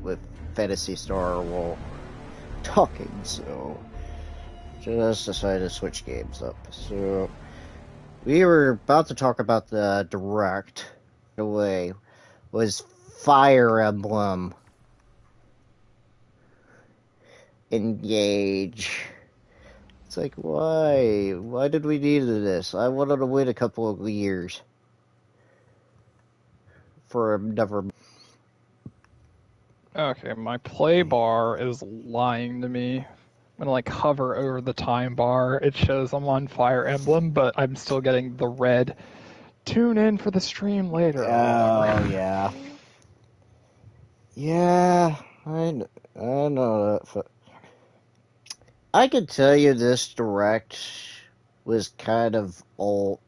with Fantasy Star while talking, so just decided to switch games up. So we were about to talk about the Direct. The way was Fire Emblem Engage. It's like, why? Why did we need this? I wanted to wait a couple of years for another. Okay, my play bar is lying to me. When I like hover over the time bar, it shows I'm on Fire Emblem, but I'm still getting the red tune in for the stream later. Oh, yeah. Yeah, I know that. I could tell you this Direct was kind of old.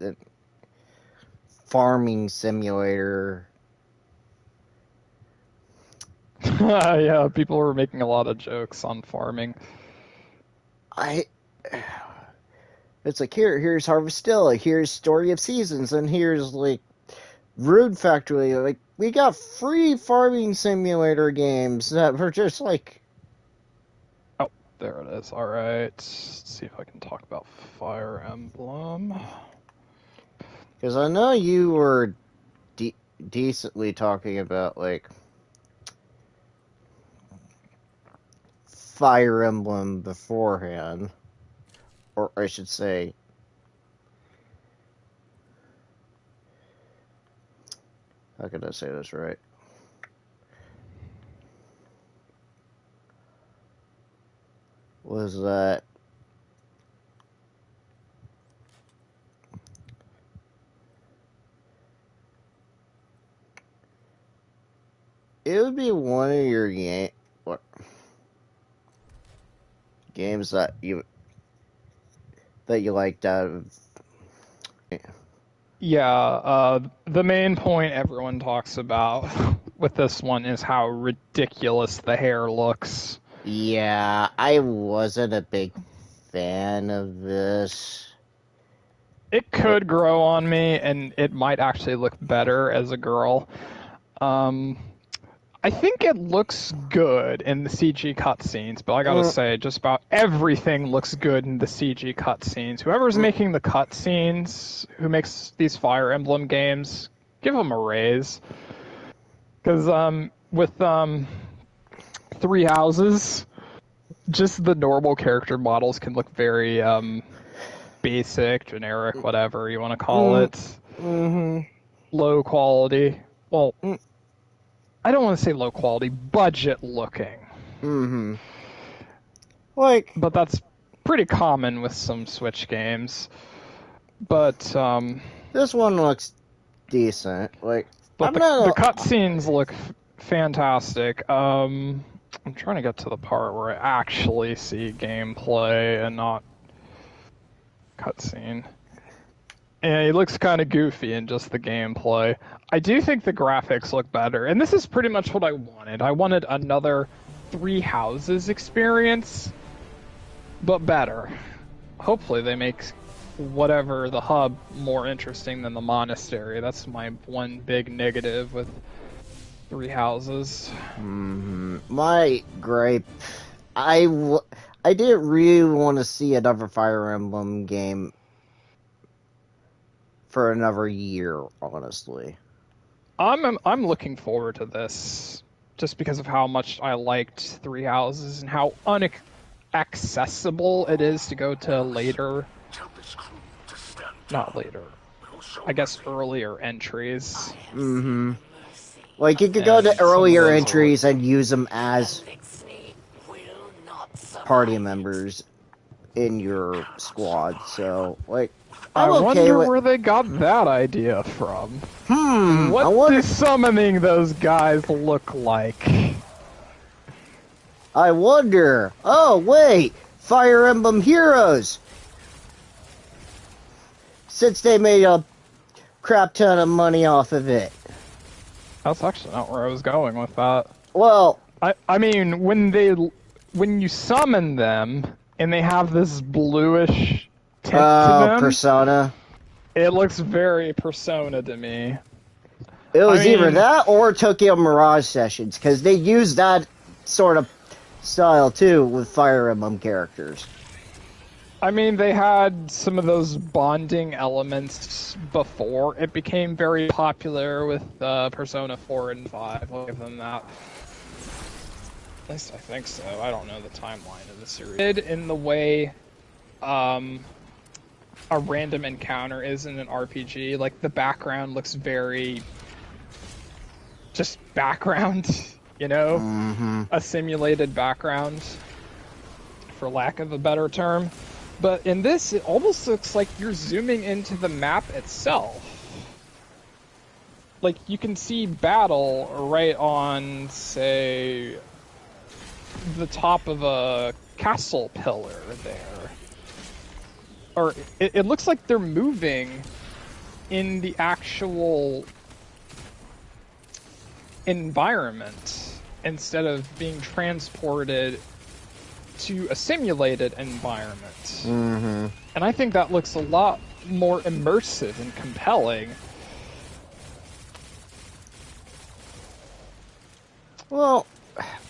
Farming simulator. Yeah, people were making a lot of jokes on farming. It's like, here's Harvestilla, here's Story of Seasons, and here's, like, Rune Factory. Like, we got free farming simulator games that were just, like... Oh, there it is. Alright, let's see if I can talk about Fire Emblem. Because I know you were decently talking about, like... Fire Emblem beforehand. Or I should say... How can I say this right? Was that... It would be one of your games that you liked out of... Yeah, the main point everyone talks about with this one is how ridiculous the hair looks. Yeah, I wasn't a big fan of this. It could grow on me, and it might actually look better as a girl. I think it looks good in the CG cutscenes, but I gotta say, just about everything looks good in the CG cutscenes. Whoever's making the cutscenes, who makes these Fire Emblem games, give them a raise. Because with Three Houses, just the normal character models can look very basic, generic, whatever you want to call it. Low quality. Well, I don't want to say low quality, budget looking. Like, but that's pretty common with some Switch games. But this one looks decent. Like, but the cutscenes look fantastic. I'm trying to get to the part where I actually see gameplay and not cutscene. And it looks kind of goofy in just the gameplay. I do think the graphics look better, and this is pretty much what I wanted. I wanted another Three Houses experience, but better. Hopefully they make whatever the hub more interesting than the monastery. That's my one big negative with Three Houses. My gripe, I didn't really want to see another Fire Emblem game for another year, honestly. I'm looking forward to this just because of how much I liked Three Houses and how inaccessible it is to go to later, not later, I guess earlier entries. Like, you could go to earlier entries and use them as party members in your squad, so, like, I wonder where they got that idea from. What does summoning those guys look like? I wonder. Oh, wait! Fire Emblem Heroes! Since they made a crap ton of money off of it. That's actually not where I was going with that. Well... I mean, when you summon them, and they have this bluish... to them, Persona. It looks very Persona to me. It was either mean, that or Tokyo Mirage Sessions, because they use that sort of style too with Fire Emblem characters. I mean, they had some of those bonding elements before it became very popular with Persona 4 and 5. I'll give them that. At least I think so. I don't know the timeline of the series. In the way a random encounter is in an RPG, like the background looks very just background, you know? Mm-hmm. A simulated background, for lack of a better term. But in this, it almost looks like you're zooming into the map itself. Like, you can see battle right on, say, the top of a castle pillar there. Or, it looks like they're moving in the actual environment instead of being transported to a simulated environment. Mm-hmm. And I think that looks a lot more immersive and compelling. Well,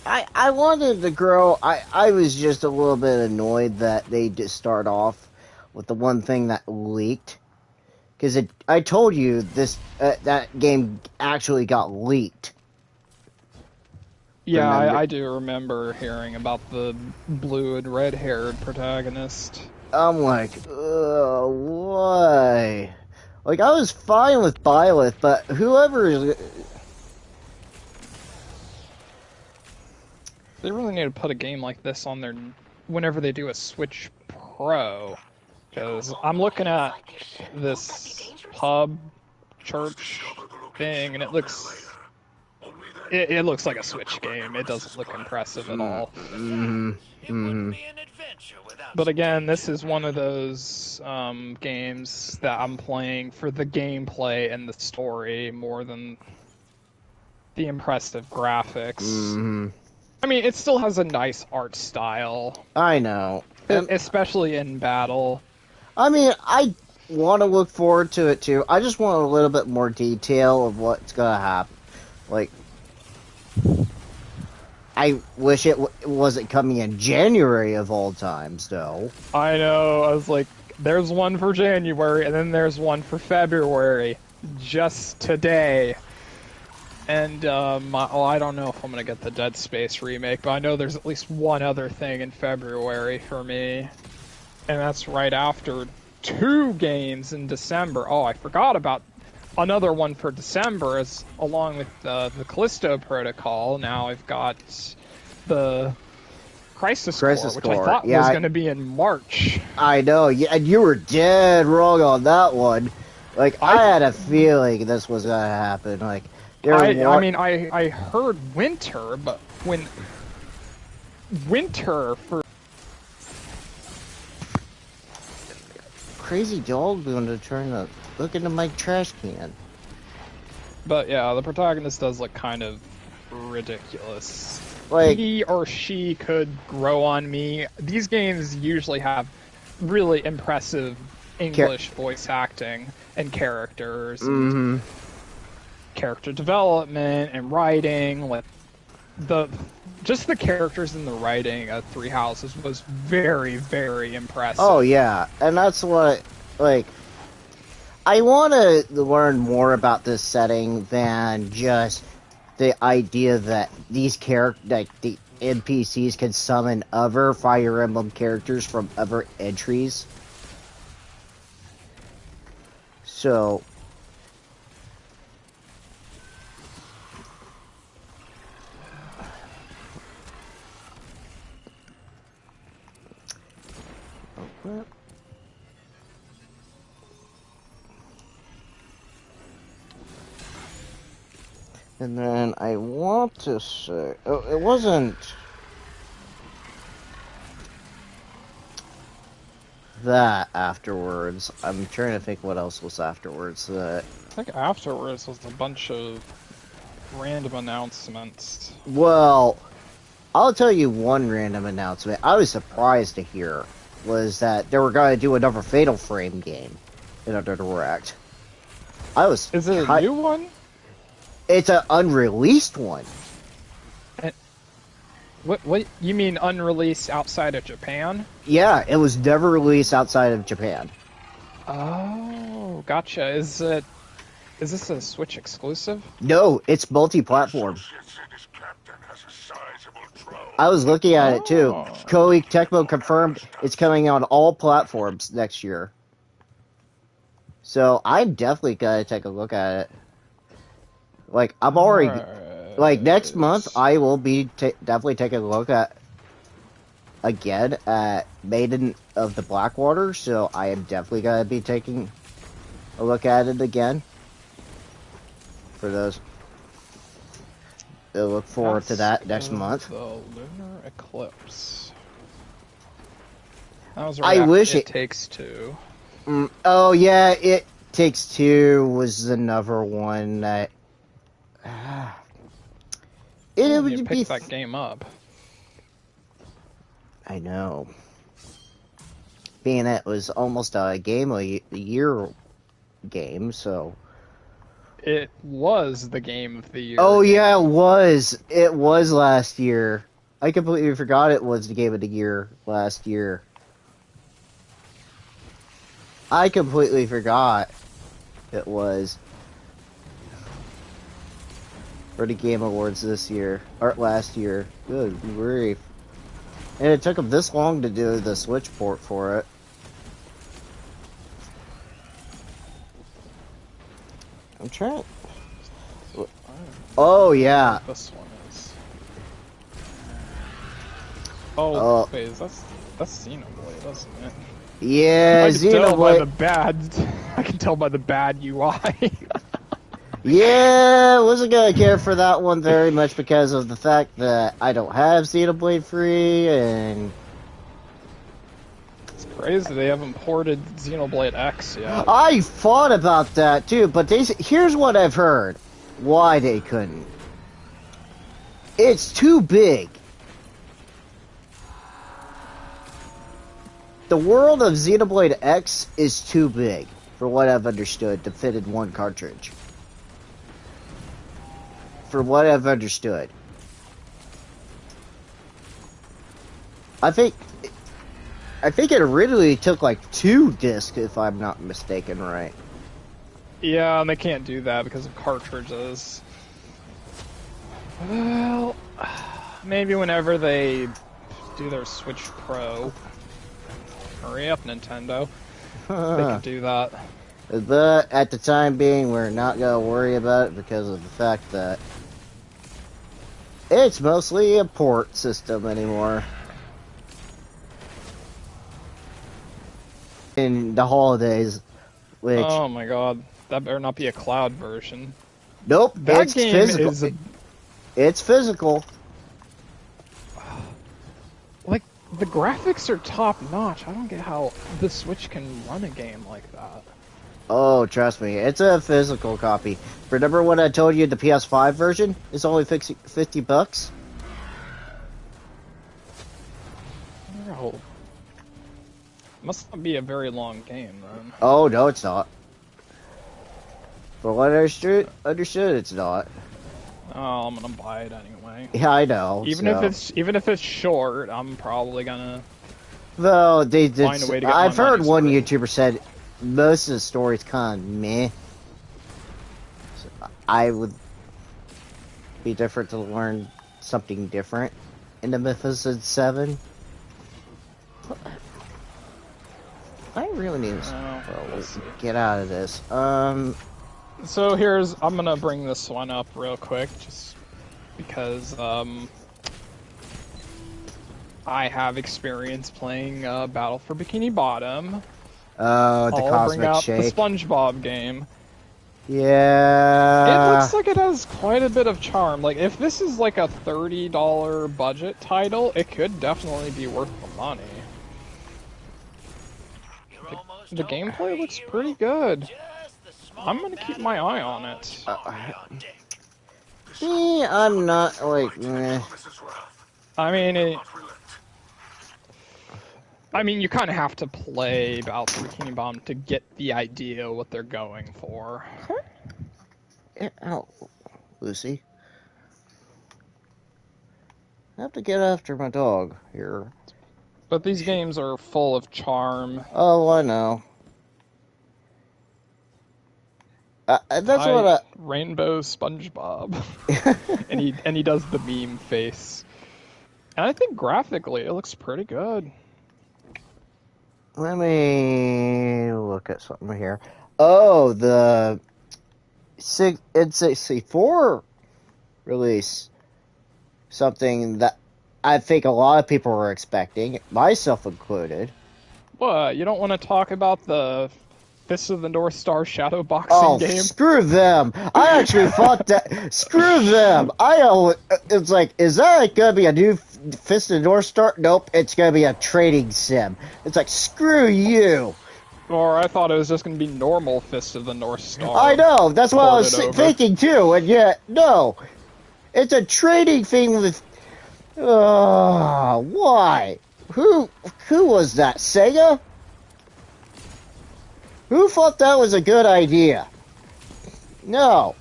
I wanted to grow. I was just a little bit annoyed that they just start off with the one thing that leaked. Because I told you this that game actually got leaked. Yeah, I do remember hearing about the blue and red-haired protagonist. I'm like, why? Like, I was fine with Byleth, but whoever is... They really need to put a game like this on their... whenever they do a Switch Pro. Because I'm looking at this pub church thing, and it looks... It looks like a Switch game. It doesn't look impressive at all. Mm-hmm. Mm-hmm. But again, this is one of those games that I'm playing for the gameplay and the story more than the impressive graphics. Mm-hmm. I mean, it still has a nice art style. I know. Especially in battle. I mean, I want to look forward to it too. I just want a little bit more detail of what's gonna happen. Like, I wish it wasn't coming in January of all times, though. I know. I was like, there's one for January, and then there's one for February. Just today. And, I don't know if I'm going to get the Dead Space remake, but I know there's at least one other thing in February for me. And that's right after 2 games in December. Oh, I forgot about another one for December, as along with the Callisto Protocol. Now I've got the Crisis Core, which I thought was going to be in March. I know, and you were dead wrong on that one. Like, I had a feeling this was going to happen. Like, I heard winter, but when winter for crazy dog going to turn up. Look into my trash can. But yeah, the protagonist does look kind of ridiculous. Like, he or she could grow on me. These games usually have really impressive English voice acting and characters, and character development and writing. Like the characters in the writing of Three Houses was very, very impressive. Oh yeah, and that's what, like, I want to learn more about this setting than just the idea that these the NPCs can summon other Fire Emblem characters from other entries. So, and then I want to say, it wasn't that afterwards. I'm trying to think what else was afterwards. I think afterwards was a bunch of random announcements. Well, I'll tell you one random announcement I was surprised to hear was that they were going to do another Fatal Frame game in a direct. Is it a new one? It's an unreleased one. What you mean unreleased outside of Japan? Yeah, it was never released outside of Japan. Oh, gotcha. Is this a Switch exclusive? No, it's multi-platform. I was looking at it too. Koei Tecmo confirmed it's coming on all platforms next year. So I'm definitely gonna take a look at it. Like I'm already, like next month I will be definitely taking a look at again at Maiden of the Blackwater. So I am definitely gonna be taking a look at it again. For those, I look forward to that next month. The lunar eclipse. That was I wish It Takes Two. Oh yeah, It Takes Two was another one that. It would be pick that game up. I know. Being it was almost a game of the year game, so. It was the game of the year. Oh yeah, it was. It was last year. I completely forgot it was the game of the year last year. I completely forgot it was for the Game Awards this year, or last year. Good grief. And it took them this long to do the Switch port for it. I'm trying. Oh, yeah. This one is. Oh, wait, that's Xenoblade, isn't it? Yeah, Xenoblade. I can tell by the bad UI. Yeah, wasn't gonna care for that one very much because of the fact that I don't have Xenoblade Free, and it's crazy they haven't ported Xenoblade X yet. I thought about that too, but here's what I've heard why they couldn't. It's too big. The world of Xenoblade X is too big, for what I've understood, to fit in one cartridge. For what I've understood. I think it originally took like 2 discs, if I'm not mistaken, right? Yeah, and they can't do that because of cartridges. Well, maybe whenever they do their Switch Pro. Hurry up, Nintendo. They can do that. But at the time being, we're not going to worry about it because of the fact that it's mostly a port system anymore. In the holidays, which... Oh my god, that better not be a cloud version. Nope, that it's game physical. Is It's physical. Like, the graphics are top-notch. I don't get how the Switch can run a game like that. Oh, trust me, it's a physical copy. Remember when I told you the PS5 version is only $50? Oh. Must not be a very long game, then. Oh, no, it's not. For what I understood, it's not. Oh, I'm gonna buy it anyway. Yeah, I know. Even if it's short, I'm probably gonna. Though they did. Find a way to get I've heard one through. YouTuber said most of the story's kind of meh. So I would be different to learn something different in the Mythos 7. I really need to get out of this. So I'm gonna bring this one up real quick, just because I have experience playing Battle for Bikini Bottom. Oh, the Cosmic Shake. The SpongeBob game. Yeah. It looks like it has quite a bit of charm. Like, if this is like a $30 budget title, it could definitely be worth the money. The gameplay looks pretty good. I'm gonna keep my eye on it. I'm not like. Meh. I mean, you kind of have to play Battle for Bikini Bottom to get the idea what they're going for. Lucy. I have to get after my dog here. But these games are full of charm. Oh, I know. That's Hi, what Rainbow SpongeBob. and he does the meme face. And I think graphically it looks pretty good. Let me look at something here. Oh, the N64 release. Something that I think a lot of people were expecting, myself included. What, you don't want to talk about the Fist of the North Star shadow boxing game? Screw them! I actually thought that. Screw them! It's like, is that gonna be a new Fist of the North Star? Nope, it's gonna be a trading sim. It's like, screw you! Or I thought it was just gonna be normal Fist of the North Star. I know, that's what I was thinking too, and yet, no. It's a trading thing with. Why? Who was that? Sega? Who thought that was a good idea? No.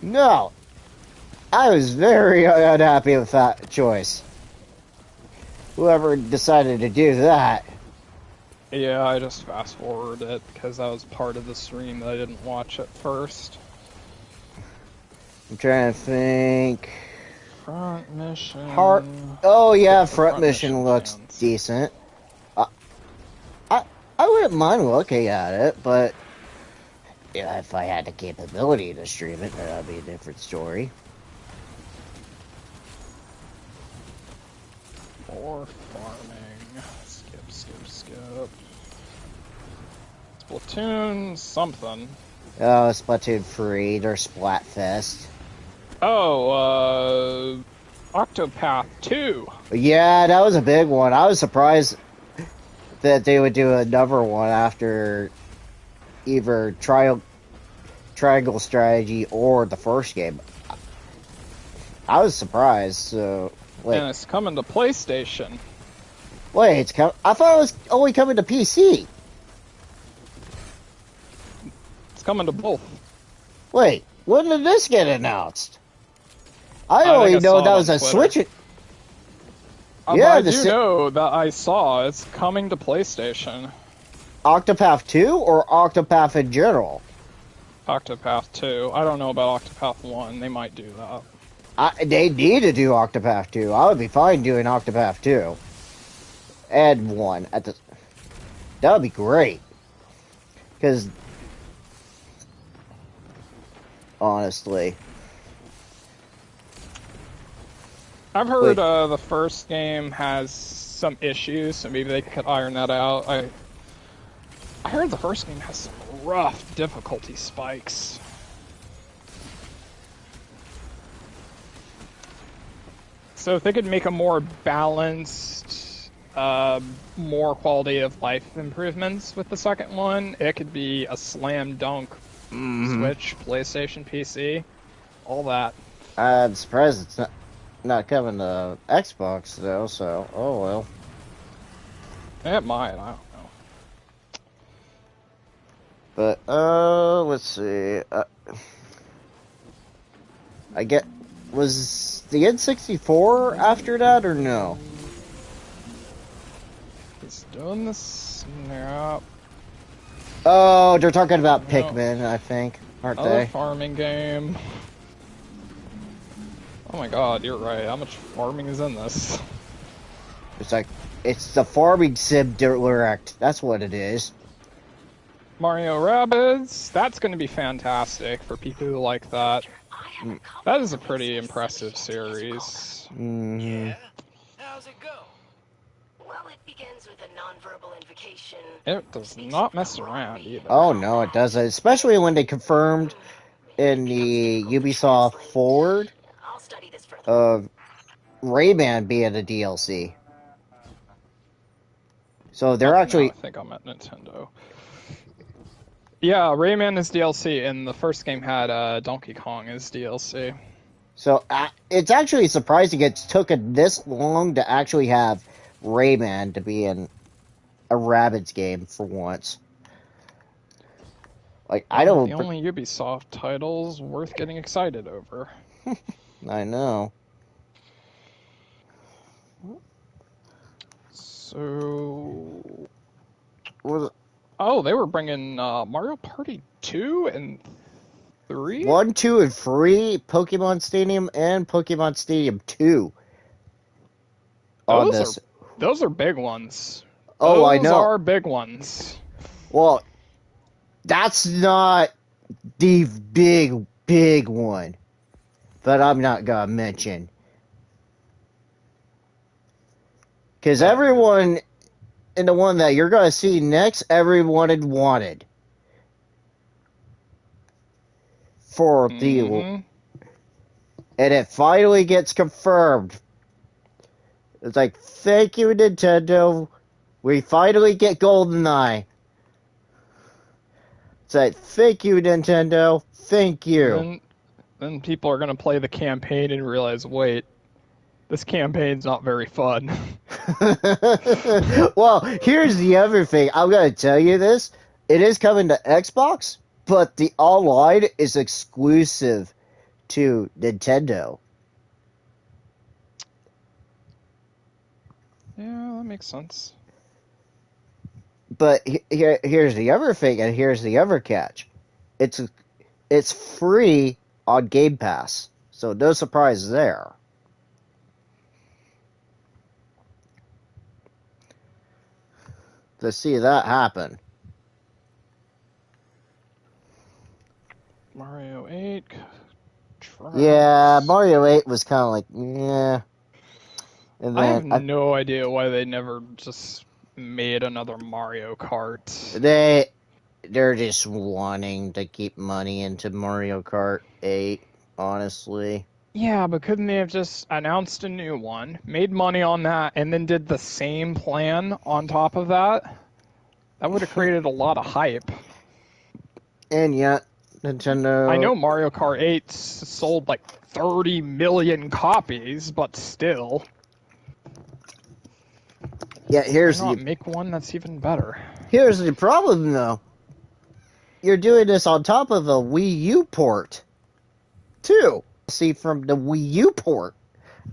No. I was very unhappy with that choice. Whoever decided to do that. Yeah, I just fast forwarded it because that was part of the stream that I didn't watch at first. I'm trying to think. Front mission. Oh yeah, front mission looks decent. I wouldn't mind looking at it, but yeah, if I had the capability to stream it, that would be a different story. More farming. Skip. Splatoon something. Oh, Splatoon 3, they're Splatfest. Oh, Octopath 2. Yeah, that was a big one. I was surprised that they would do another one after either Triangle Strategy or the first game. I was surprised, so... Wait. And it's coming to PlayStation. Wait, I thought it was only coming to PC. It's coming to both. Wait, when did this get announced? I only know that was a Switch. Yeah, I do know that I saw it's coming to PlayStation. Octopath 2 or Octopath in general? Octopath 2. I don't know about Octopath 1. They might do that. They need to do Octopath 2. I would be fine doing Octopath 2. And 1 at the. That would be great. Because honestly, I've heard the first game has some issues, so maybe they could iron that out. I heard the first game has some rough difficulty spikes. So if they could make a more balanced, more quality of life improvements with the second one, it could be a slam dunk. Switch, PlayStation, PC, all that. I'm surprised it's not coming to Xbox though. So, oh well. It might. I don't know. But let's see. Was the N64 after that or no? It's doing the snap. Oh, they're talking about Pikmin, I think, aren't they? Farming game. Oh my god, you're right. How much farming is in this? It's the farming sim direct. That's what it is. Mario Rabbids. That's going to be fantastic for people who like that. That is a pretty impressive series. Yeah? How's it go? Well, it begins with a nonverbal invocation. It does not mess around either. Oh no, it doesn't. Especially when they confirmed in the Ubisoft Forward of Rayman being a DLC. So they're actually. I think I'm at Nintendo. Yeah, Rayman is DLC, and the first game had Donkey Kong as DLC. So it's actually surprising it's taken this long to actually have Rayman to be in a Rabbids game for once. Like, I don't... The only Ubisoft titles worth getting excited over. I know. So... Was it... Oh, they were bringing Mario Party 2 and 3? 1, 2, and 3, Pokemon Stadium, and Pokemon Stadium 2. On this. Those are big ones. Oh, I know. Those are big ones. Well, that's not the big one that I'm not gonna mention. Because everyone in the one that you're gonna see next, everyone had wanted. For the... And it finally gets confirmed. It's like, thank you, Nintendo. We finally get GoldenEye. It's like, thank you, Nintendo. Thank you. Then people are going to play the campaign and realize, wait, this campaign's not very fun. Well, here's the other thing. I'm going to tell you this. It is coming to Xbox, but the online is exclusive to Nintendo. Yeah, that makes sense. But here's the other thing, and here's the other catch. It's free on Game Pass, so no surprise there. To see that happen. Mario 8. Yeah, Mario 8 was kind of like, yeah. And then I have no idea why they never just made another Mario Kart. They're just wanting to keep money into Mario Kart 8, honestly. Yeah, but couldn't they have just announced a new one, made money on that, and then did the same plan on top of that? That would have created a lot of hype. And yet, Nintendo... I know Mario Kart 8 sold like 30 million copies, but still. Yeah, here's Why not make one that's even better? Here's the problem, though. You're doing this on top of a Wii U port, too. See, from the Wii U port.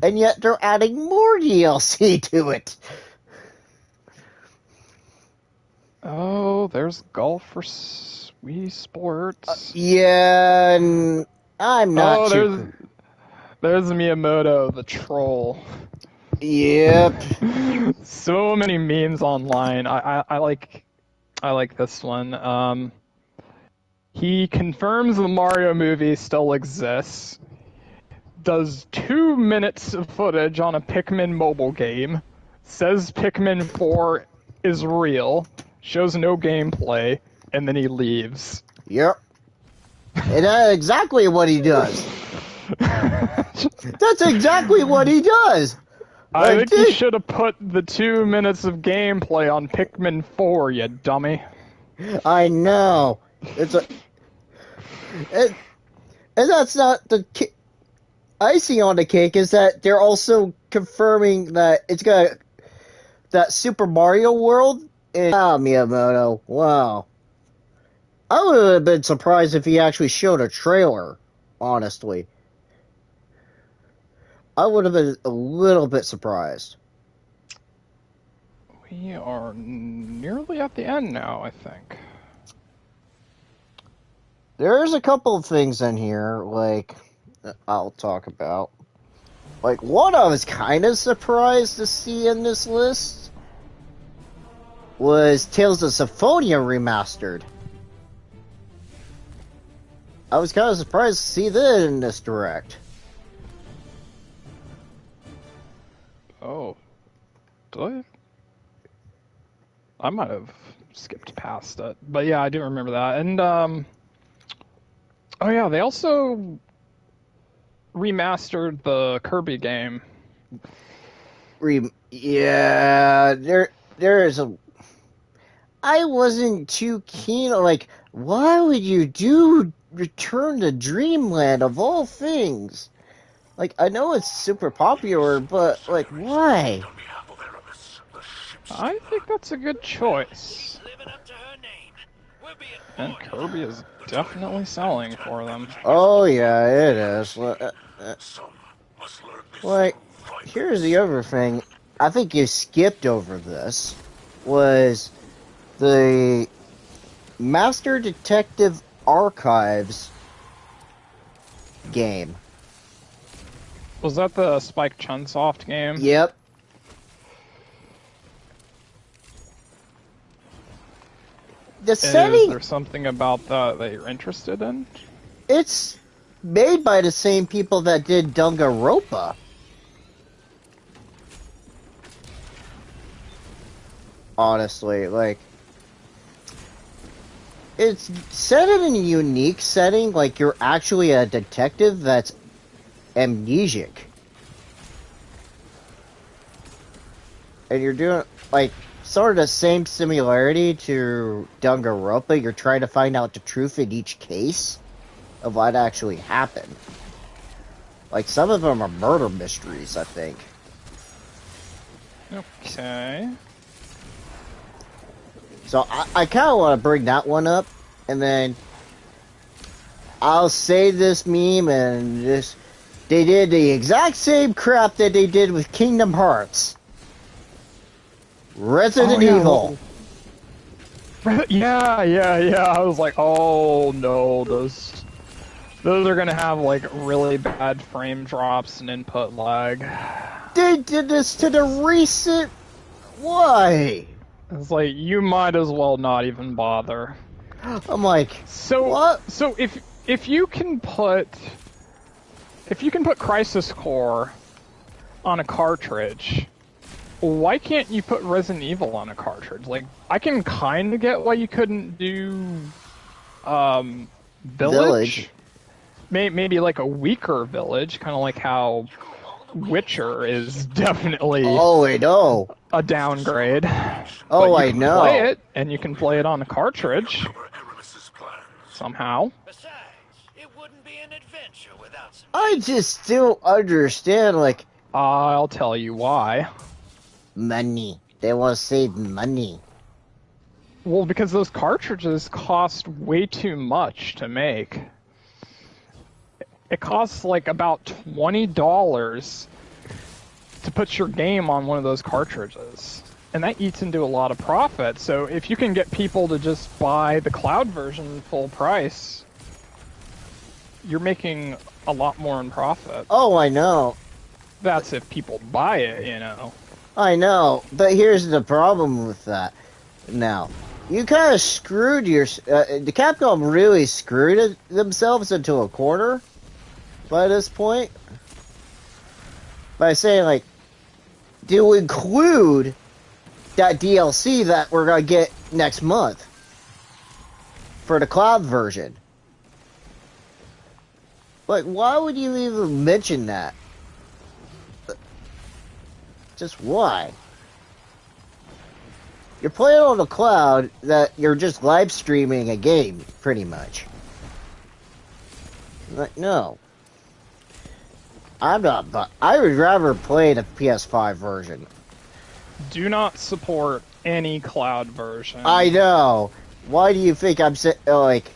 And yet they're adding more DLC to it. Oh, there's golf for Wii Sports. Yeah, and I'm not there's Miyamoto, the troll. Yep. So many memes online. I like this one. He confirms the Mario movie still exists. Does 2 minutes of footage on a Pikmin mobile game. Says Pikmin 4 is real. Shows no gameplay, and then he leaves. Yep. And that's exactly what he does. That's exactly what he does. I think you should have put the 2 minutes of gameplay on Pikmin 4, you dummy. I know. And that's not the icing on the cake, is that they're also confirming that it's got that Super Mario World. Wow, Miyamoto. Wow. I would have been surprised if he actually showed a trailer, honestly. I would have been a little bit surprised. We are nearly at the end now, I think. There's a couple of things in here, like, I'll talk about. Like, one I was kind of surprised to see in this list was Tales of Symphonia Remastered. I was kind of surprised to see that in this direct. Oh. Did I might have skipped past it. But yeah, I do remember that. And, oh yeah, they also remastered the Kirby game. Yeah, there is a... I wasn't too keen, like, why would you do Return to Dreamland of all things? Like, I know it's super popular, but, like, why? I think that's a good choice. And Kirby is definitely selling for them. Oh yeah, it is. Like, here's the other thing. I think you skipped over this. Was the Master Detective Archives game. Was that the Spike Chunsoft game? Yep. The setting... Is there something about that you're interested in? It's made by the same people that did Danganronpa. Honestly, like... It's set in a unique setting, like you're actually a detective that's amnesiac. And you're doing, like, sort of the same similarity to Danganronpa. You're trying to find out the truth in each case of what actually happened. Like, some of them are murder mysteries, I think. Okay. So I kind of want to bring that one up, and then I'll say this meme, and this, they did the exact same crap that they did with Kingdom Hearts. Resident Evil. Yeah. I was like, oh no, those are gonna have like really bad frame drops and input lag. They did this to the recent... Why? It's like, you might as well not even bother. I'm like, so what? So if you can put Crisis Core on a cartridge, why can't you put Resident Evil on a cartridge? Like, I can kind of get why you couldn't do Village. Maybe like a weaker Village, kind of like how Witcher is definitely I know. a downgrade. Oh, but I you can know. play it, and you can play it on a cartridge somehow. Besides, it wouldn't be an adventure without some... I just still understand, like... I'll tell you why. Money. They want to save money. Well, because those cartridges cost way too much to make. It costs like about $20 to put your game on one of those cartridges. And that eats into a lot of profit. So if you can get people to just buy the cloud version full price, you're making a lot more in profit. Oh, I know. That's if people buy it, you know. I know. But here's the problem with that. Now, you kind of screwed your... the Capcom really screwed themselves into a corner by this point. By saying, like, to include that DLC that we're going to get next month for the cloud version. Like, why would you even mention that? Just why? You're playing on the cloud that you're just live streaming a game, pretty much. Like, no. I'm not, but I would rather play the PS5 version. Do not support any cloud version. I know. Why do you think I'm like...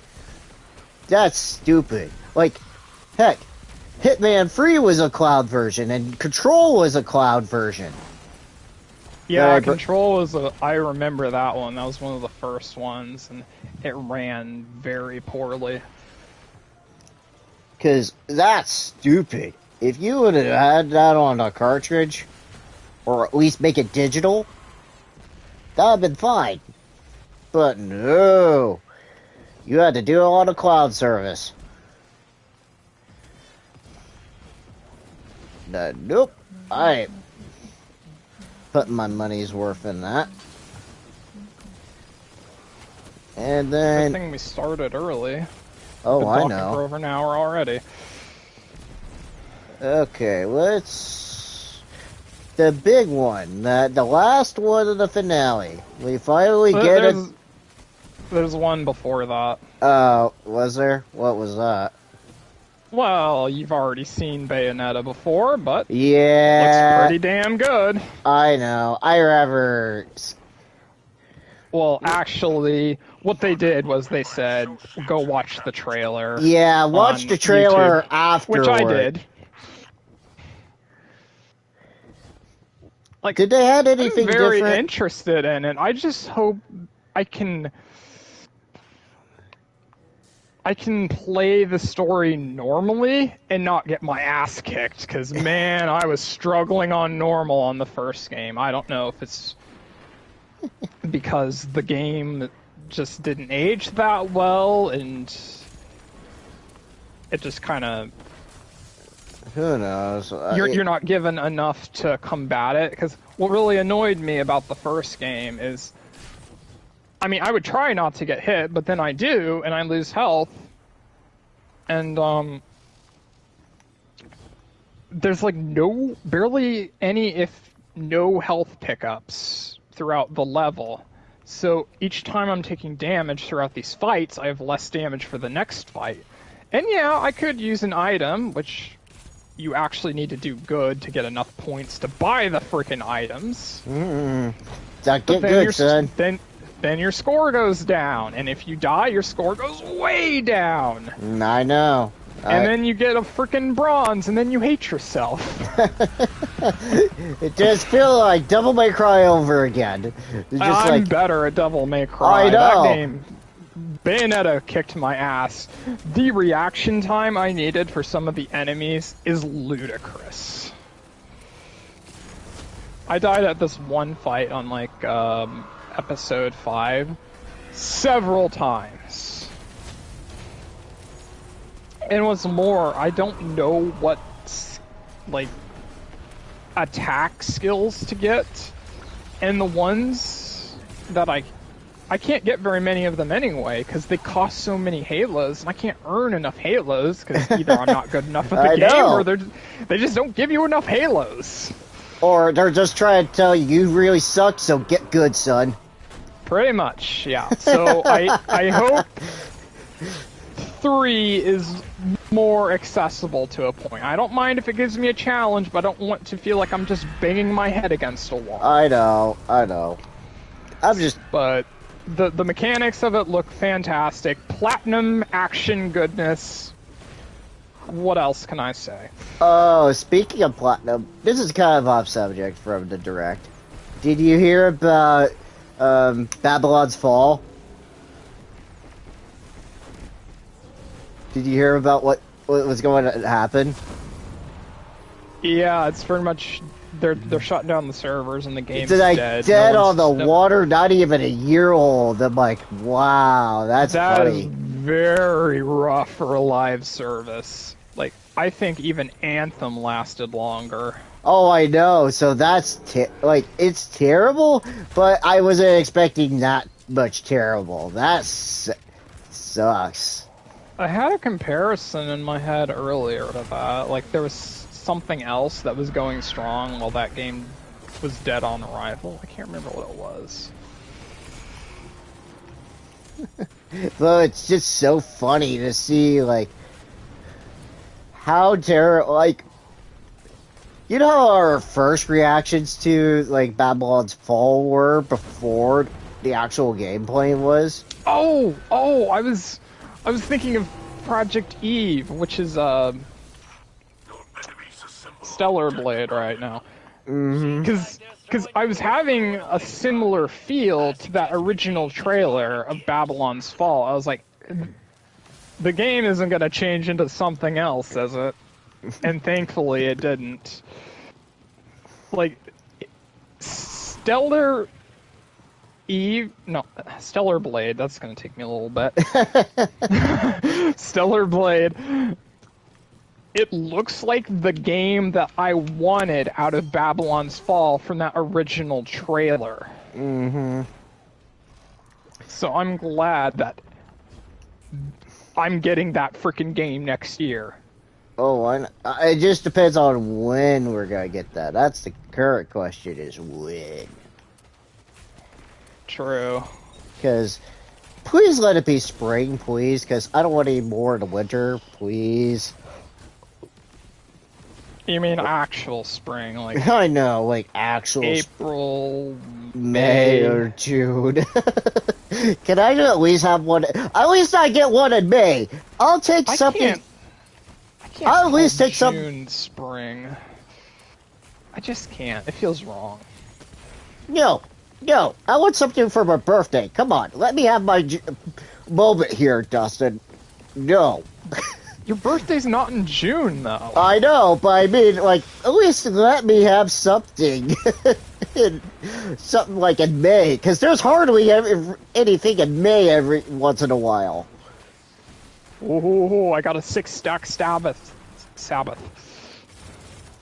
That's stupid. Like, heck, Hitman 3 was a cloud version, and Control was a cloud version. Yeah, Control was I remember that one. That was one of the first ones, and it ran very poorly. Because that's stupid. If you would have had that on a cartridge, or at least make it digital, that would have been fine. But no. You had to do it on a cloud service. Nope. I ain't putting my money's worth in that. And then... Good thing we started early. Oh, Been I talking know. For over an hour already. Okay, let's... The big one. The last one of the finale. We finally get it. There's one before that. Was there? What was that? Well, you've already seen Bayonetta before, but... Yeah. Looks pretty damn good. I know. I rather... Well, actually, what they did was they said, go watch the trailer. Yeah, watch on the trailer YouTube, afterward. which I did. Like, Did they add anything I'm very different? interested in it. I just hope I can play the story normally and not get my ass kicked, because, man, I was struggling on normal on the first game. I don't know if it's because the game just didn't age that well, and it just kind of... Who knows? You're not given enough to combat it, because what really annoyed me about the first game is... I mean, I would try not to get hit, but then I do, and I lose health. And, there's, like, barely any, if no health pickups throughout the level. So each time I'm taking damage throughout these fights, I have less damage for the next fight. And yeah, I could use an item, which you actually need to do good to get enough points to buy the freaking items. Get good, son. Then your score goes down, and if you die, your score goes way down. I know. And then you get a freaking bronze, and then you hate yourself. It just feels like Devil May Cry over again. I'm better at Devil May Cry. I know. That game, Bayonetta kicked my ass. The reaction time I needed for some of the enemies is ludicrous. I died at this one fight on, like, episode 5 several times. And what's more, I don't know what, like, attack skills to get, and the ones that I can't get very many of them anyway, because they cost so many halos, and I can't earn enough halos, because either I'm not good enough at the game, or they just don't give you enough halos. Or they're just trying to tell you, you really suck, so get good, son. Pretty much, yeah. So I hope 3 is more accessible to a point. I don't mind if it gives me a challenge, but I don't want to feel like I'm just banging my head against a wall. I know. But the mechanics of it look fantastic. Platinum action goodness. What else can I say? Oh, speaking of Platinum, this is kind of off subject from the Direct. Did you hear about Babylon's Fall? Did you hear about what was going to happen? Yeah, it's pretty much they're shutting down the servers and the game's dead. Dead on the water, not even a year old. I'm like, wow, that's funny. That is very rough for a live service. Like, I think even Anthem lasted longer. Oh, I know. So that's it's terrible, but I wasn't expecting that much terrible. That sucks. I had a comparison in my head earlier to that. Like, there was something else that was going strong while that game was dead on arrival. I can't remember what it was. Well, it's just so funny to see, like, how terrible, like, you know how our first reactions to, like, Babylon's Fall were before the actual gameplay was? Oh, I was thinking of Project Eve, which is Stellar Blade right now. Because I was having a similar feel to that original trailer of Babylon's Fall. I was like, the game isn't going to change into something else, is it? And thankfully it didn't. Like, Stellar Blade, that's going to take me a little bit. Stellar Blade, it looks like the game that I wanted out of Babylon's Fall from that original trailer. So I'm glad that I'm getting that freaking game next year. Oh, it just depends on when we're going to get that. That's the current question, is when. True. Because, please let it be spring, please, because I don't want any more in the winter, please. You mean actual spring, like... I know, like actual... April, May or June. Can I at least have one? At least I get one in May. I'll take something. I can't I'll at least call take some. June spring. I just can't. It feels wrong. No. I want something for my birthday. Come on, let me have my moment here, Dustin. No. Your birthday's not in June, though. I know, but I mean, like, at least let me have something. Something like in May, because there's hardly anything in May every once in a while. Oh, I got a 6-stack Sabbath.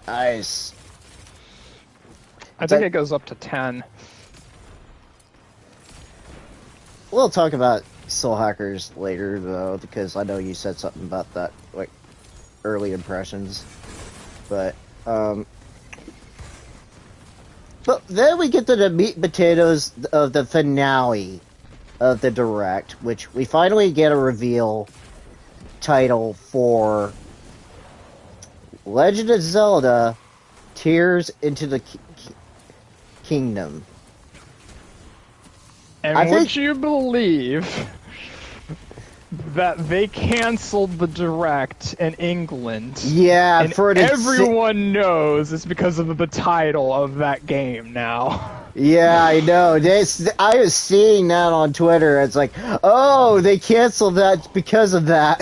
Nice. I think it goes up to 10. We'll talk about Soul Hackers later, though, because I know you said something about that, like, early impressions. But then we get to the meat and potatoes of the finale of the Direct, which we finally get a reveal title for Legend of Zelda Tears into the Kingdom. And would you believe that they canceled the Direct in England? Yeah, and everyone knows it's because of the title of that game now. Yeah, I know. I was seeing that on Twitter. It's like, oh, they canceled that because of that.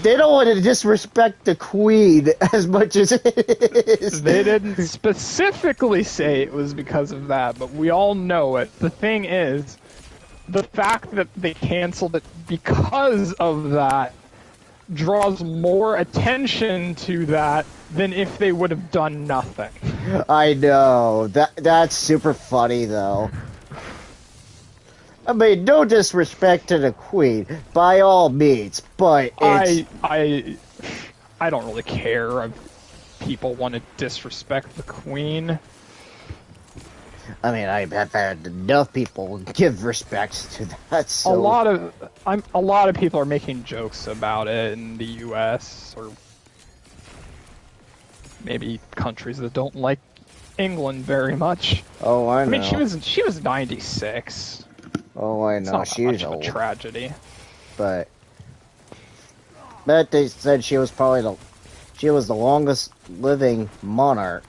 They don't want to disrespect the Queen as much as it is. They didn't specifically say it was because of that, but we all know it. The thing is, the fact that they canceled it because of that draws more attention to that than if they would have done nothing. I know. That's super funny, though. I mean, no disrespect to the Queen, by all means, but it's... I don't really care if people want to disrespect the Queen. I mean, I've had enough people give respect to that. So a lot of people are making jokes about it in the U.S. or maybe countries that don't like England very much. Oh, I know. I mean, she was 96. Oh, I know. It's not She's much of a old. tragedy. But they said she was probably the longest living monarch,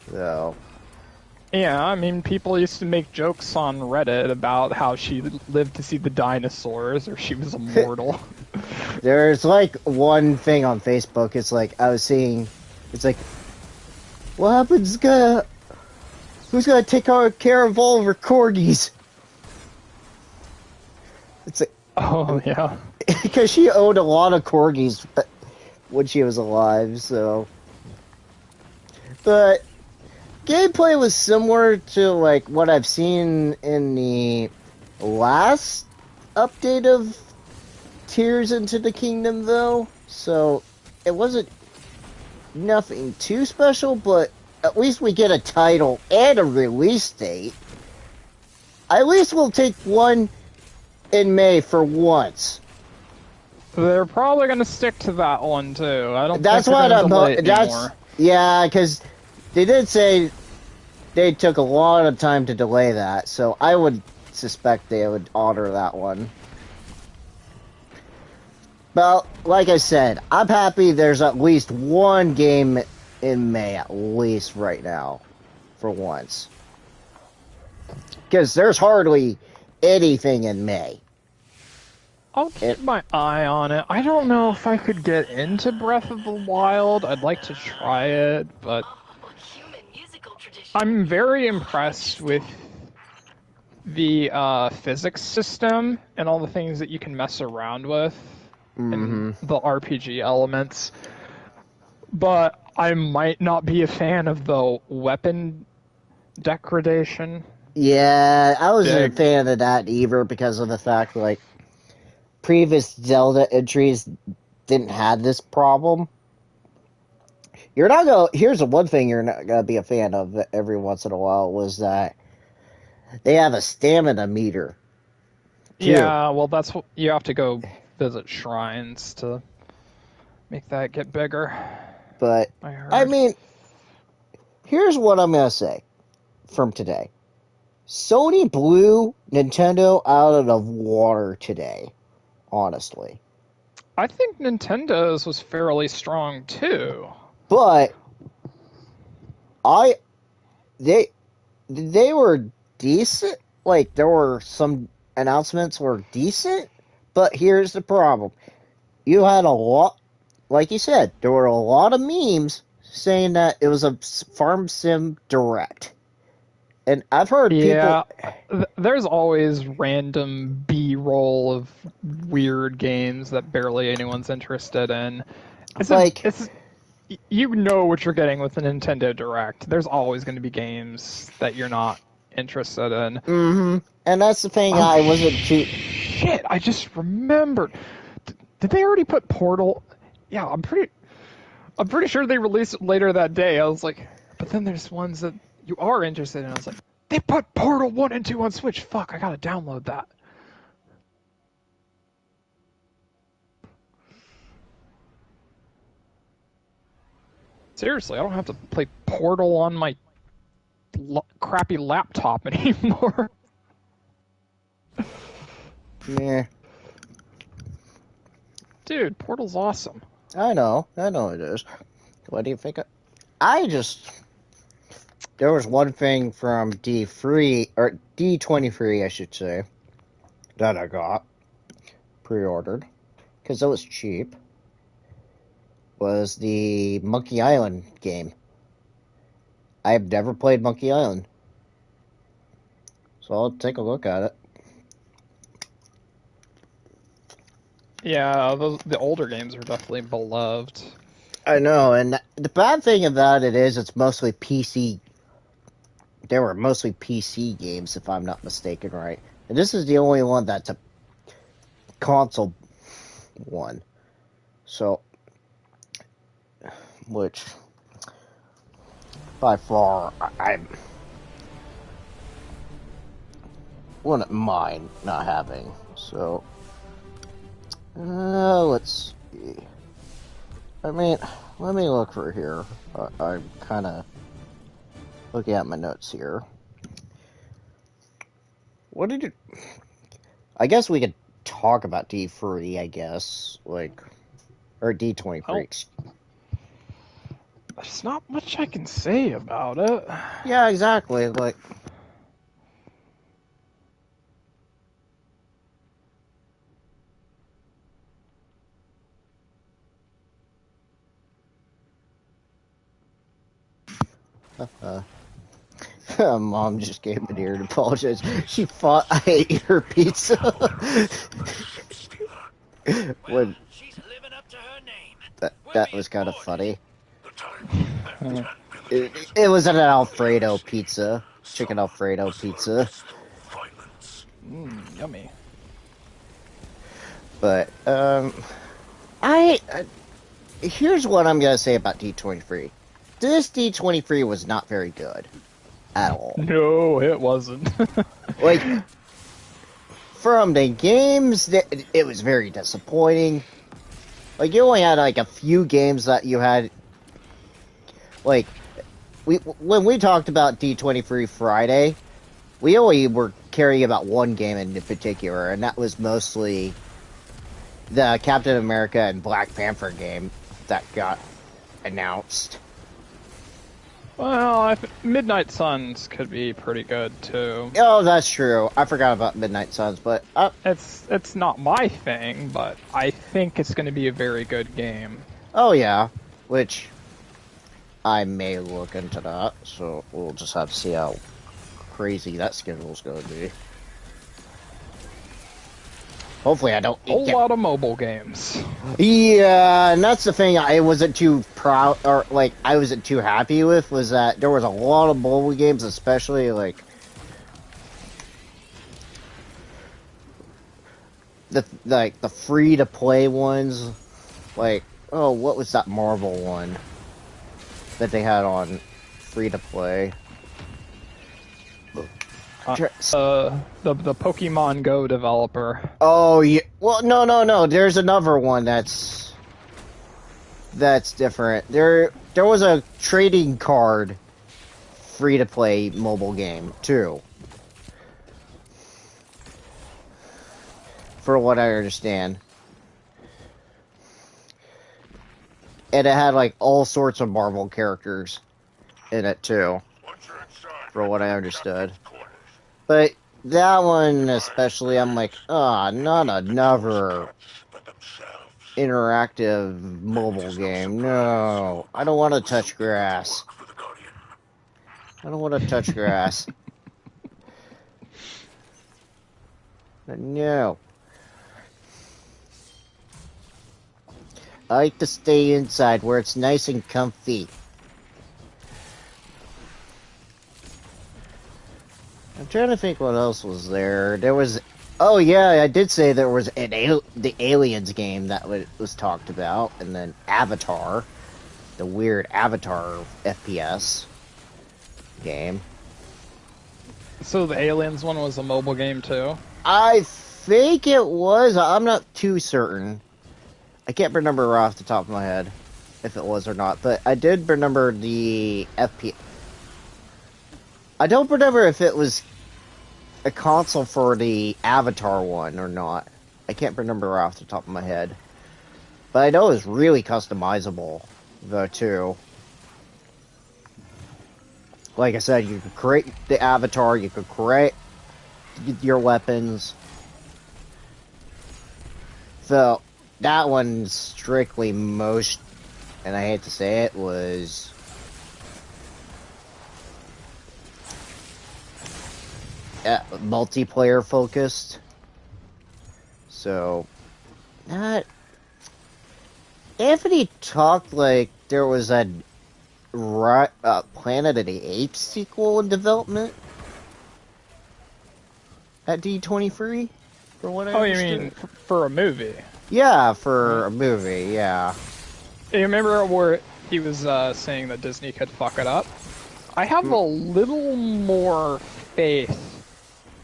though. Yeah, I mean, people used to make jokes on Reddit about how she lived to see the dinosaurs, or she was immortal. There's, like, one thing on Facebook, it's like, I was seeing, it's like, what happens, who's gonna take care of all of her corgis? It's like, oh, yeah. Because she owned a lot of corgis when she was alive, so. But gameplay was similar to like what I've seen in the last update of Tears into the Kingdom, though. So it wasn't nothing too special, but at least we get a title and a release date. At least we'll take one in May for once. They're probably going to stick to that one too. I don't. That's think what they're gonna I'm. delay it That's anymore. yeah, because they did say they took a lot of time to delay that, so I would suspect they would honor that one. But like I said, I'm happy there's at least one game in May, at least right now, for once. Because there's hardly anything in May. I'll keep my eye on it. I don't know if I could get into Breath of the Wild. I'd like to try it, but I'm very impressed with the physics system and all the things that you can mess around with and the RPG elements. But I might not be a fan of the weapon degradation. Yeah, I wasn't a fan of that either because of the fact, like, previous Zelda entries didn't have this problem. You're not gonna. Here's the one thing you're not gonna be a fan of every once in a while was that they have a stamina meter. Too. Yeah, well, that's what you have to go visit shrines to make that get bigger. But I mean, here's what I'm gonna say from today. Sony blew Nintendo out of the water today, honestly. I think Nintendo's was fairly strong too. But they were decent. Like, there were some announcements were decent, but here's the problem. You had a lot, like you said, there were a lot of memes saying that it was a farm sim direct. And I've heard people... There's always random B-roll of weird games that barely anyone's interested in. You know what you're getting with a Nintendo Direct. There's always going to be games that you're not interested in. Mm-hmm. And that's the thing I wasn't too... Shit, I just remembered. Did they already put Portal? Yeah, I'm pretty sure they released it later that day. I was like, but then there's ones that you are interested in. I was like, they put Portal 1 and 2 on Switch. Fuck, I gotta download that. Seriously, I don't have to play Portal on my crappy laptop anymore. Yeah. Dude, Portal's awesome. I know it is. What do you think? There was one thing from D23, I should say, that I got pre-ordered because it was cheap. Was the Monkey Island game. I have never played Monkey Island, so I'll take a look at it. Yeah, the older games are definitely beloved. I know, and the bad thing about it is it's mostly PC. They were mostly PC games, if I'm not mistaken, right? And this is the only one that's a console one. So, which, by far, I wouldn't mind not having. So, let's see. I mean, let me look for here. I'm kind of looking at my notes here. What did you... I guess we could talk about D3, I guess. Like, or D23. There's not much I can say about it. Yeah, exactly. Like... Mom just came in here to apologize. She thought I ate her pizza. When she's living up to her name. that was kind of funny. It was an Alfredo pizza, chicken Alfredo pizza. Yummy. But here's what I'm gonna say about D23. This D23 was not very good at all. No, it wasn't. Like, from the games, it was very disappointing. Like, you only had like a few games that you had. Like, when we talked about D23 Friday, we only were caring about one game in particular, and that was mostly the Captain America and Black Panther game that got announced. Well, Midnight Suns could be pretty good too. Oh, that's true. I forgot about Midnight Suns, but it's not my thing, but I think it's going to be a very good game. Oh yeah, which I may look into that. So we'll just have to see how crazy that schedule's going to be. Hopefully I don't... A whole lot of mobile games. Yeah, and that's the thing I wasn't too proud, or, like, I wasn't too happy with, was that there was a lot of mobile games, especially, like... the free-to-play ones. Like, oh, what was that Marvel one that they had on free-to-play? The Pokemon Go developer. Oh yeah. Well, no. There's another one that's different. There was a trading card free to play mobile game too. for what I understand. And it had like all sorts of Marvel characters in it too, for what I understood. But that one especially, I'm like, not another interactive mobile game. No, I don't want to touch grass. I don't want to touch grass. No. I like to stay inside where it's nice and comfy. I'm trying to think what else was there. There was... Oh, yeah, I did say there was the Aliens game that was talked about, and then Avatar. The weird Avatar FPS game. So the Aliens one was a mobile game too? I think it was. I'm not too certain. I can't remember off the top of my head if it was or not, but I did remember the FPS. I don't remember if it was a console for the Avatar one or not. I can't remember off the top of my head. But I know it was really customizable, though, too. Like I said, you could create the avatar, you could create your weapons. So, that one strictly most, and I hate to say it, was multiplayer focused. So, not... Anthony talked like there was a Planet of the Apes sequel in development at D23, for what I understood. You mean for a movie? Yeah, for a movie, yeah. You remember where he was saying that Disney could fuck it up? I have a little more faith,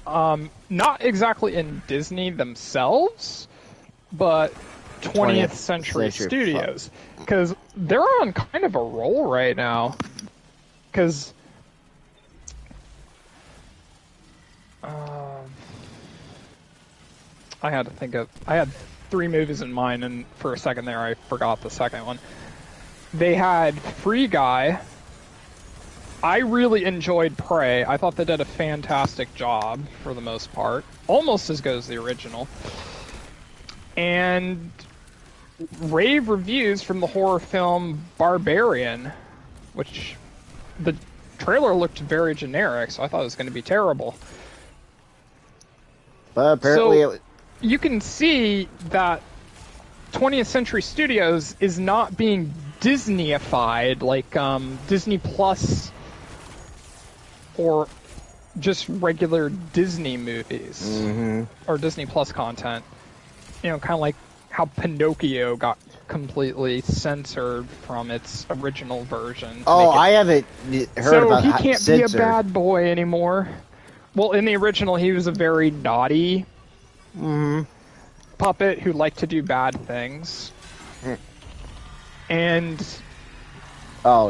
not exactly in Disney themselves, but 20th Century Studios, because they're on kind of a roll right now. Because I had 3 movies in mind, and for a second there I forgot the second one. They had Free Guy. I really enjoyed Prey. I thought they did a fantastic job for the most part, almost as good as the original. And rave reviews from the horror film Barbarian, which the trailer looked very generic, so I thought it was going to be terrible. But apparently you can see that 20th Century Studios is not being Disneyified like Disney Plus or just regular Disney movies or Disney Plus content. You know, kind of like how Pinocchio got completely censored from its original version. I haven't heard about So he can't censored. be a bad boy anymore. Well, in the original, he was a very naughty puppet who liked to do bad things. And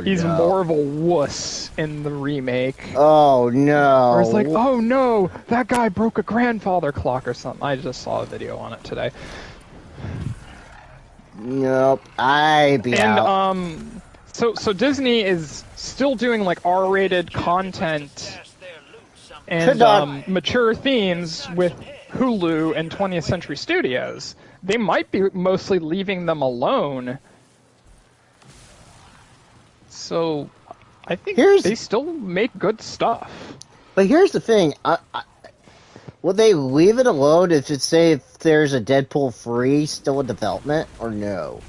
he's more of a wuss in the remake. Oh, no. Where it's like, oh, no, that guy broke a grandfather clock or something. I just saw a video on it today. Nope. out. So Disney is still doing, like, R-rated content and mature themes with Hulu and 20th Century Studios. They might be mostly leaving them alone. So, I think they still make good stuff. But here's the thing. Will they leave it alone if there's a Deadpool 3 still in development, or no?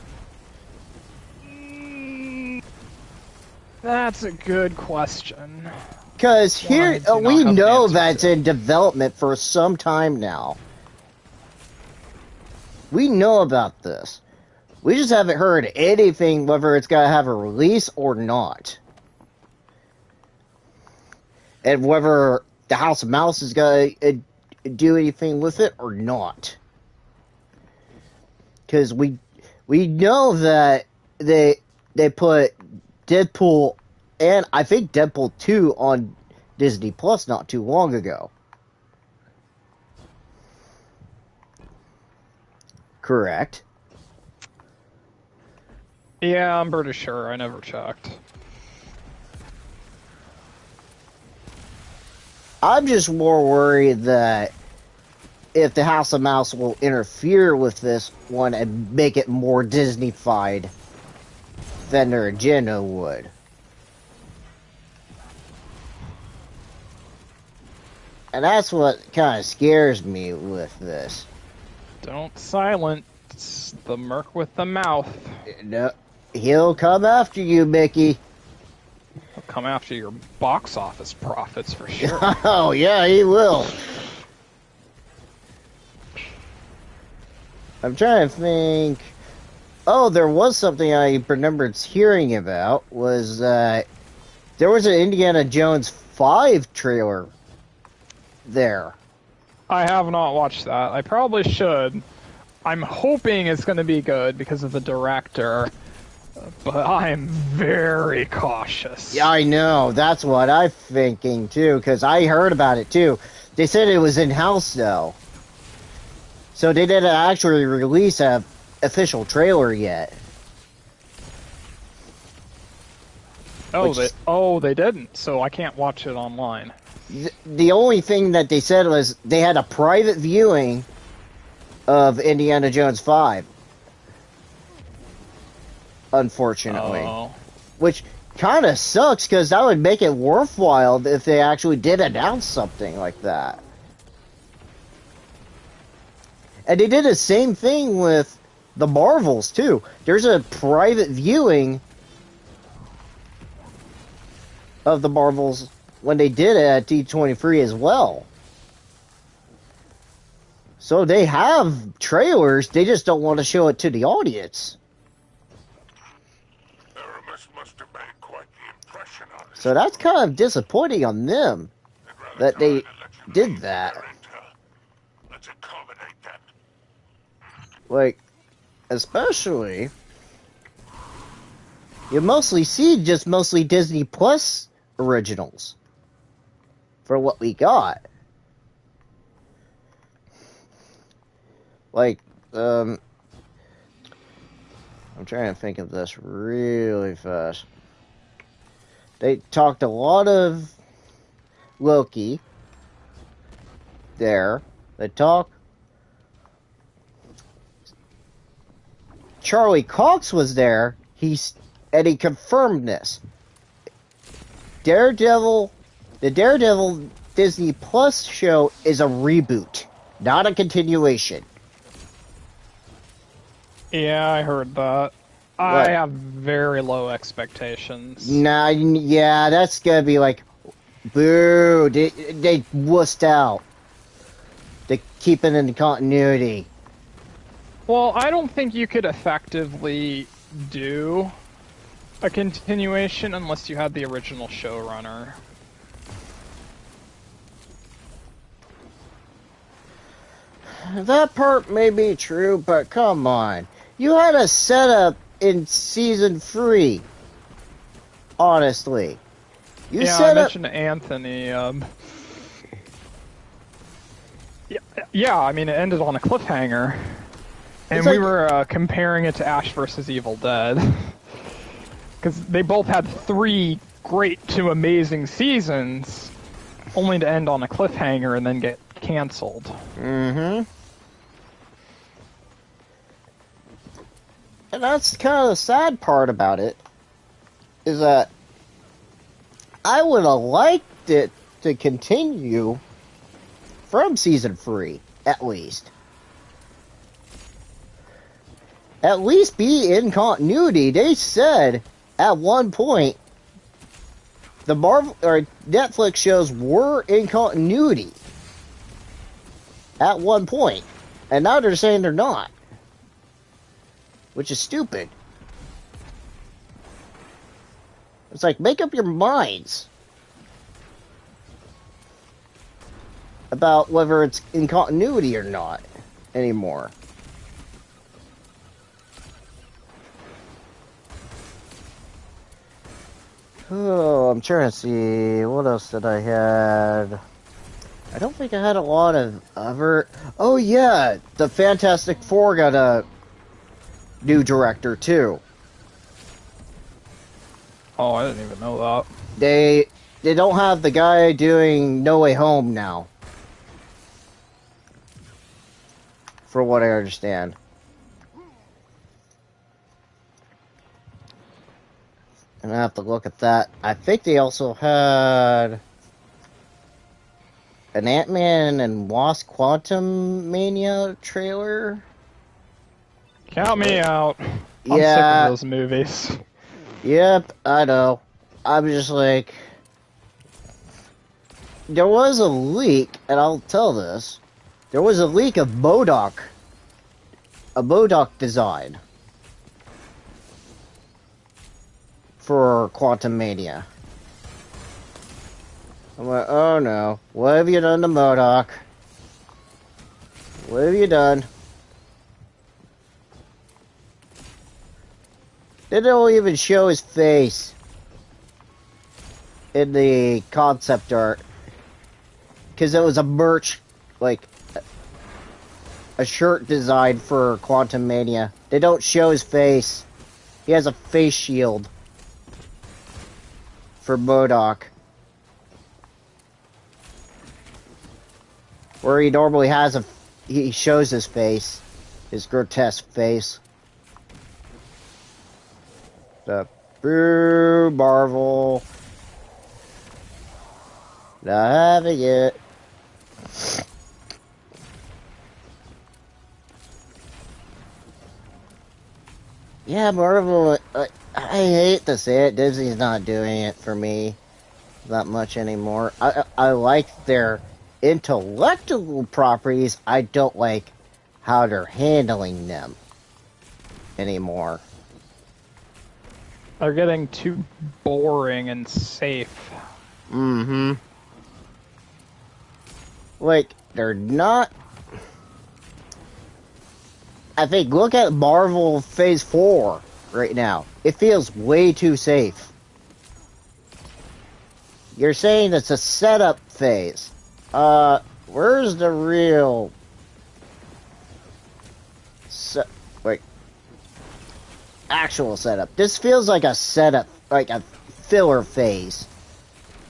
That's a good question. Because here, we know that's in development for some time now. We know about this. We just haven't heard anything, whether it's got to have a release or not. And whether the House of Mouse is going to do anything with it or not. Because we know that they put Deadpool and I think Deadpool 2 on Disney Plus not too long ago. Correct. Yeah, I'm pretty sure. I never checked. I'm just more worried that if the House of Mouse will interfere with this one and make it more Disney-fied than their agenda would. And that's what kind of scares me with this. Don't silence the merc with the mouth. No, he'll come after you, Mickey. He'll come after your box office profits for sure. Oh, yeah, he will. I'm trying to think. Oh, there was something I remembered hearing about. Was there was an Indiana Jones 5 trailer there. I have not watched that. I probably should. I'm hoping it's going to be good because of the director, but I'm very cautious. Yeah, I know. That's what I'm thinking, too, because I heard about it, too. They said it was in-house, though. So they didn't actually release an official trailer yet. They didn't, so I can't watch it online. The only thing that they said was they had a private viewing of Indiana Jones 5. Unfortunately. Oh. Which kind of sucks, because that would make it worthwhile if they actually did announce something like that. And they did the same thing with the Marvels, too. There's a private viewing of the Marvels when they did it at D23 as well. So they have trailers, they just don't want to show it to the audience. Aramis must have made quite the impression on us. So that's kind of disappointing on them that they did that. Let's accommodate them. Like, especially, you mostly see just mostly Disney Plus originals for what we got. Like, I'm trying to think of this really fast. They talked a lot of Loki there. They talked. Charlie Cox was there. He confirmed this. The Daredevil Disney Plus show is a reboot, not a continuation. Yeah, I heard that. I have very low expectations. Nah, yeah, that's gonna be like, boo, they wussed out. They keep it in the continuity. Well, I don't think you could effectively do a continuation unless you had the original showrunner. That part may be true, but come on. You had a setup in season 3. Honestly. I mentioned to Anthony, yeah, I mean, it ended on a cliffhanger. And we were comparing it to Ash vs. Evil Dead. Because they both had 3 great to amazing seasons, only to end on a cliffhanger and then get canceled. Mm-hmm. And that's kind of the sad part about it, is that I would have liked it to continue from season 3, at least. At least be in continuity. They said at one point the Marvel or Netflix shows were in continuity at one point, and now they're saying they're not, which is stupid. It's like, make up your minds about whether it's in continuity or not anymore. Oh, I'm trying to see, what else did I have? I don't think I had a lot of other... Oh yeah, the Fantastic Four got a new director too. Oh, I didn't even know that. They don't have the guy doing No Way Home now. For what I understand. And I have to look at that. I think they also had an Ant-Man and Wasp Quantum Mania trailer. Count me out. I'm sick of Yeah, those movies. yep, I know. I'm just like... There was a leak, and I'll tell this. There was a leak of MODOK. A MODOK design. For Quantum Mania. I'm like, oh no. What have you done to MODOK? What have you done? They don't even show his face in the concept art. Because it was a merch, like, a shirt design for Quantum Mania. They don't show his face. He has a face shield for MODOK. Where he normally has he shows his face. His grotesque face. The boo, Marvel. Not having it. Yeah, Marvel, I hate to say it, Disney's not doing it for me that much anymore. I like their intellectual properties, I don't like how they're handling them anymore. They're getting too boring and safe. Mm-hmm. Like, they're not... I think, look at Marvel Phase 4 right now. It feels way too safe. You're saying it's a setup phase. Where's the real... like, actual setup? This feels like a setup, like a filler phase,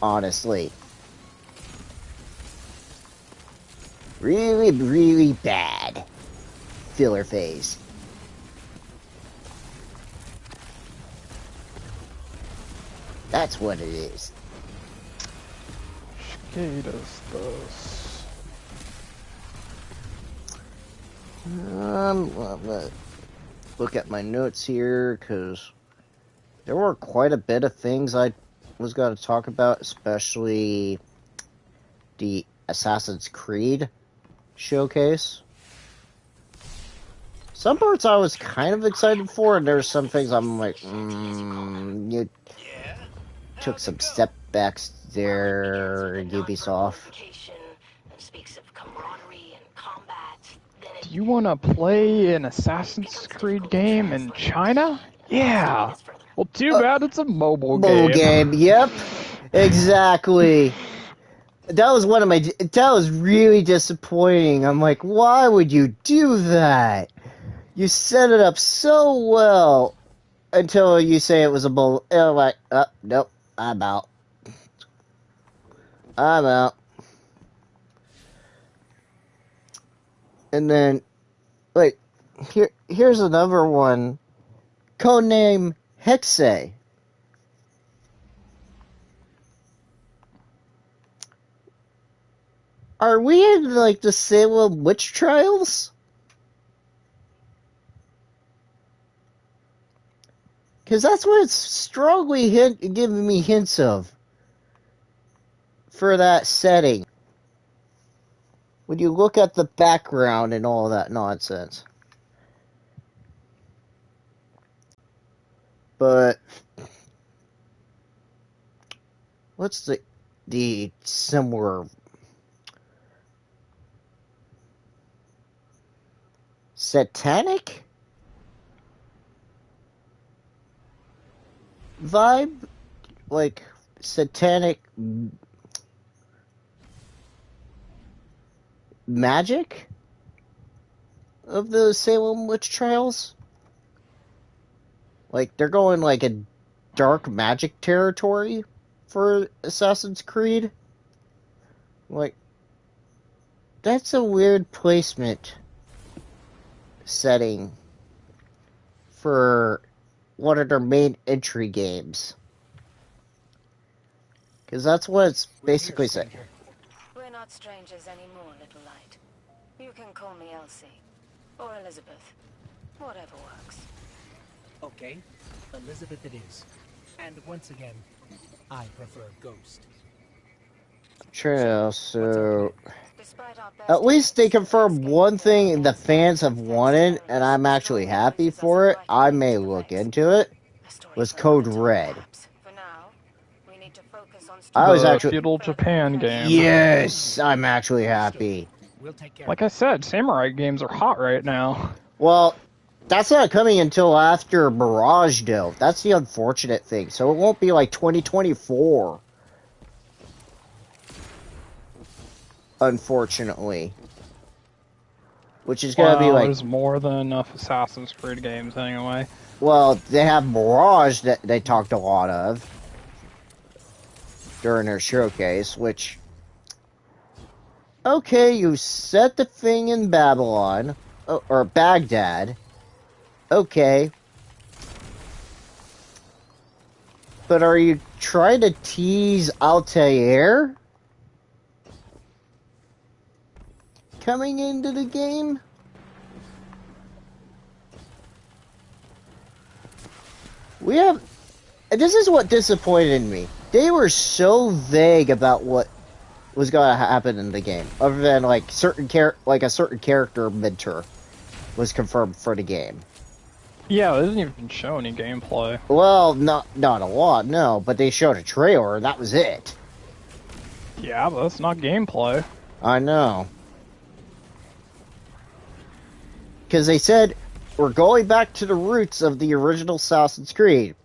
honestly. Really, really bad filler phase. That's what it is. ¿Qué es this? Look at my notes here, because there were quite a bit of things I was going to talk about, especially the Assassin's Creed showcase. Some parts I was kind of excited for, and there's some things I'm like, you took some step backs there, Ubisoft. Do you want to play an Assassin's Creed game in China? Yeah. Well, too bad it's a mobile game. Yep. Exactly. That was one of my... That was really disappointing. I'm like, why would you do that? You set it up so well until you say it was a bull. And I'm like, nope, I'm out. I'm out. And then, wait, here's another one. Codename Hexe. Are we in, like, the Salem witch trials? Because that's what it's strongly giving me hints of. For that setting. When you look at the background and all that nonsense. But... what's the similar... satanic vibe? Like, satanic magic of the Salem witch trials. Like, they're going like a dark magic territory for Assassin's Creed. Like, that's a weird placement setting for one of their main entry games. Because that's what it's basically saying. We're not strangers anymore, Little Light. You can call me Elsie. Or Elizabeth. Whatever works. Okay, Elizabeth it is. And once again, I prefer Ghost. True, so... Despite our best At least they efforts to confirmed escape one the thing the Alliance, fans have Text wanted, and I'm terrorists actually destroying happy villages as for a it. right I wing may to look defense. into it. A story Was for Code another time, Red. perhaps. For now, we need to focus on I was The actually... feudal Japan game. Yes! I'm actually happy. We'll take care Like of I said, samurai games are hot right now. Well, that's not coming until after Mirage, though. That's the unfortunate thing. So it won't be like 2024. Unfortunately. Which is going to be Well, like... there's more than enough Assassin's Creed games anyway. Well, they have Mirage that they talked a lot of during their showcase, which... Okay, you set the thing in Babylon, or Baghdad. Okay. But are you trying to tease Altair coming into the game? We have... This is what disappointed me. They were so vague about what was going to happen in the game, other than like a certain character mentor was confirmed for the game. Yeah, they didn't even show any gameplay. Well, not a lot, no, but they showed a trailer and that was it. Yeah, but that's not gameplay. I know. Because they said, we're going back to the roots of the original Assassin's Creed.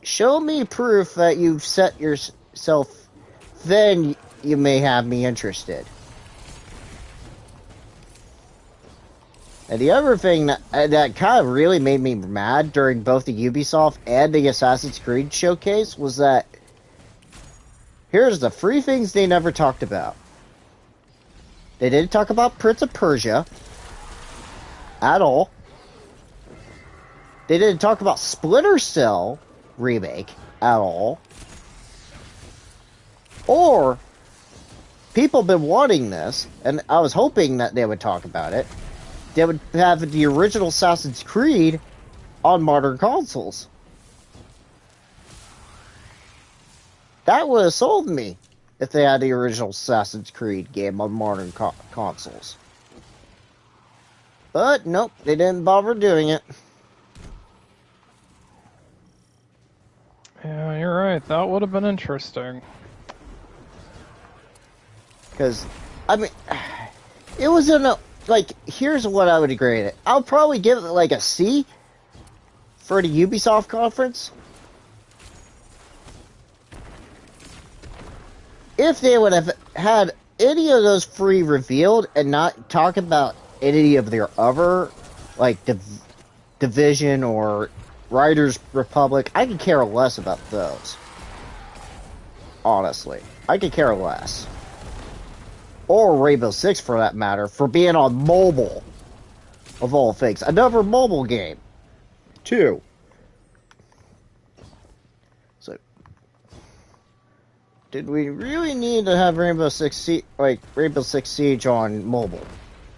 Show me proof that you've set yourself, then you may have me interested. And the other thing that kind of really made me mad during both the Ubisoft and the Assassin's Creed showcase was that here's the three things they never talked about. They didn't talk about Prince of Persia at all. They didn't talk about Splinter Cell remake at all. Or people have been wanting this, and I was hoping that they would talk about it. They would have the original Assassin's Creed on modern consoles. That would have sold me if they had the original Assassin's Creed game on modern consoles. But nope, they didn't bother doing it. Yeah, you're right. That would have been interesting. Because, I mean, it was in a... Like, here's what I would grade it. I'll probably give it like a C for the Ubisoft conference. If they would have had any of those three revealed and not talk about any of their other, like, Division or Riders Republic, I could care less about those. Honestly. I could care less. Or Rainbow Six, for that matter, for being on mobile, of all things. Another mobile game, too. So, did we really need to have Rainbow Six Siege on mobile?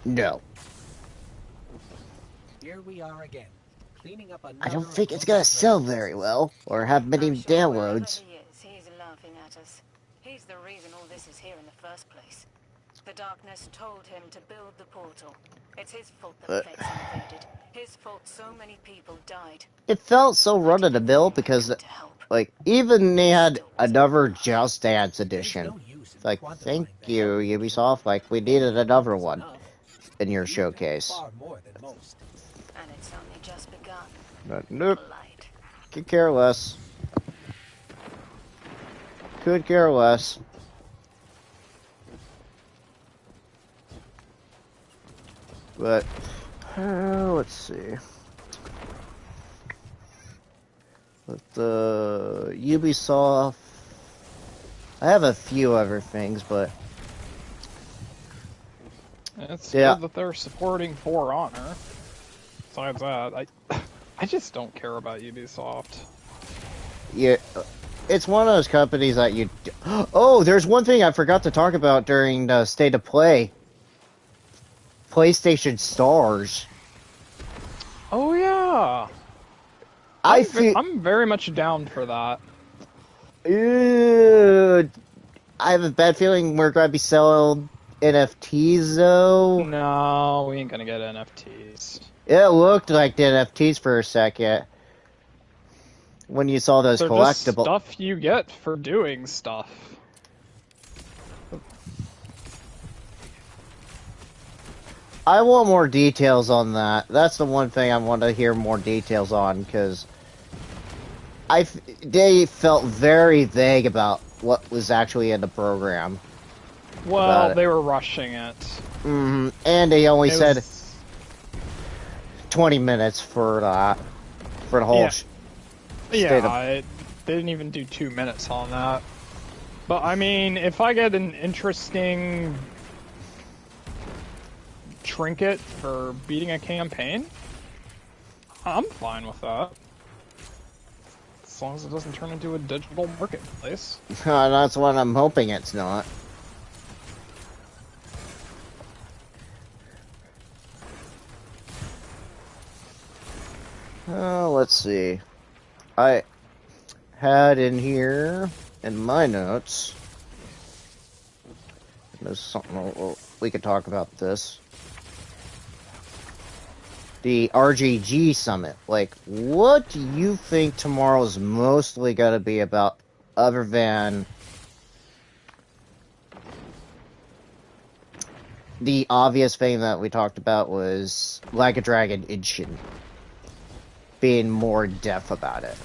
No. Here we are again, cleaning up I don't think it's gonna sell very well, or have many downloads. He is, he's laughing at us. He's the reason all this is here in the first place. The darkness told him to build the portal. It's his fault that the place invaded. His fault so many people died. It felt so run-of-the-mill because, like, even they had another Just Dance edition. It's like, thank you, Ubisoft. Like, we needed another one in your showcase. Far more than most. And it's only just begun. But nope, Light. could care less. could care less. But, let's see. With the Ubisoft, I have a few other things, but It's yeah. good that they're supporting For Honor. Besides that, I just don't care about Ubisoft. Yeah, it's one of those companies that you. Oh, there's one thing I forgot to talk about during the State of Play. PlayStation Stars. Oh yeah, I'm very much down for that. I have a bad feeling we're going to be selling NFTs though. No, we ain't gonna get NFTs. It looked like the NFTs for a second when you saw those They're just collectibles. stuff you get for doing stuff. I want more details on that. That's the one thing I want to hear more details on, because they felt very vague about what was actually in the program. Well, they were rushing it. Mm-hmm. And they only said 20 minutes for that, for the whole. They didn't even do 2 minutes on that. But I mean, if I get an interesting trinket for beating a campaign, I'm fine with that. As long as it doesn't turn into a digital marketplace. That's what I'm hoping it's not. Let's see. I had in here, in my notes, there's something we could talk about this. The RGG Summit. Like, what do you think tomorrow's mostly going to be about, other than the obvious thing that we talked about was Like a Dragon Ishin being more in-depth about it?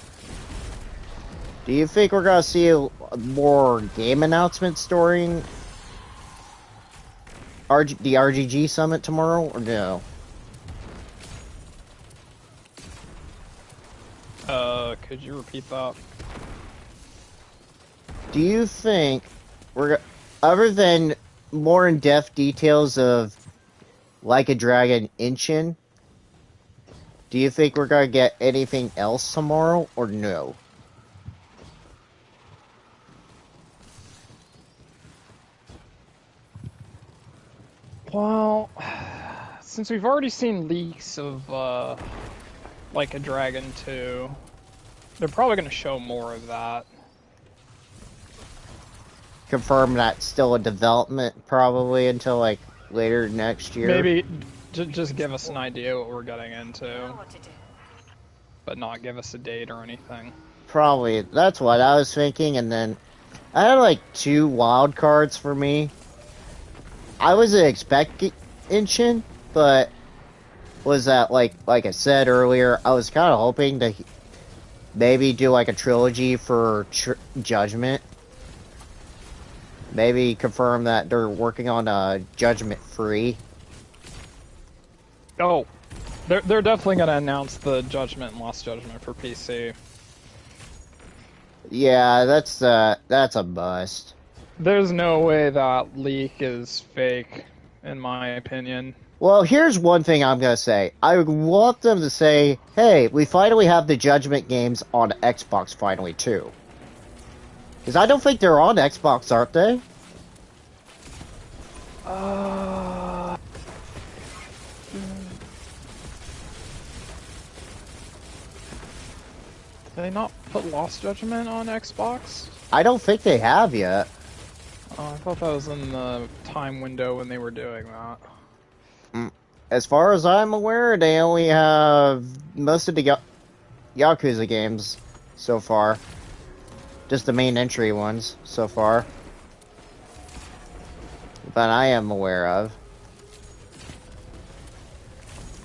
Do you think we're going to see more game announcements during the RGG Summit tomorrow, or no? Could you repeat that? Do you think other than more in-depth details of Like a Dragon Ishin, do you think we're going to get anything else tomorrow, or no? Well, since we've already seen leaks of, Like a Dragon 2, they're probably going to show more of that. Confirm that's still in development probably until like later next year. Maybe just give us an idea what we're getting into, but not give us a date or anything. Probably, that's what I was thinking, and then I had like 2 wild cards for me. I wasn't expecting Ishin, but was that like I said earlier, I was kind of hoping to maybe do like a trilogy for Judgment. Maybe confirm that they're working on Judgment 3. Oh, they're definitely going to announce the Judgment and Lost Judgment for PC. Yeah, that's a bust. There's no way that leak is fake, in my opinion. Well, here's one thing I'm going to say. I would want them to say, hey, we finally have the Judgment games on Xbox finally, too. Because I don't think they're on Xbox, aren't they? Did they not put Lost Judgment on Xbox? I don't think they have yet. I thought that was in the time window when they were doing that. As far as I'm aware, they only have most of the Yakuza games so far. Just the main entry ones so far. But I am aware of.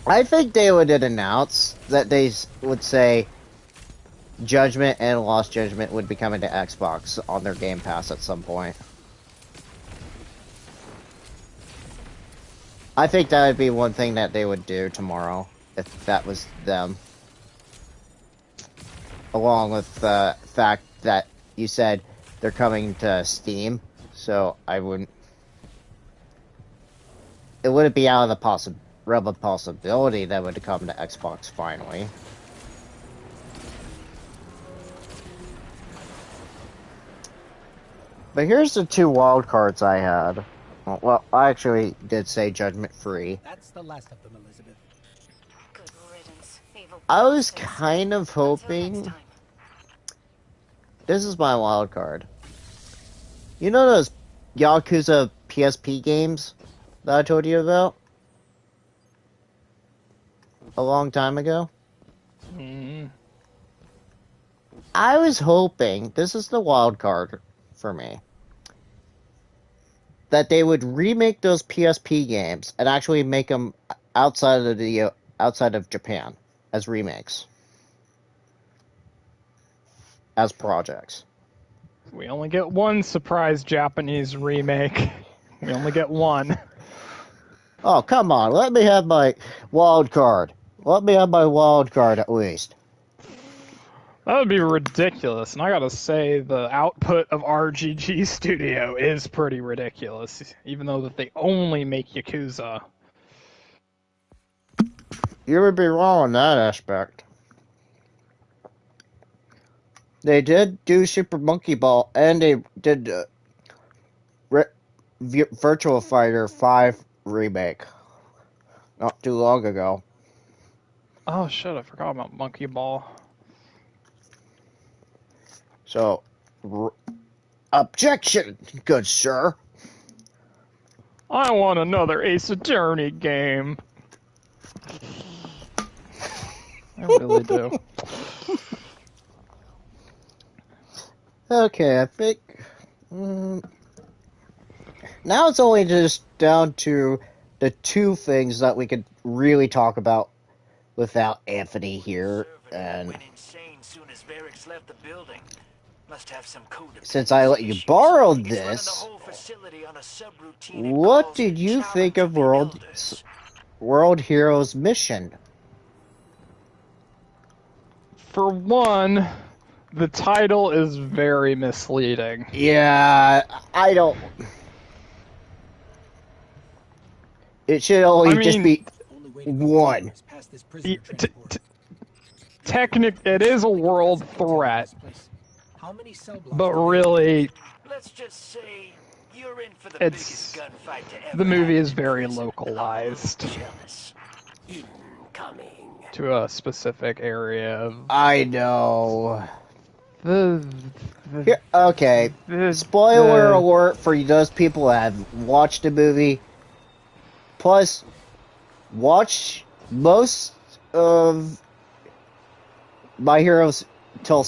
I think they would announce that they would say, Judgment and Lost Judgment would be coming to Xbox on their Game Pass at some point. I think that would be one thing that they would do tomorrow, if that was them. Along with the fact that you said they're coming to Steam, so I wouldn't... It wouldn't be out of the realm of possibility that would come to Xbox finally. But here's the two wild cards I had. Well, I actually did say Judgment Free. That's the last of them, Elizabeth. Good riddance, evil I was bastards. kind of Until next hoping... time. This is my wild card. You know those Yakuza PSP games that I told you about? A long time ago? Mm. I was hoping, this is the wild card for me, that they would remake those PSP games and actually make them outside of Japan as remakes, as projects. We only get one surprise Japanese remake. We only get one. Oh, come on, let me have my wild card. Let me have my wild card at least. That would be ridiculous, and I gotta say, the output of RGG Studio is pretty ridiculous, even though that they only make Yakuza. You would be wrong on that aspect. They did do Super Monkey Ball, and they did Virtual Fighter 5 remake not too long ago. Oh shit, I forgot about Monkey Ball. So, objection, good sir. I want another Ace Attorney game. I really do. Okay, I think... now it's only just down to the two things that we could really talk about without Anthony here. And went insane soon as Varric's left the building. Must have some codependency since I let you issues. borrow He's running the this, whole facility on a subroutine it what calls did you Challenge think of the Elders. World Heroes Mission? For one, the title is very misleading. Yeah, I don't... It should only just be Only way to go one. forward is past this prisoner transport. It is a world threat, How many cell blocks but do they- really, Let's just say you're in for the It's- biggest gunfight to ever the movie happen is in very prison. localized. I'm jealous. Incoming. to a specific area of I know. the Here, okay. Spoiler alert for those people that have watched the movie. Plus, watch most of My Heroes till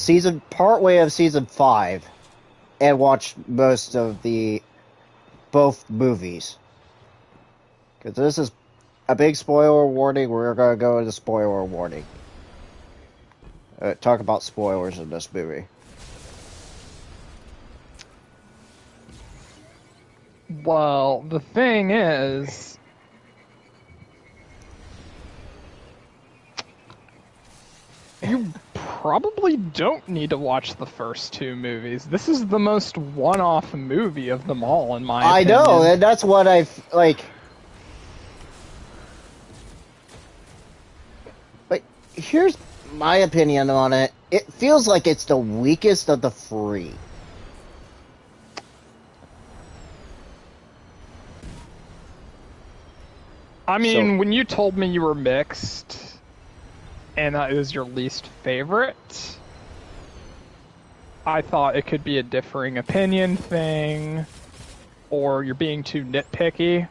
partway of season 5, and watch most of both movies. Because this is a big spoiler warning. We're gonna go into spoiler warning. Talk about spoilers in this movie. Well, the thing is, you probably don't need to watch the first two movies. This is the most one-off movie of them all, in my opinion. I know, and that's what like. But here's my opinion on it. It feels like it's the weakest of the three. I mean, So- when you told me you were mixed, and that it was your least favorite, I thought it could be a differing opinion thing, or you're being too nitpicky.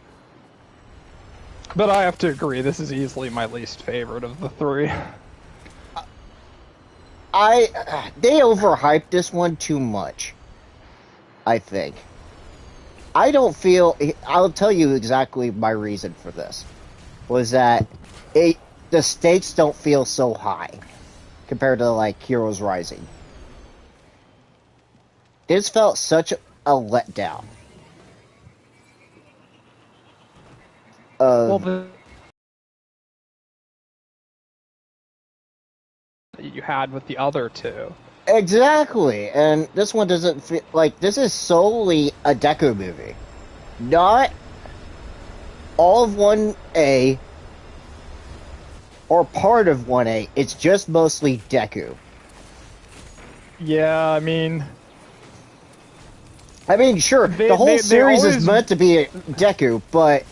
But I have to agree, this is easily my least favorite of the three. They overhyped this one too much, I think. I don't feel... I'll tell you exactly my reason for this. Was that the stakes don't feel so high. compared to like Heroes Rising. This felt such a letdown. Well, that you had with the other two. Exactly, and this one doesn't feel like this is solely a Deku movie, not all of 1A or part of 1A. It's just mostly Deku. Yeah, I mean, sure, the whole series is meant to be Deku, but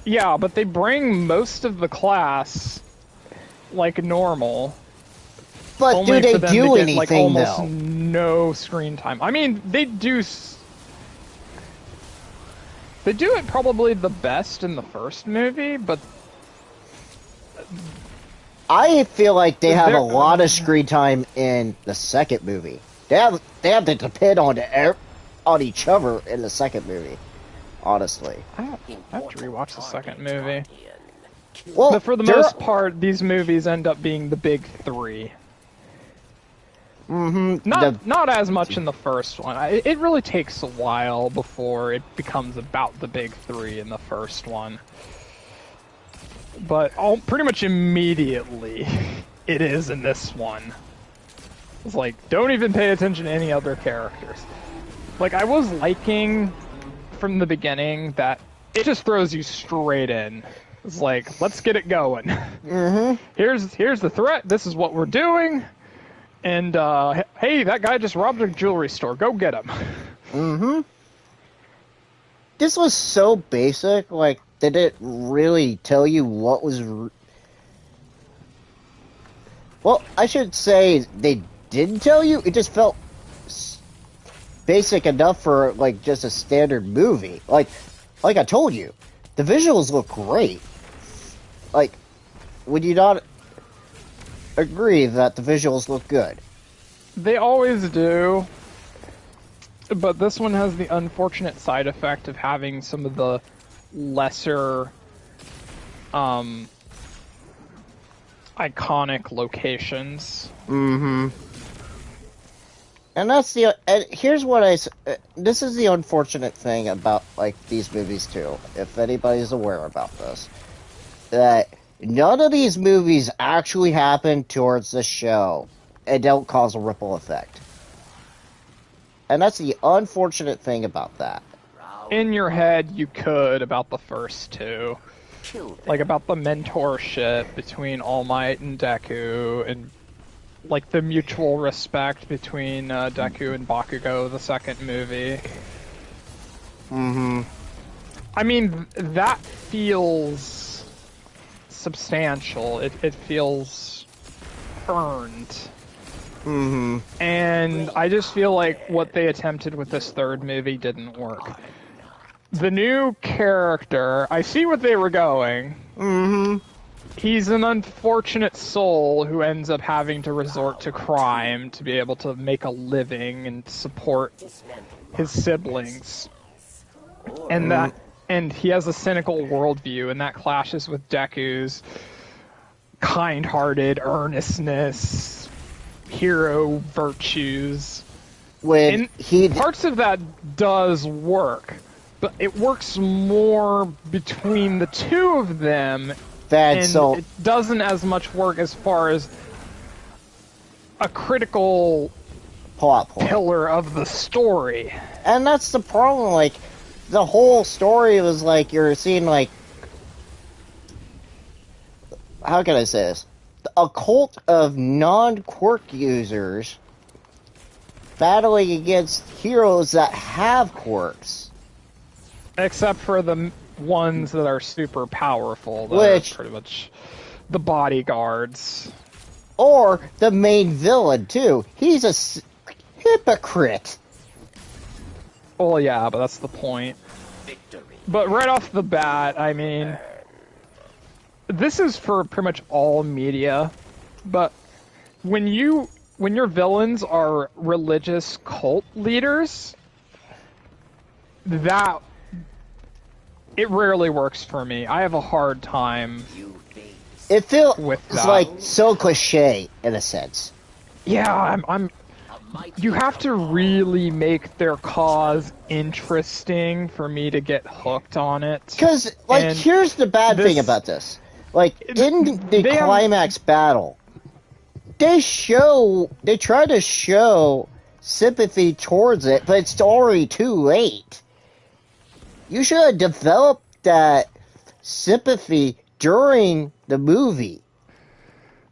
yeah, but they bring most of the class like normal. But only do they for them do to get, anything, like, almost though? no screen time. I mean, they do. They do it probably the best in the first movie, but I feel like they have a lot of screen time in the second movie. They have to depend on each other in the second movie. Honestly, I have to rewatch the second movie. Well, but for the most part, these movies end up being the big three. Not as much in the first one. It really takes a while before it becomes about the big three in the first one. But pretty much immediately, it is in this one. It's like, don't even pay attention to any other characters. Like, I was liking from the beginning that it just throws you straight in. It's like, let's get it going. Here's the threat. This is what we're doing. And, hey, that guy just robbed a jewelry store. Go get him. This was so basic, like, they didn't really tell you what was... Well, I should say they didn't tell you. It just felt basic enough for, like, just a standard movie. Like I told you, the visuals look great. Like, would you not agree that the visuals look good? They always do. But this one has the unfortunate side effect of having some of the lesser iconic locations. And that's and here's what this is the unfortunate thing about, like, these movies too, if anybody's aware about this, that none of these movies actually happen towards the show and don't cause a ripple effect. And that's the unfortunate thing about that. In your head, you could about the first two. Like, about the mentorship between All Might and Deku, and, like, the mutual respect between Deku and Bakugo, the second movie. I mean, that feels substantial. It feels earned. And I just feel like what they attempted with this third movie didn't work. The new character, I see what they were going. He's an unfortunate soul who ends up having to resort to crime to be able to make a living and support his siblings. And he has a cynical worldview, and that clashes with Deku's kind-hearted earnestness, hero virtues. Parts of that does work, but it works more between the two of them, it doesn't as much work as far as a critical plot point, pillar of the story. And that's the problem, like, the whole story was like, you're seeing, like, how can I say this? A cult of non-quirk users battling against heroes that have quirks. Except for the ones that are super powerful, which are pretty much the bodyguards. Or the main villain, too. He's a hypocrite. Well, yeah, but that's the point. But right off the bat, I mean, this is for pretty much all media, but when your villains are religious cult leaders, it rarely works for me. I have a hard time It feels with that. like so cliche in a sense. Yeah, you have to really make their cause interesting for me to get hooked on it. Because, like, And here's the bad thing about this. Like, in the they have- climax battle, they try to show sympathy towards it, but it's already too late. You should have developed that sympathy during the movie.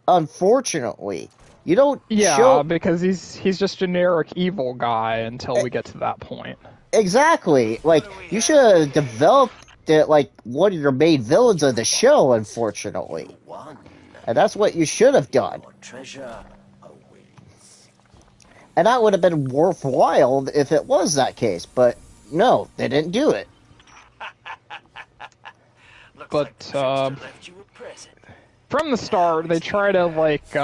Unfortunately. You don't show... because he's just generic evil guy until we get to that point. Exactly. Like, you should have developed it like one of your main villains of the show, unfortunately. And that's what you should have done. And that would have been worthwhile if it was that case, but no, they didn't do it. But from the start, they try to like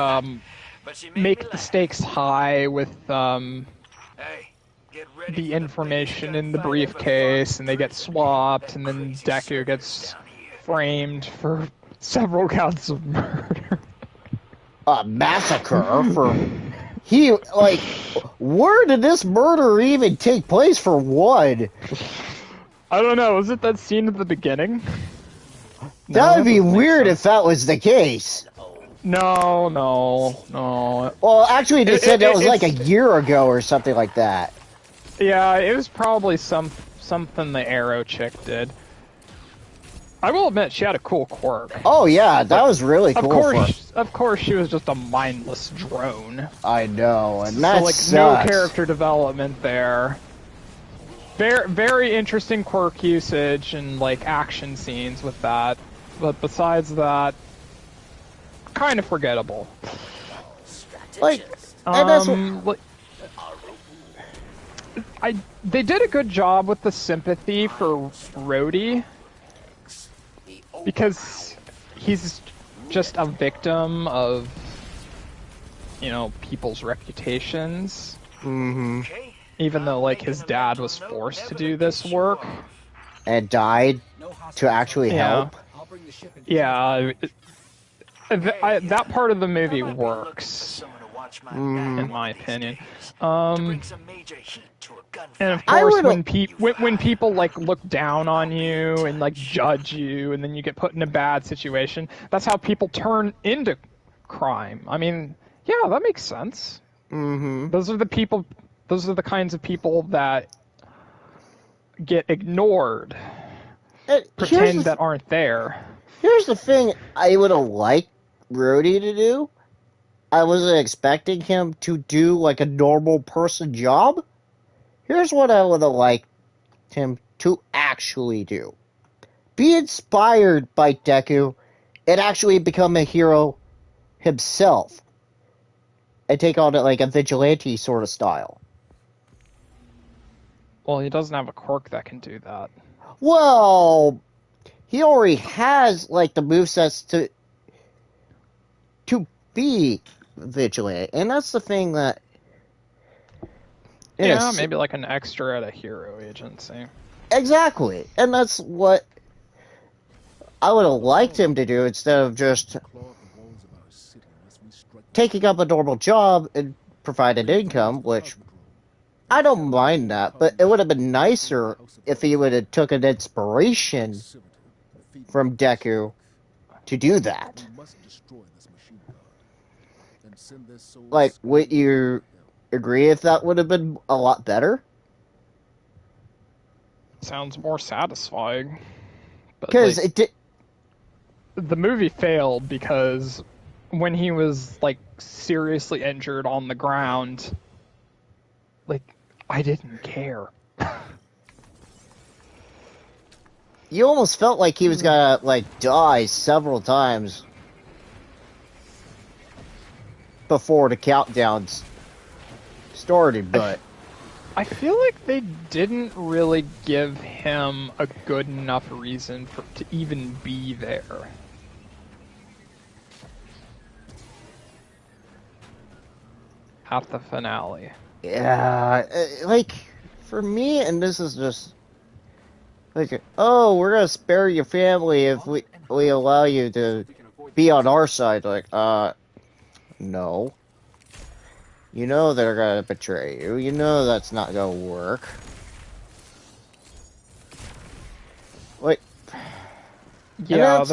make the stakes high with the information in the briefcase, and they get swapped, and then Deku gets framed for several counts of murder. A massacre for... where did this murder even take place for one? I don't know, was it that scene at the beginning? That would be weird if that was the case. No. Well, actually, they said that was like a year ago or something like that. Yeah, it was probably something the Arrow chick did. I will admit, she had a cool quirk. Oh yeah, that was really cool. Of course, she was just a mindless drone. I know, and that sucks. No character development there. Very, very interesting quirk usage and like action scenes with that, but besides that, kind of forgettable. Like, and that's what... they did a good job with the sympathy for Rhodey, because he's just a victim of, people's reputations. Mm-hmm. Even though, like, his dad was forced to do this work. And died to actually help. Yeah. That part of the movie works, in my opinion. And of course, when people like look down on you and like judge you, and then you get put in a bad situation, that's how people turn into crime. I mean, yeah, that makes sense. Mm-hmm. Those are the kinds of people that get ignored, pretend that aren't there. Here's the thing I would have liked Rhodey to do. I wasn't expecting him to do like a normal person job. Here's what I would have liked him to actually do. Be inspired by Deku and actually become a hero himself. And take on like a vigilante sort of style. Well, he doesn't have a quirk that can do that. Well, he already has like the movesets to be vigilant, and that's the thing that. Yeah, maybe like an extra at a hero agency. Exactly, and that's what I would have liked him to do instead of just taking up a normal job and provide an income, which. I don't mind that, but it would have been nicer if he would have took an inspiration from Deku to do that. Like, would you agree if that would have been a lot better? Sounds more satisfying. Because it did. The movie failed because when he was like seriously injured on the ground, like, I didn't care. You almost felt like he was gonna, like, die several times before the countdowns started, but... I feel like they didn't really give him a good enough reason to even be there. At the finale. Yeah, like, for me, and this is just, like, oh, we're gonna spare your family if we allow you to be on our side, like, no. You know they're gonna betray you. You know that's not gonna work. Like, Yeah,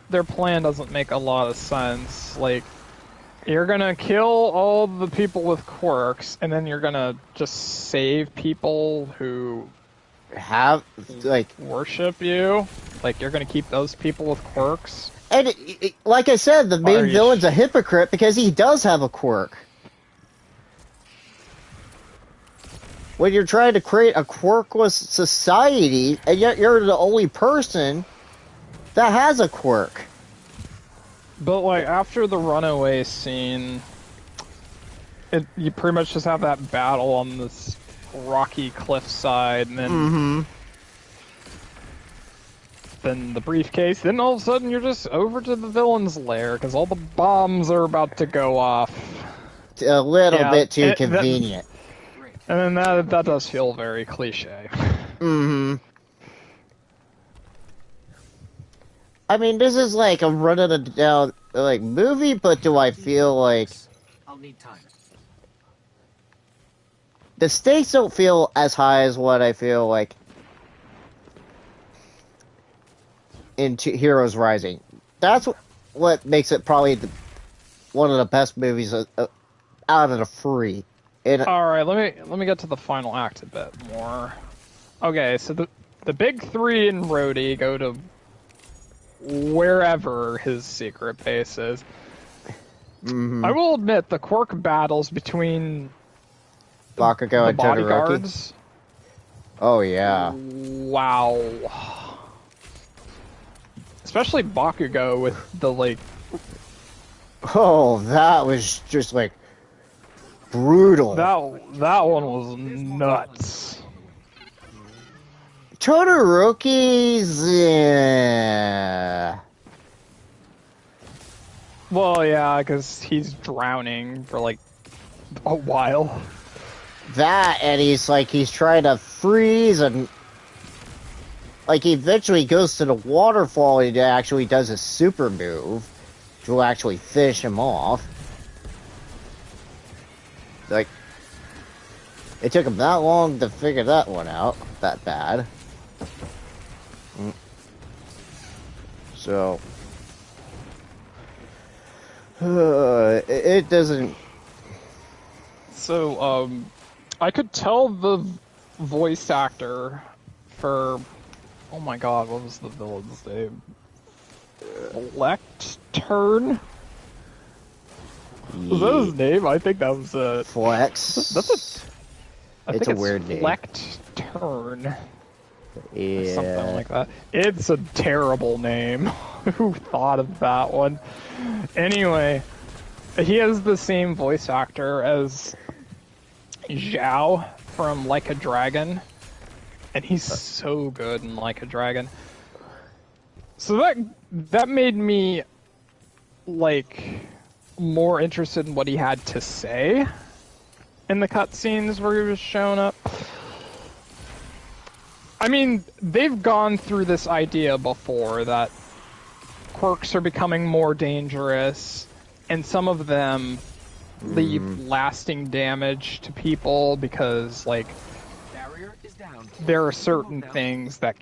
their plan doesn't make a lot of sense. Like, you're gonna kill all the people with quirks, and then you're gonna just save people who have, like, worship you. Like, you're gonna keep those people with quirks. And like I said, the main villain's a hypocrite because he does have a quirk. When you're trying to create a quirkless society, and yet you're the only person that has a quirk. But, like, after the runaway scene, you pretty much just have that battle on this rocky cliffside, and then... Then the briefcase, then all of a sudden you're just over to the villain's lair, because all the bombs are about to go off. A little bit too convenient. And then that does feel very cliche. I mean, this is like a run-of-the-down like movie, but do I feel like I'll need time. The stakes don't feel as high as what I feel like in Heroes Rising. That's what makes it probably one of the best movies out of the three. All right, let me get to the final act a bit more. Okay, so the big three in Rhodey go to wherever his secret base is. I will admit the quirk battles between Bakugo and bodyguards. Oh yeah! Wow. Especially Bakugo with the like. Oh, that was just like brutal. That one was nuts. Todoroki's. Well, yeah, because he's drowning for like a while. That, and he's trying to freeze, and like he eventually goes to the waterfall and he actually does a super move to actually finish him off. Like, it took him that long to figure that one out, that bad. So, it doesn't... So, I could tell the voice actor for... Oh my god, what was the villain's name? Lectern? Was that his name? I think that was Flex. It's a weird name. Lectern. Yeah. Something like that. It's a terrible name. Who thought of that one? Anyway, he has the same voice actor as Zhao from Like a Dragon. And he's so good in Like a Dragon. So that made me, like, more interested in what he had to say in the cutscenes where he was showing up. I mean, they've gone through this idea before that quirks are becoming more dangerous, and some of them leave lasting damage to people because, like, there are certain things that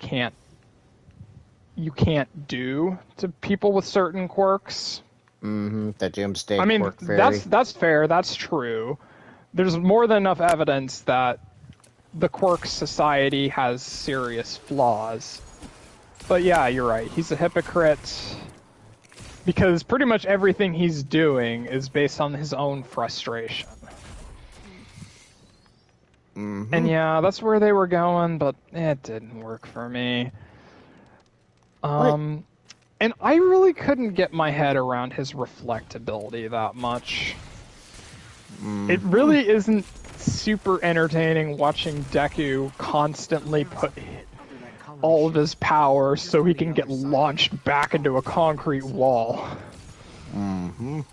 you can't do to people with certain quirks. The Doomsday I mean, quirk fairy. that's fair, that's true. There's more than enough evidence that the quirk society has serious flaws. But yeah, you're right. He's a hypocrite because pretty much everything he's doing is based on his own frustration. And yeah, that's where they were going, but it didn't work for me. And I really couldn't get my head around his reflectability that much. It really isn't super entertaining watching Deku constantly put all of his power so he can get launched back into a concrete wall. And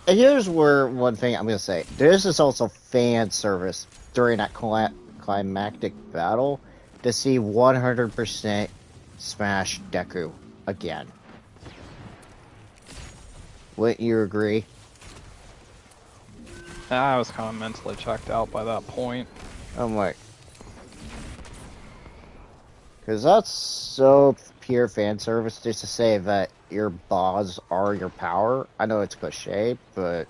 here's where one thing I'm going to say. This is also fan service during that climactic battle to see 100% smash Deku again. Wouldn't you agree? I was kind of mentally checked out by that point. I'm like, because that's so pure fan service just to say that your boss are your power. I know it's cliche, but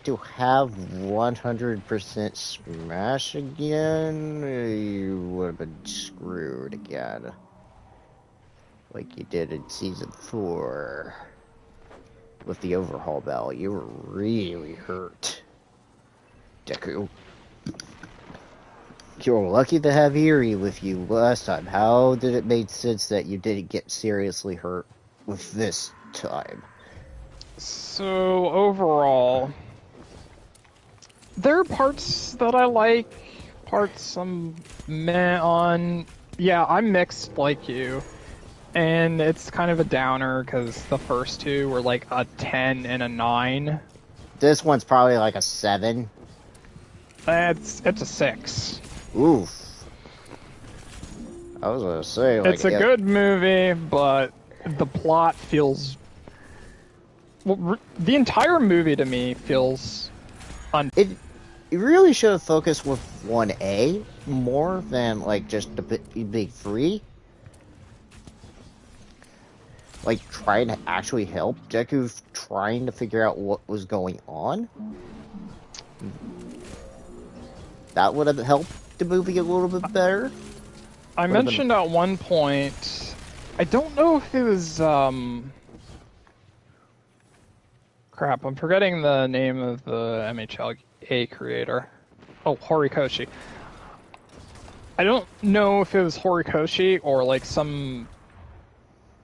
to have 100% smash again, you would have been screwed again. Like you did in Season 4. With the overhaul bell, you were really hurt. Deku. You were lucky to have Eerie with you last time. How did it make sense that you didn't get seriously hurt with this time? So, overall, there are parts that I like, parts I'm meh on. Yeah, I'm mixed like you. And it's kind of a downer because the first two were like a 10 and a 9. This one's probably like a 7. It's a 6. Oof. I was gonna say, like, it's a good movie, but the plot feels... Well, the entire movie to me feels... It really should have focused with 1A more than, like, just the big 3. Like, trying to actually help Deku, trying to figure out what was going on. That would have helped the movie a little bit better. I mentioned at one point, I don't know if it was, crap, I'm forgetting the name of the MHLA creator. Oh, Horikoshi. I don't know if it was Horikoshi or, like, some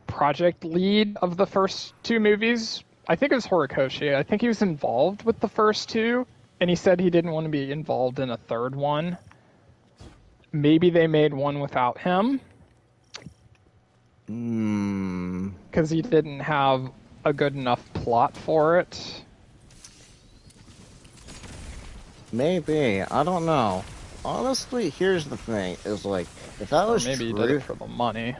project lead of the first two movies. I think it was Horikoshi. I think he was involved with the first two, and he said he didn't want to be involved in a third one. Maybe they made one without him. Because he didn't have a good enough plot for it. Maybe. I don't know. Honestly, here's the thing. Is like, if that was maybe true... he did it for the money.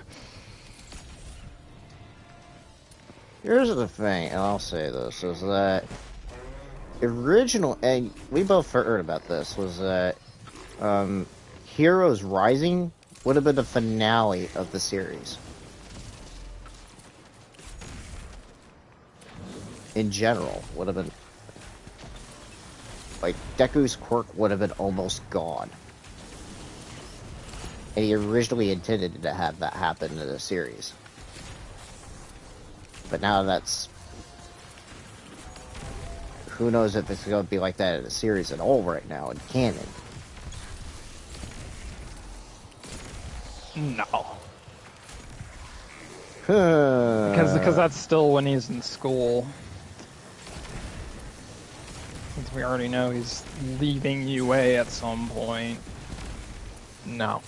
Here's the thing, and I'll say this, is that original, and we both heard about this, was that Heroes Rising would have been the finale of the series. In general, would have been, like, Deku's quirk would have been almost gone. And he originally intended to have that happen in the series. But now that's... Who knows if it's going to be like that in the series at all right now in canon. No. Because that's still when he's in school. Since we already know he's leaving UA at some point. No.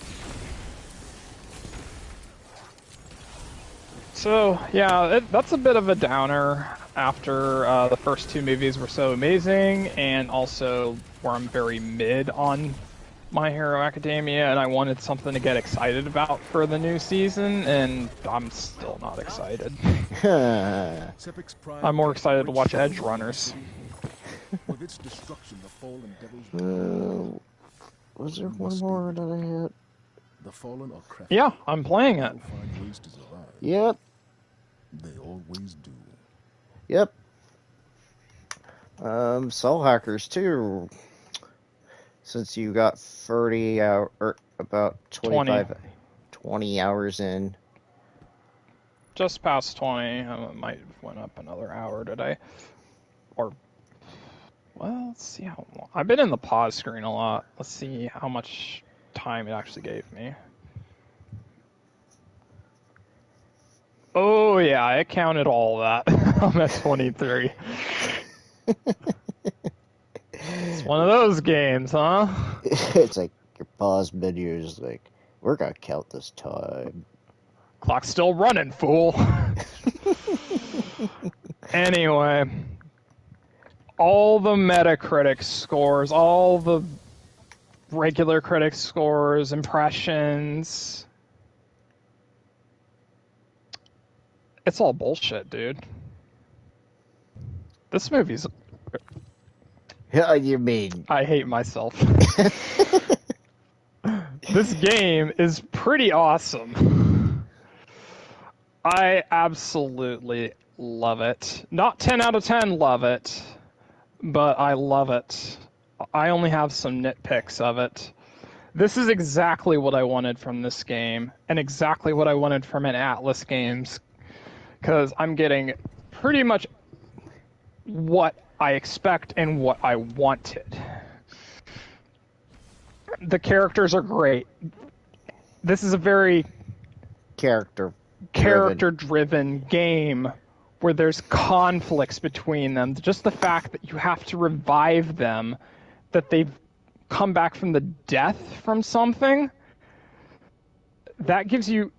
So, yeah, that's a bit of a downer after the first two movies were so amazing, and also where I'm very mid on My Hero Academia, and I wanted something to get excited about for the new season, and I'm still not excited. I'm more excited to watch Edge Runners. With its destruction, the fallen devils... was there one more that I had? The fallen are crafty. Yeah, I'm playing it. Find ways to survive. Yep. They always do. Yep. Soul Hackers too. Since you got 30 hour, or about 20 hours in. Just past 20. I might have went up another hour today. Or, well, let's see how long. I've been in the pause screen a lot. Let's see how much time it actually gave me. Oh yeah, it counted all that. I'm at 23. It's one of those games, huh? It's like your pause menu is like, we're gonna count this time. Clock's still running, fool. Anyway, all the Metacritic scores, all the regular critic scores, impressions, It's all bullshit, dude. This movie's... Yeah, you mean? I hate myself. This game is pretty awesome. I absolutely love it. Not 10 out of 10 love it, but I love it. I only have some nitpicks of it. This is exactly what I wanted from this game, and exactly what I wanted from an Atlas games, because I'm getting pretty much what I expect and what I wanted. The characters are great. This is a very character-driven game where there's conflicts between them. Just the fact that you have to revive them, that they've come back from the death from something, that gives you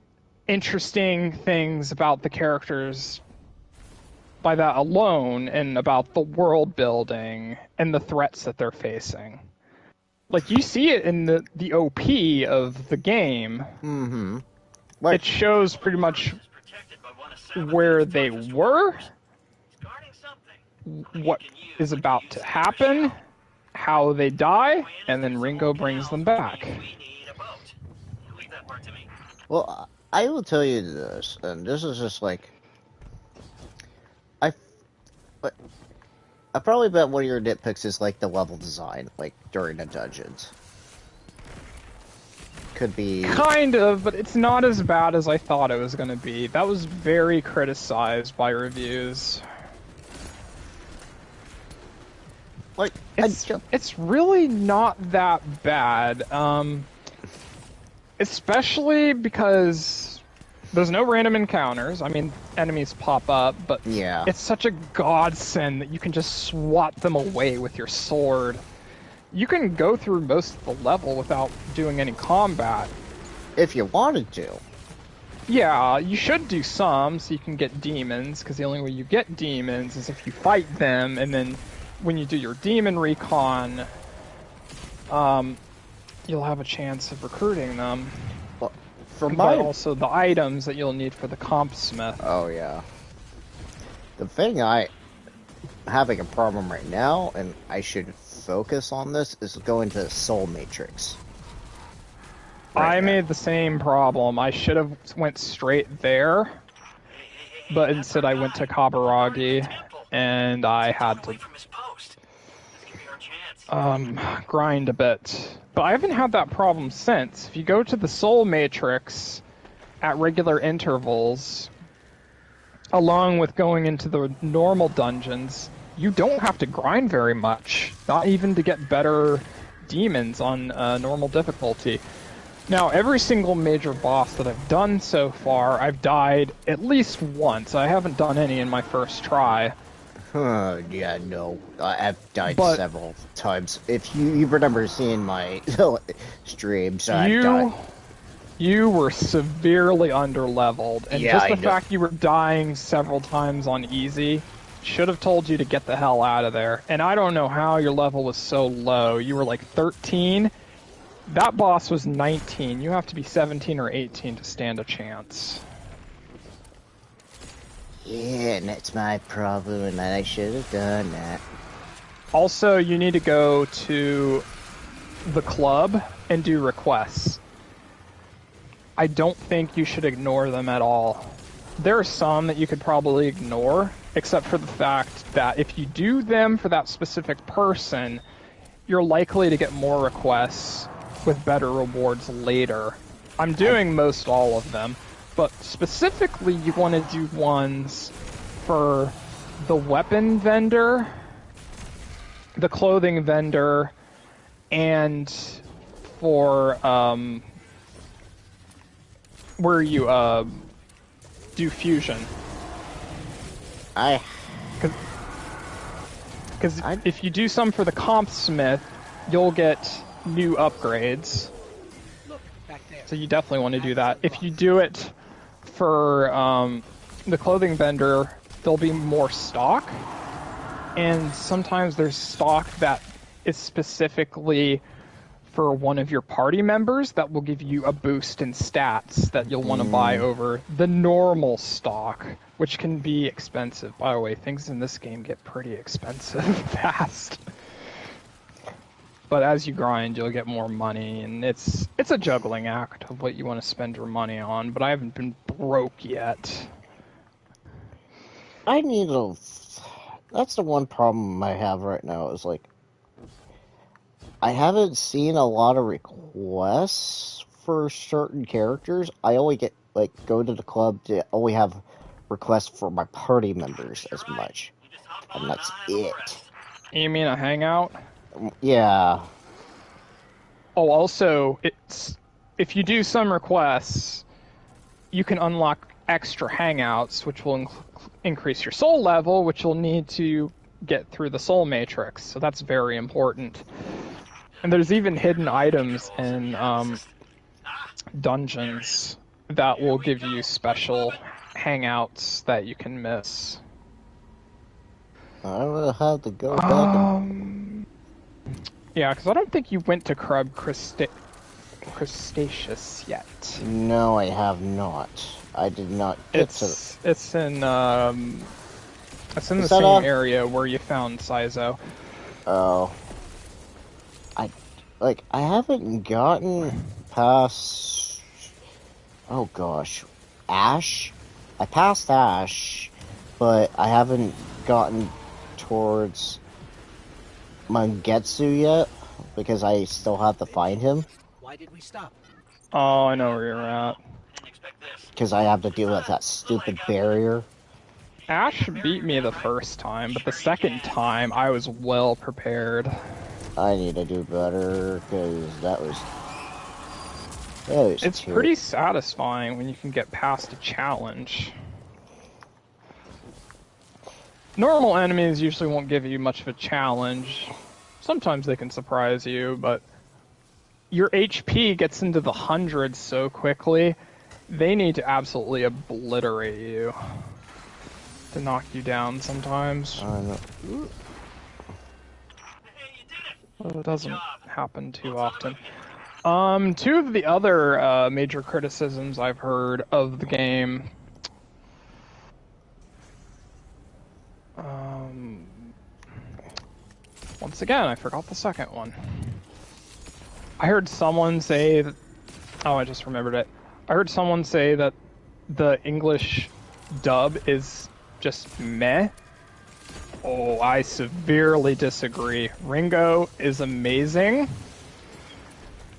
interesting things about the characters by that alone, and about the world building and the threats that they're facing. Like, you see it in the OP of the game. Mm-hmm. It shows pretty much where they were, what is about to happen, how they die, and then Ringo brings them back. Well, I will tell you this, and this is just like... I probably bet one of your nitpicks is like the level design, like during the dungeons. Could be Kind of, but it's not as bad as I thought it was going to be. That was very criticized by reviews. like It's really not that bad, especially because there's no random encounters. I mean, enemies pop up, but yeah. it's such a godsend that you can just swat them away with your sword. You can go through most of the level without doing any combat. If you wanted to. Yeah, you should do some so you can get demons, because the only way you get demons is if you fight them, and then when you do your demon recon, you'll have a chance of recruiting them. Well, for But also the items that you'll need for the comp smith. Oh yeah. The thing having a problem right now, and I should focus on this, is going to Soul Matrix. I made the same problem. I should have went straight there, but instead I went to Kaburagi, and I had to grind a bit. But I haven't had that problem since. If you go to the Soul Matrix at regular intervals, along with going into the normal dungeons, you don't have to grind very much, not even to get better demons on normal difficulty. Now, every single major boss that I've done so far, I've died at least once. I haven't done any in my first try. Yeah, no. I've died several times. If you remember seeing my streams, I've died. You were severely underleveled, and Yeah, just the fact you were dying several times on easy should have told you to get the hell out of there. And I don't know how your level was so low. You were like 13. That boss was 19. You have to be 17 or 18 to stand a chance. Yeah, and that's my problem, and I should have done that. Also, you need to go to the club and do requests. I don't think you should ignore them at all. There are some that you could probably ignore, except for the fact that if you do them for that specific person, you're likely to get more requests with better rewards later. I'm doing most all of them, but specifically you want to do ones for the weapon vendor, the clothing vendor, and for where you do fusion. Because if you do some for the comp smith, you'll get new upgrades. So you definitely want to do that. If you do it for the clothing vendor, there'll be more stock. And sometimes there's stock that is specifically for one of your party members that will give you a boost in stats that you'll want to buy over the normal stock. which can be expensive. By the way, things in this game get pretty expensive fast. But as you grind, you'll get more money, and it's a juggling act of what you want to spend your money on, but I haven't been broke yet. I need a... That's the one problem I have right now, is like... I haven't seen a lot of requests for certain characters. I only get, like, go to the club to only have requests for my party members as much. And that's it. You mean a hangout? Yeah. Oh, also, if you do some requests, you can unlock extra hangouts, which will increase your soul level, which you'll need to get through the soul matrix. So that's very important. And there's even hidden items in dungeons that will give you special hangouts that you can miss. I will have to go back Yeah, because I don't think you went to Crub Crustaceous yet. No, I have not. I did not get to... It's in the Is same that area where you found Saizo. Oh. I haven't gotten past... Oh gosh. Ash? I passed Ash, but I haven't gotten towards Mangetsu yet, because I still have to find him. Why did we stop? Oh, I know where you're at. Because I have to deal with that stupid barrier. Ash beat me the first time, but the second time I was well prepared. I need to do better, because that was It's pretty satisfying when you can get past a challenge. Normal enemies usually won't give you much of a challenge. Sometimes they can surprise you, but your HP gets into the hundreds so quickly, they need to absolutely obliterate you to knock you down sometimes. Well, it doesn't happen too often. Two of the other major criticisms I've heard of the game. Once again, I forgot the second one. I heard someone say that... Oh, I just remembered it. I heard someone say that the English dub is just meh. Oh, I severely disagree. Ringo is amazing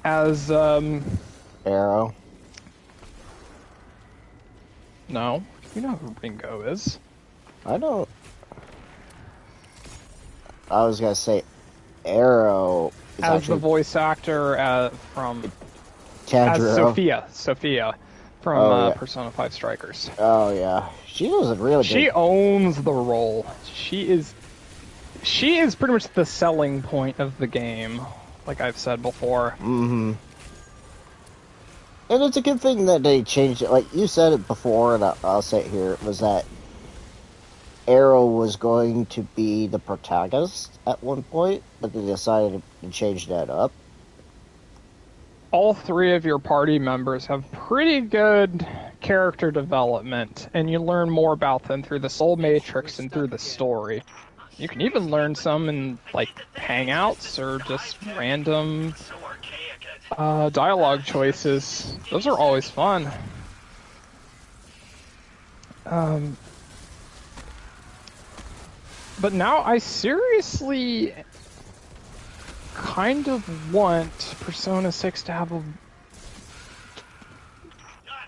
as, Arrow. No, you know who Ringo is. I don't... I was gonna say Arrow is As actually the voice actor from... Tanjiro. As Sophia from Persona 5 Strikers. Oh yeah, she was a really good... She owns the role. She is pretty much the selling point of the game, like I've said before. Mm-hmm. And it's a good thing that they changed it. Like you said it before, and I'll say it here, was that Arrow was going to be the protagonist at one point, but they decided to change that up. All three of your party members have pretty good character development, and you learn more about them through the Soul Matrix and through the story. You can even learn some in, like, hangouts or just random dialogue choices. Those are always fun. But now I seriously kind of want Persona 6 to have a...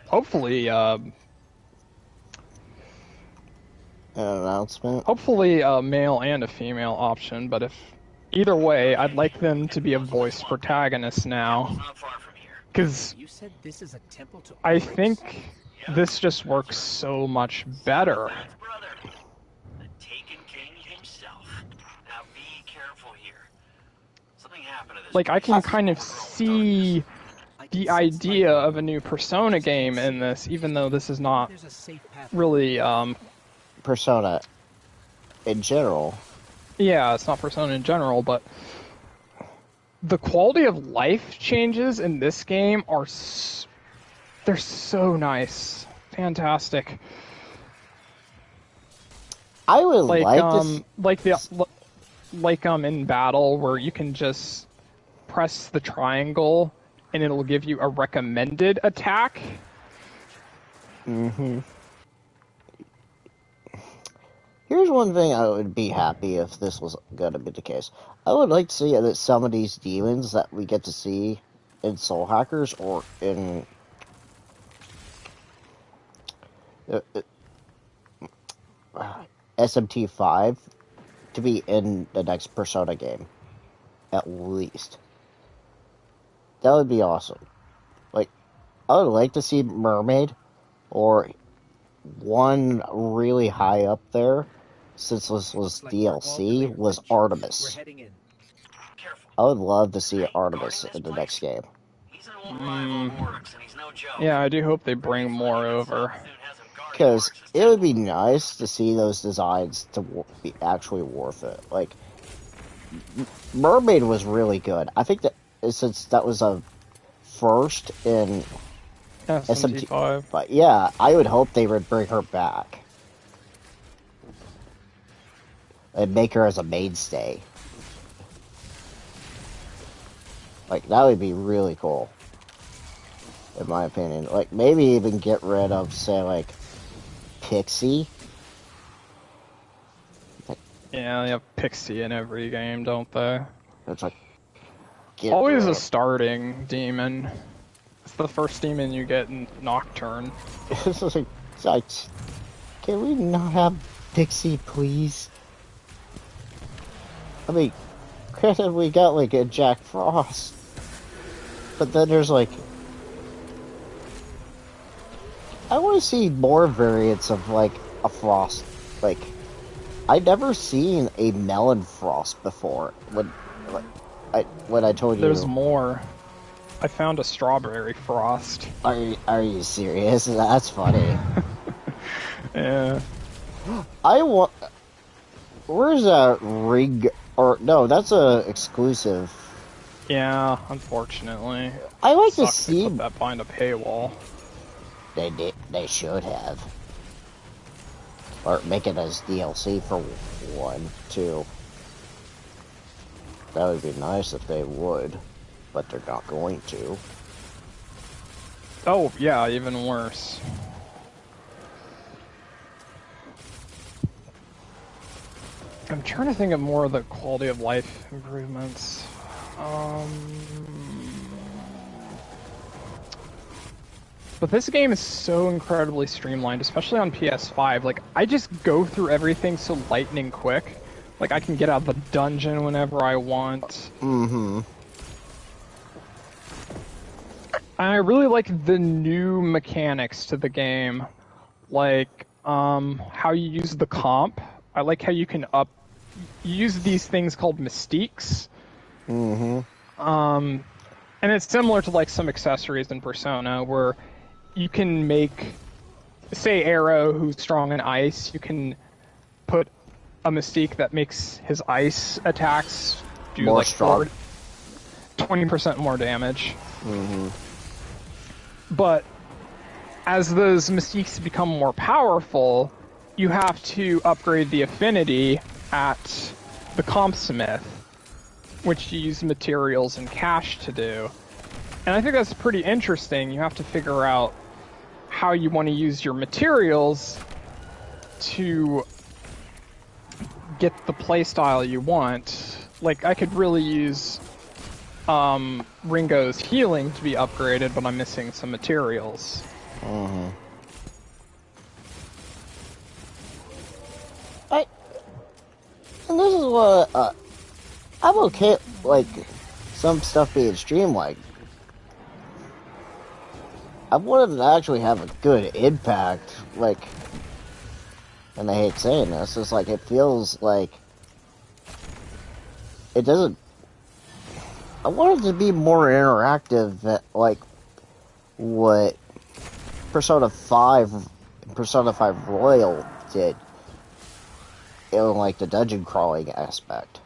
Hopefully, An announcement. hopefully a male and a female option, but if either way, I'd like them to be a voice protagonist now. Because You said this is a temple to I Oryx? think this just works so much better. Like, I can kind of see the idea of a new Persona game in this, even though this is not There's a safe path. really, Persona in general. yeah, it's not Persona in general, but the quality of life changes in this game are they're so nice. Fantastic. I would like like to. in battle where you can just press the triangle and it'll give you a recommended attack. Mm-hmm. Here's one thing I would be happy if this was going to be the case. I would like to see that some of these demons that we get to see in Soul Hackers or in SMT5 to be in the next Persona game, at least. That would be awesome. Like, I would like to see Mermaid, or one really high up there, since this was DLC, was Artemis. I would love to see Artemis in the next game. Yeah, I do hope they bring more over. Because it would be nice to see those designs to be actually worth it. Like, Mermaid was really good. I think that since that was a first in SMT5. But yeah, I would hope they would bring her back. And make her as a mainstay. Like, that would be really cool. In my opinion. Like, maybe even get rid of, say, like, Pixie. Yeah, they have Pixie in every game, don't they? It's like... Always a starting demon. It's the first demon you get in Nocturne. It's like, can we not have Pixie, please? I mean, granted, we got, like, a Jack Frost. But then there's, like... I want to see more variants of, like, a Frost. Like, I'd never seen a Melon Frost before. When I told you... There's more. I found a Strawberry Frost. Are you serious? That's funny. Yeah. I want... Where's that rig... Or, no, that's a exclusive. Yeah, unfortunately. I like to Sucks see... Put that behind a paywall. They should have. Or make it as DLC for one, too. That would be nice if they would. But they're not going to. Oh, yeah, even worse. I'm trying to think of more of the quality of life improvements. But this game is so incredibly streamlined, especially on PS5. Like, I just go through everything so lightning quick. Like, I can get out of the dungeon whenever I want. Mm-hmm. I really like the new mechanics to the game. Like, how you use the comp. I like how you can use these things called mystiques. Mm-hmm. And it's similar to, like, some accessories in Persona, where you can make, say, Arrow, who's strong in ice, you can put a mystique that makes his ice attacks do, more like, strong. 20% more damage. Mm-hmm. But as those mystiques become more powerful, you have to upgrade the affinity at the compsmith, which you use materials and cash to do. And I think that's pretty interesting. You have to figure out how you want to use your materials to get the playstyle you want. Like, I could really use Ringo's healing to be upgraded, but I'm missing some materials. Mm-hmm. And this is what, I'm okay, like, some stuff being streamlined. I wanted to actually have a good impact, like, and I hate saying this, it's like, it feels like, it doesn't, I wanted to be more interactive, that, like, what Persona 5 Royal did. In, like, the dungeon crawling aspect.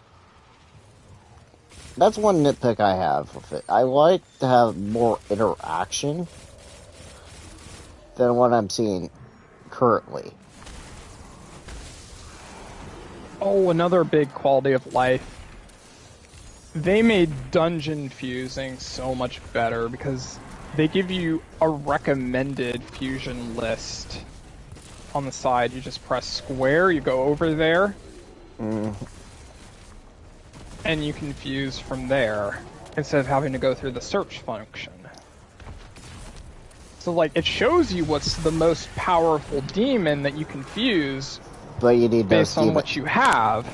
That's one nitpick I have with it. I like to have more interaction than what I'm seeing currently. Oh, another big quality of life. They made dungeon fusing so much better because they give you a recommended fusion list on the side. You just press square, you go over there, and you can fuse from there instead of having to go through the search function. So, like, it shows you what's the most powerful demon that you can fuse, but you need based on what you have.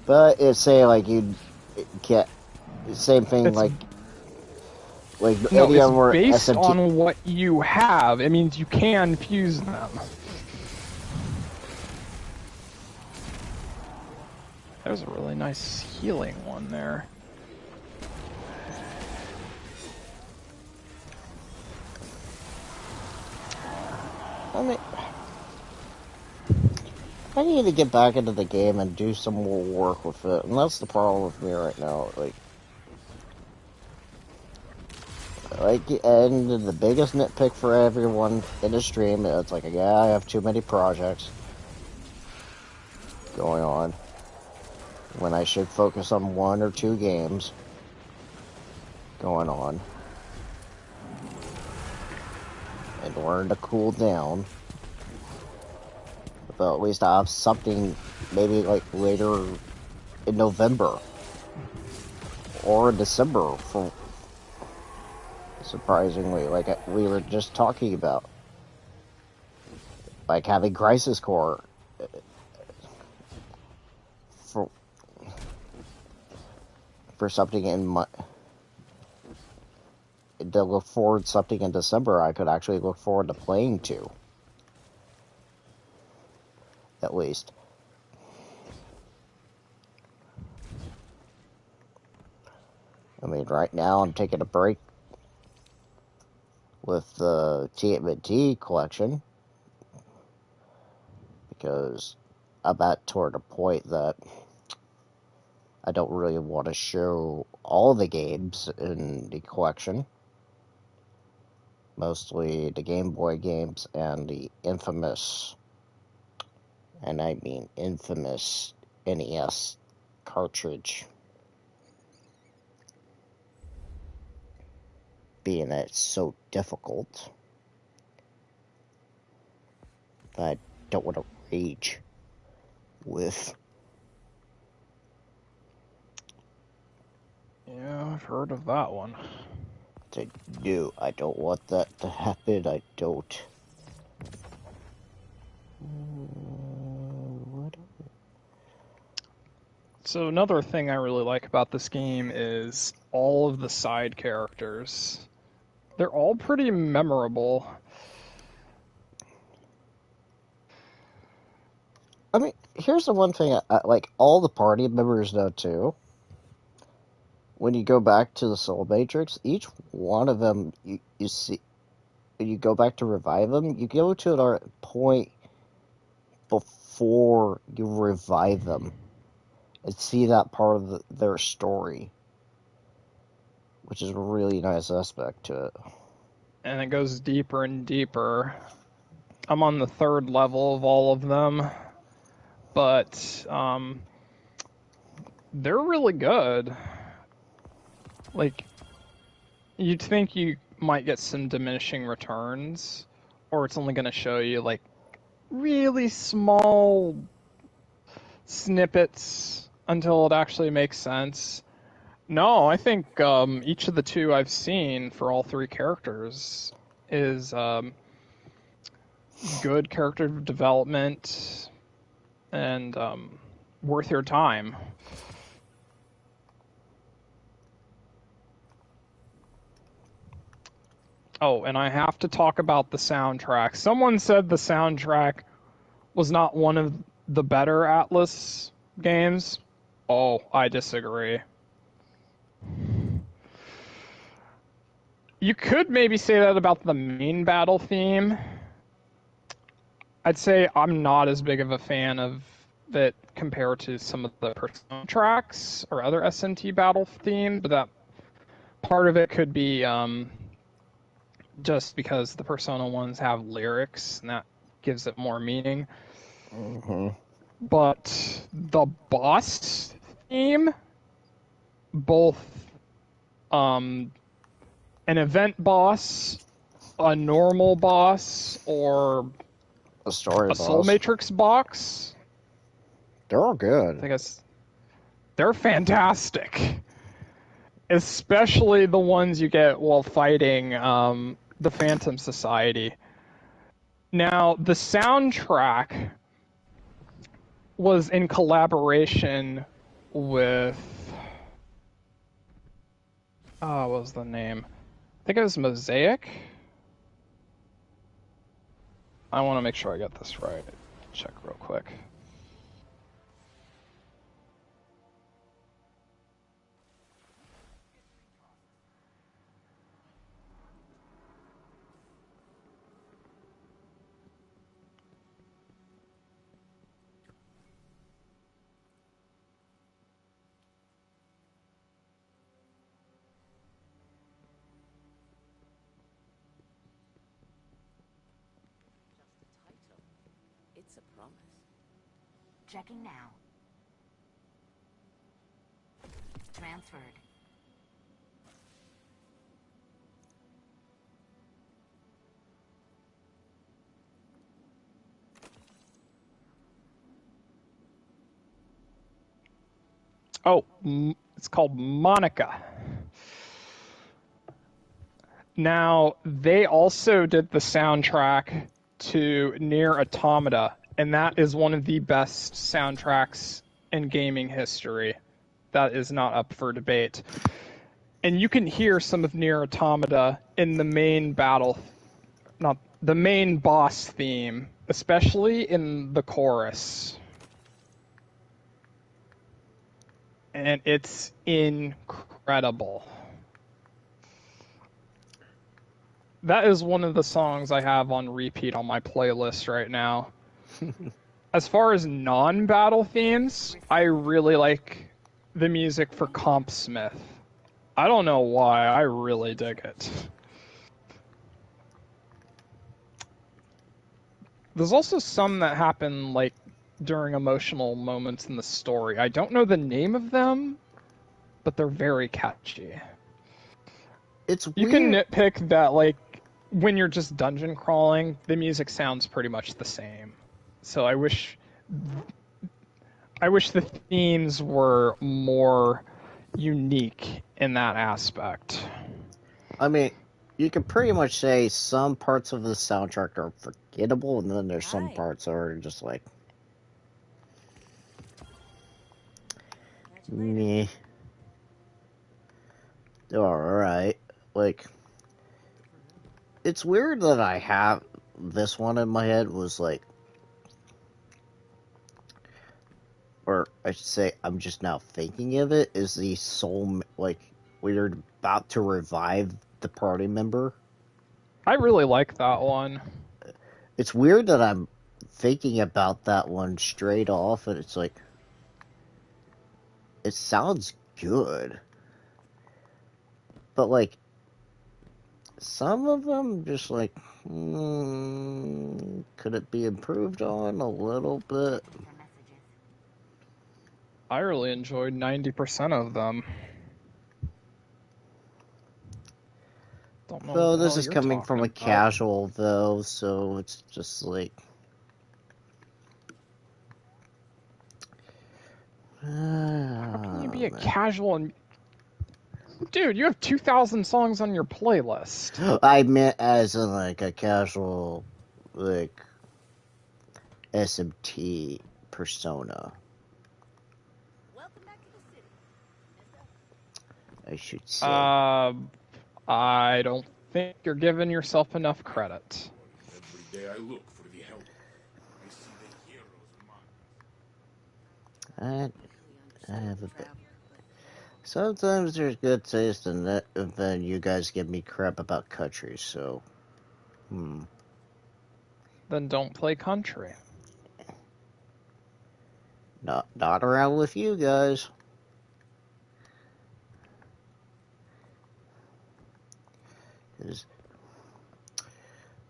But it's say like you get same thing It's, like no, any it's other based SMT. on what you have. It means you can fuse them. There's a really nice healing one there. I mean, I need to get back into the game and do some more work with it, and that's the problem with me right now. And the biggest nitpick for everyone in the stream, it's like, yeah, I have too many projects going on when I should focus on 1 or 2 games going on and learn to cool down. But at least I have something maybe like later in November or in December for surprisingly, like we were just talking about, like having Crisis Core for something to look forward to something in December I could actually look forward to playing to. At least. I mean, right now I'm taking a break with the TMNT collection because I'm toward a point that I don't really want to show all the games in the collection. Mostly the Game Boy games and the infamous, and I mean infamous, NES cartridge. Being that it's so difficult that I don't want to rage with. Yeah, I've heard of that one. No, I don't want that to happen. I don't. So another thing I really like about this game is all of the side characters. They're all pretty memorable. I mean, here's the one thing I like all the party members know too. When you go back to the Soul Matrix, each one of them you see, when you go back to revive them, you go to a point before you revive them and see that part of their story, which is a really nice aspect to it. And it goes deeper and deeper. I'm on the 3rd level of all of them, but they're really good. Like, you'd think you might get some diminishing returns, or it's only going to show you like really small snippets until it actually makes sense. No, I think each of the 2 I've seen for all 3 characters is good character development and worth your time. Oh, and I have to talk about the soundtrack. Someone said the soundtrack was not one of the better Atlas games. Oh, I disagree. You could maybe say that about the main battle theme. I'd say I'm not as big of a fan of it compared to some of the Persona tracks or other SMT battle theme, but that part of it could be just because the Persona ones have lyrics, and that gives it more meaning. Mm-hmm. but the boss theme, both an event boss, a normal boss, or A story a Soul boss. Matrix box, They're all good. I guess they're fantastic. Especially the ones you get while fighting the Phantom Society. Now, the soundtrack was in collaboration with... what was the name? I think it was Mosaic? I want to make sure I get this right. Check real quick. It's a promise. Checking now. Transferred. Oh, it's called Monica. Now, they also did the soundtrack to Nier Automata, and that is one of the best soundtracks in gaming history. That is not up for debate. And you can hear some of Nier Automata in the main the main boss theme, especially in the chorus. And it's incredible. That is one of the songs I have on repeat on my playlist right now. As far as non-battle themes, I really like the music for Comp Smith. I don't know why, I really dig it. There's also some that happen like during emotional moments in the story. I don't know the name of them, but they're very catchy. It's weird. You can nitpick that, like, when you're just dungeon crawling, the music sounds pretty much the same. So I wish the themes were more unique in that aspect. I mean, you can pretty much say some parts of the soundtrack are forgettable, and then there's some parts that are just like, meh. They're alright. Like, it's weird that I have this one in my head was like, or I should say, I'm just now thinking of it, is the soul, like, we're about to revive the party member. I really like that one. It's weird that I'm thinking about that one straight off, and it's like, it sounds good. But, like, some of them just like, could it be improved on a little bit? I really enjoyed 90% of them. Don't know. So this is coming from a casual, though, so it's just like, how can you be a casual and... Dude, you have 2,000 songs on your playlist. I meant as in like a casual, like, SMT persona. Welcome back to the city. I should say. I don't think you're giving yourself enough credit. Every day I look for the help. I see the heroes in my I have a bit. Sometimes there's good taste in that, and then you guys give me crap about country, so, Then don't play country. Not around with you guys.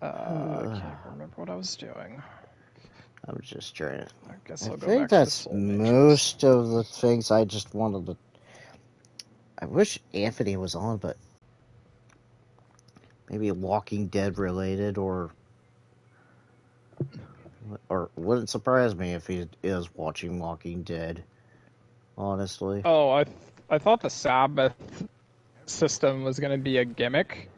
I can't remember what I was doing. I'm just trying to... I guess I I'll go think back to the that's soul mages. most of the things I just wanted to... I wish Anthony was on, but... Maybe Walking Dead related, or wouldn't surprise me if he is watching Walking Dead, honestly. Oh, I thought the Sabbath system was going to be a gimmick.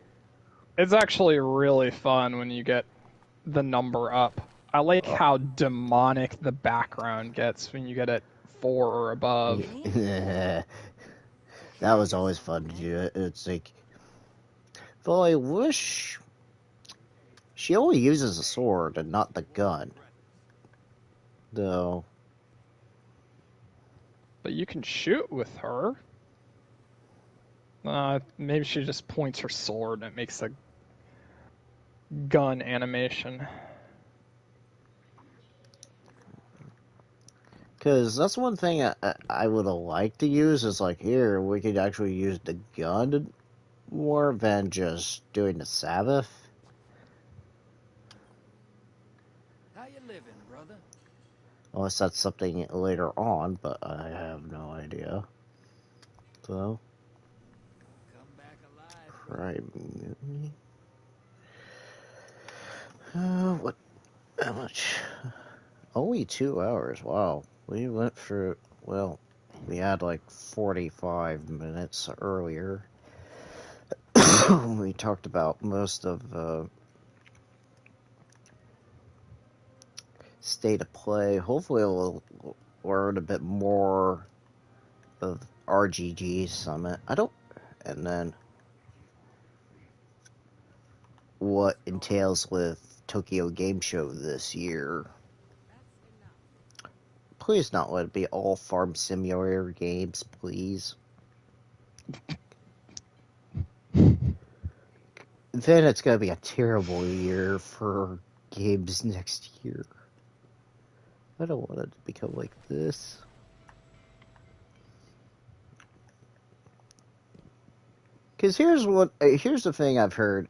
It's actually really fun when you get the number up. I like how demonic the background gets when you get it 4 or above. That was always fun to do. It's like... Though I wish... She only uses a sword and not the gun. Though... But you can shoot with her. Maybe she just points her sword and it makes a gun animation. Because that's one thing I would have liked to use is like, here, we could actually use the gun more than just doing the Sabbath. How you living, brother? Unless that's something later on, but I have no idea. So, Come back alive, brother. What? How much? Only 2 hours. Wow. We went through. Well, we had like 45 minutes earlier. We talked about most of state of play. Hopefully, we'll learn a bit more of RGG Summit. And then what entails with Tokyo Game Show this year. Please not let it be all Farm Simulator games, please. Then it's gonna be a terrible year for games next year. I don't want it to become like this. Because here's the thing I've heard,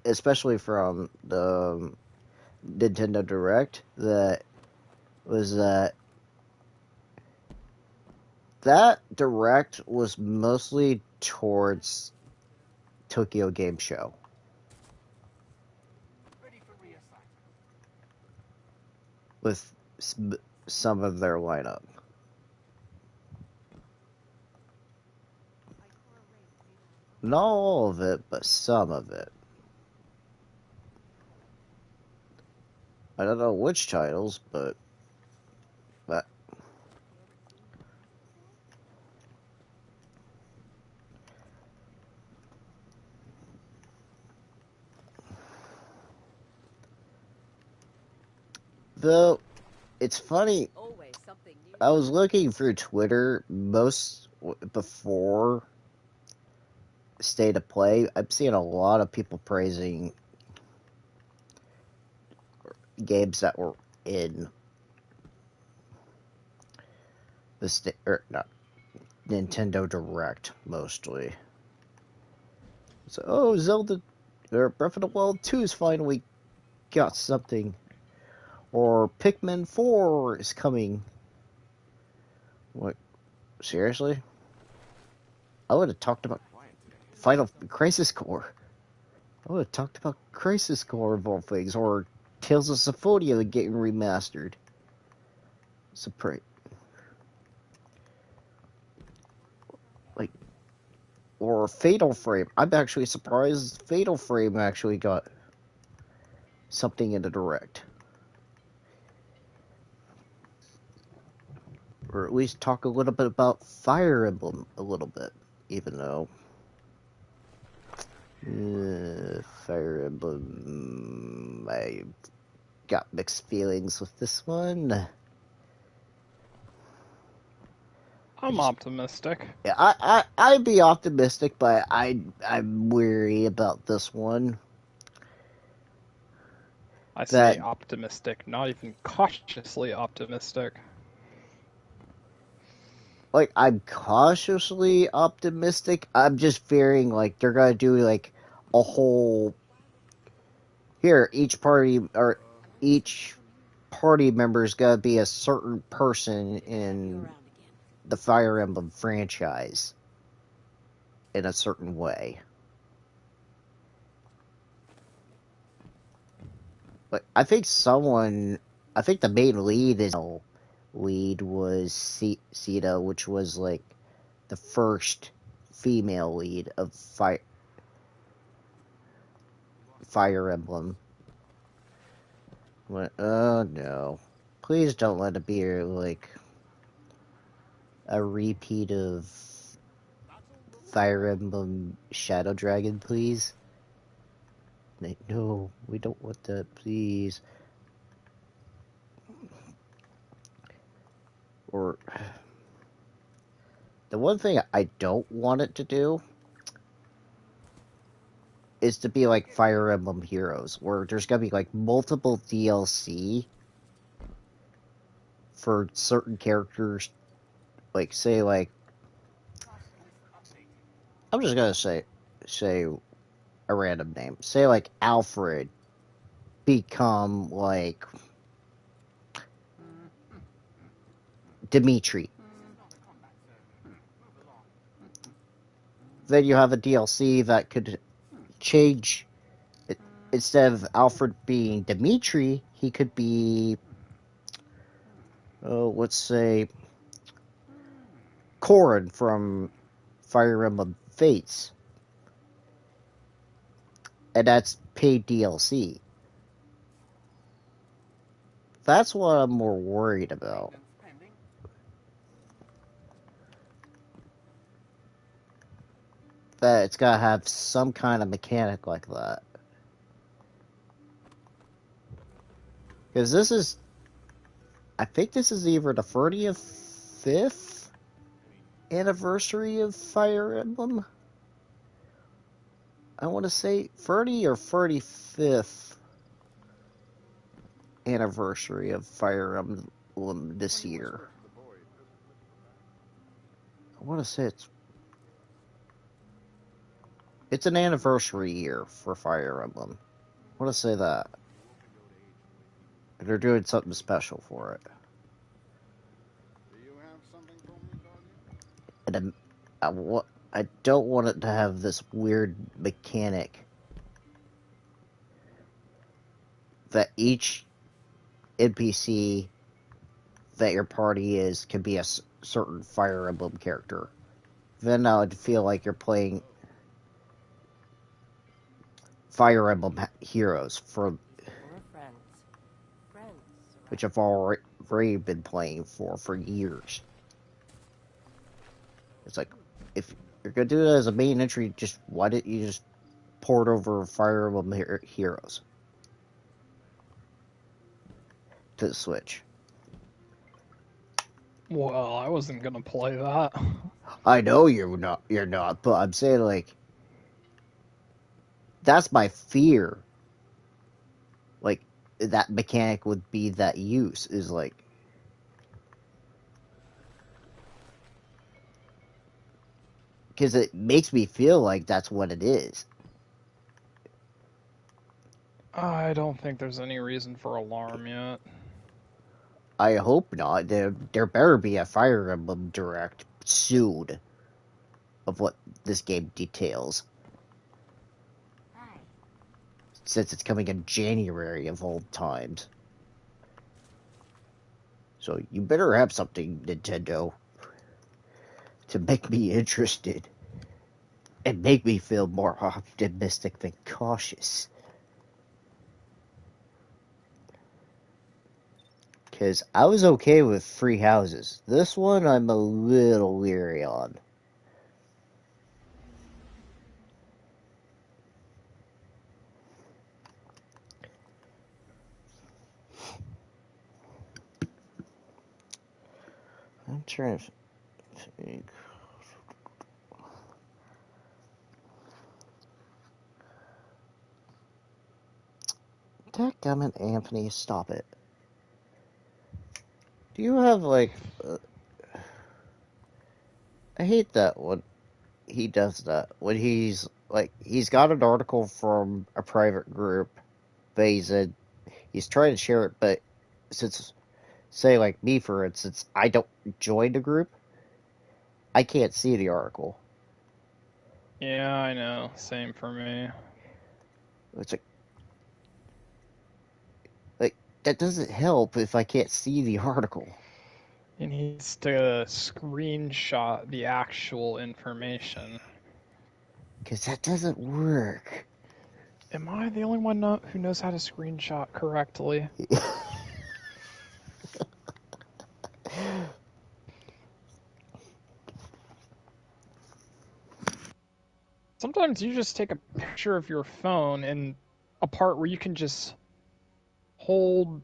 especially from the Nintendo Direct, that Direct was mostly towards Tokyo Game Show. With some of their lineup. Not all of it, but some of it. I don't know which titles, but though it's funny, Always something new. I was looking through Twitter before State of Play. I'm seeing a lot of people praising games that were in not Nintendo Direct mostly. So, Zelda or Breath of the Wild 2's finally got something. Or Pikmin 4 is coming. What? Seriously? I would have talked about Final Crisis Core. I would have talked about Crisis Core of all things, or Tales of Symphonia getting remastered. Or Fatal Frame. I'm actually surprised Fatal Frame actually got something in the Direct. Or at least talk a little bit about Fire Emblem a little bit, even though Fire Emblem, I got mixed feelings with this one. I'm optimistic. Yeah, I'd be optimistic, but I'm weary about this one. I say optimistic, not even cautiously optimistic. Like, I'm cautiously optimistic. I'm just fearing, like, they're gonna do, like, a whole... Here, each party member's gotta be a certain person in the Fire Emblem franchise in a certain way. But I think the main lead was Sita, which was like the first female lead of Fire Emblem. Oh no. Please don't let it be like a repeat of Fire Emblem Shadow Dragon, please. No, we don't want that, please. Or the one thing I don't want it to do is to be like Fire Emblem Heroes, where there's gonna be like multiple DLC for certain characters. Like say like I'm just gonna say a random name. Say like Alfred become like Dimitri. Then you have a DLC that could change. Instead of Alfred being Dimitri, he could be, let's say, Corrin from Fire Emblem Fates. And that's paid DLC. That's what I'm more worried about. That it's gotta have some kind of mechanic like that. Because I think this is either the 35th anniversary of Fire Emblem. I want to say 30 or 35th anniversary of Fire Emblem this year. I want to say it's an anniversary year for Fire Emblem. I want to say that. They're doing something special for it. And I don't want it to have this weird mechanic that each NPC that your party is can be a certain Fire Emblem character. Then I would feel like you're playing Fire Emblem Heroes which I've already been playing for years. It's like, if you're gonna do it as a main entry, why didn't you just port over Fire Emblem Heroes to the Switch? Well, I wasn't gonna play that. I know you're not, but I'm saying, like, that's my fear. Like, that mechanic would be that use, is like, because it makes me feel like that's what it is. I don't think there's any reason for alarm yet. I hope not. There better be a Fire Emblem Direct soon of what this game details. Since it's coming in January of all times. So you better have something, Nintendo, to make me interested. And make me feel more optimistic than cautious. Because I was okay with Free Houses. This one I'm a little leery on. I'm trying to think. Dadgummit, Anthony, stop it. Do you have, like... I hate that when he does that. When he's, like... He's got an article from a private group, but he's trying to share it, but since, say, like me, for instance, I don't join the group, I can't see the article. Yeah, I know. Same for me. It's like that doesn't help if I can't see the article. It needs to screenshot the actual information. Because that doesn't work. Am I the only one who knows how to screenshot correctly? Sometimes you just take a picture of your phone and a part where you can just hold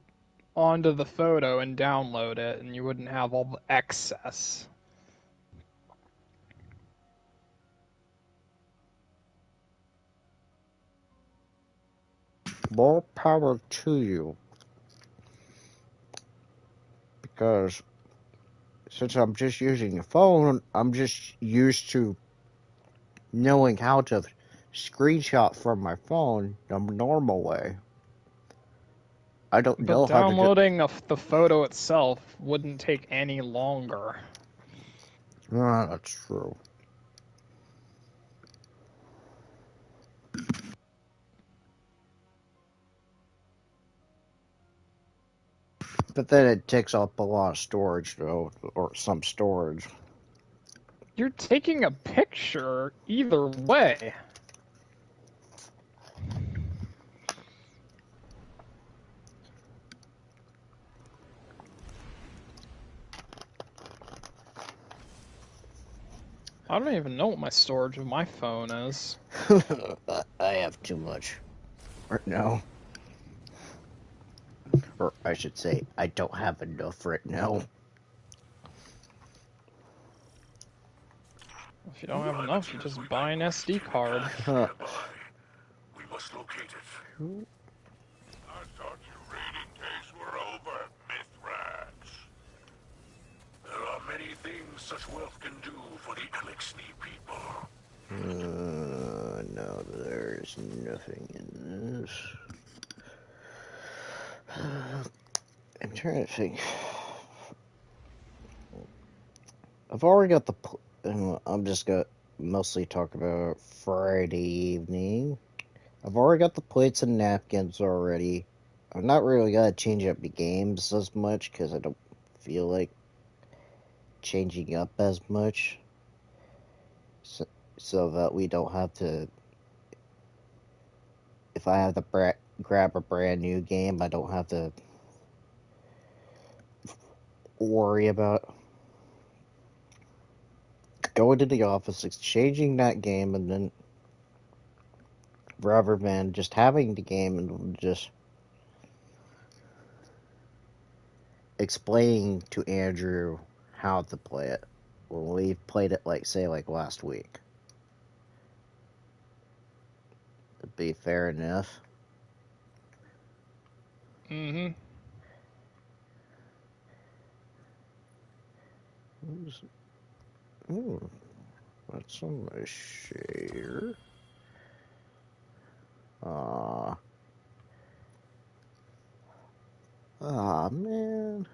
onto the photo and download it, and you wouldn't have all the excess. More power to you. Because since I'm just using the phone, I'm just used to knowing how to screenshot from my phone the normal way. I don't But know how to downloading the photo itself wouldn't take any longer. Ah, that's true. But then it takes up a lot of storage, though, or some storage. You're taking a picture either way. I don't even know what my storage of my phone is. I have too much right now. Or I should say, I don't have enough right now. If you don't have enough, you just buy an SD card. We must locate it. I thought your raiding days were over, Mithrats. There are many things such wealth can do for the Elixni people. No, there's nothing in this. I'm trying to think. I've already got I'm just gonna mostly talk about Friday evening. I've already got the plates and napkins already. I'm not really gonna change up the games as much because I don't feel like changing up as much. So that we don't have to. If I have to grab a brand new game, I don't have to worry about going to the office, exchanging that game, and then rather than just having the game and just explaining to Andrew how to play it when we played it, like, say, like last week. It'd be fair enough. Mm-hmm. Ooh, that's on my share. Ah, man.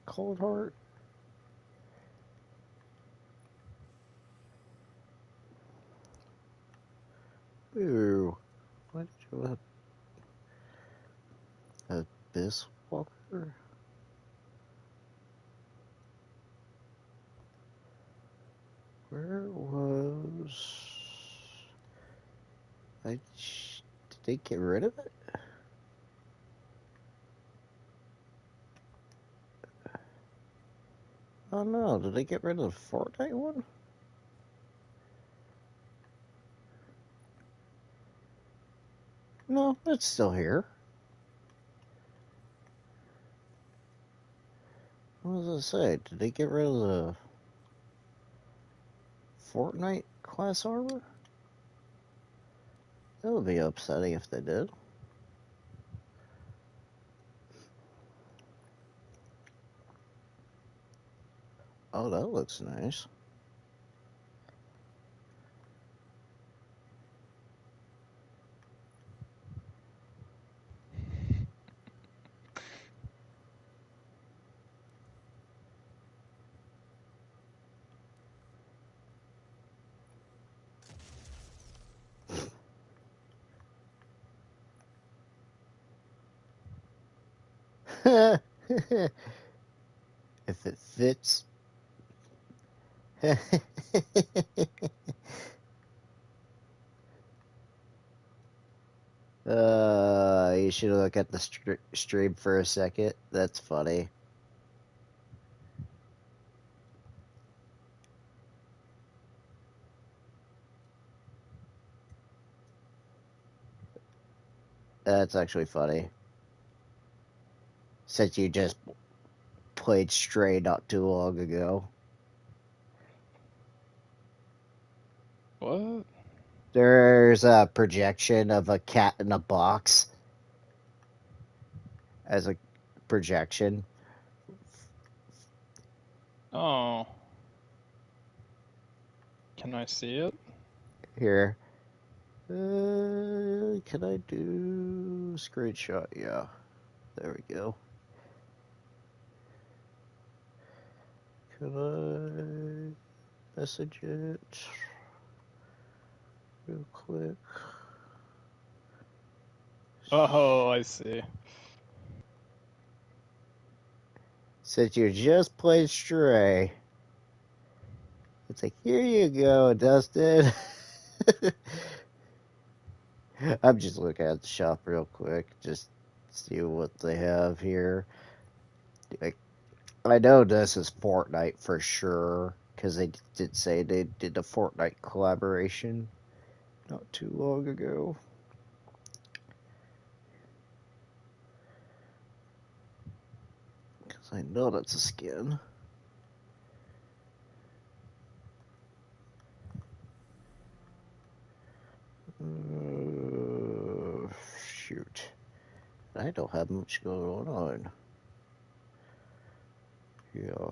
Cold Heart. Ooh. Why did you have Abyss Walker? Where was... Did they get rid of it? Oh no, did they get rid of the Fortnite one? No, it's still here. What does it say? Did they get rid of the Fortnite class armor? That would be upsetting if they did. Oh, that looks nice. If it fits. You should look at the stream for a second. That's funny. That's actually funny. Since you just played Stray not too long ago. What? There's a projection of a cat in a box as a projection. Oh. Can I see it? Here. Can I do screenshot? Yeah. There we go. Can I message it real quick? Oh, I see. Since you just played Stray, it's like, here you go, Dustin. I'm just looking at the shop real quick, just see what they have here. Like, I know this is Fortnite for sure, because they did say they did a Fortnite collaboration not too long ago. Because I know that's a skin. Shoot. I don't have much going on. Yeah.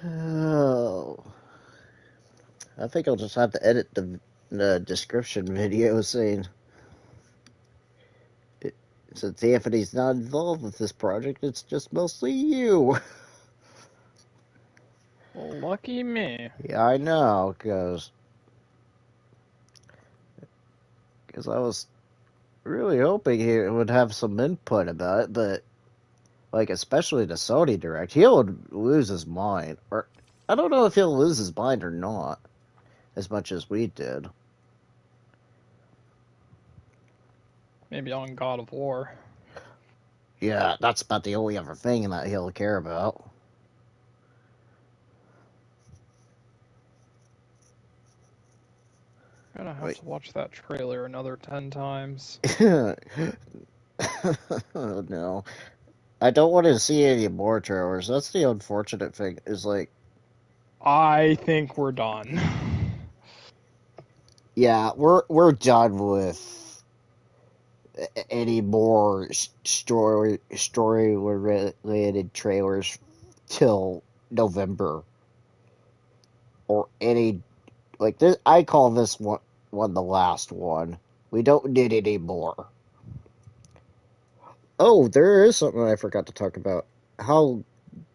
Oh. I think I'll just have to edit the description video saying, since Anthony's not involved with this project, it's just mostly you. Well, lucky me. Yeah, I know, because I was really hoping he would have some input about it, but, like, especially the Sony Direct, he would lose his mind. Or, I don't know if he'll lose his mind or not, as much as we did. Maybe on God of War. Yeah, that's about the only other thing that he'll care about. I'm gonna have Wait. to watch that trailer another 10 times. Oh, no. I don't want to see any more trailers. That's the unfortunate thing, is like, I think we're done. yeah, we're done with any more story related trailers till November, or any, like, this. I call this one the last one. We don't need any more. Oh, there is something I forgot to talk about. How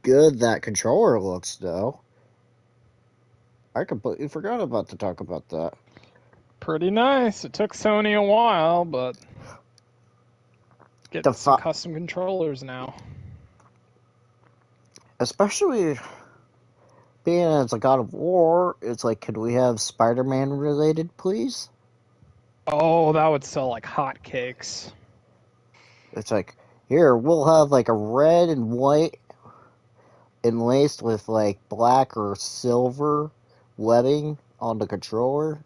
good that controller looks, though. I completely forgot about to talk about that. Pretty nice. It took Sony a while, but The getting some custom controllers now. Especially being as a God of War, it's like, could we have Spider-Man related, please? Oh, that would sell like hotcakes. It's like, here, we'll have like a red and white enlaced with like black or silver webbing on the controller.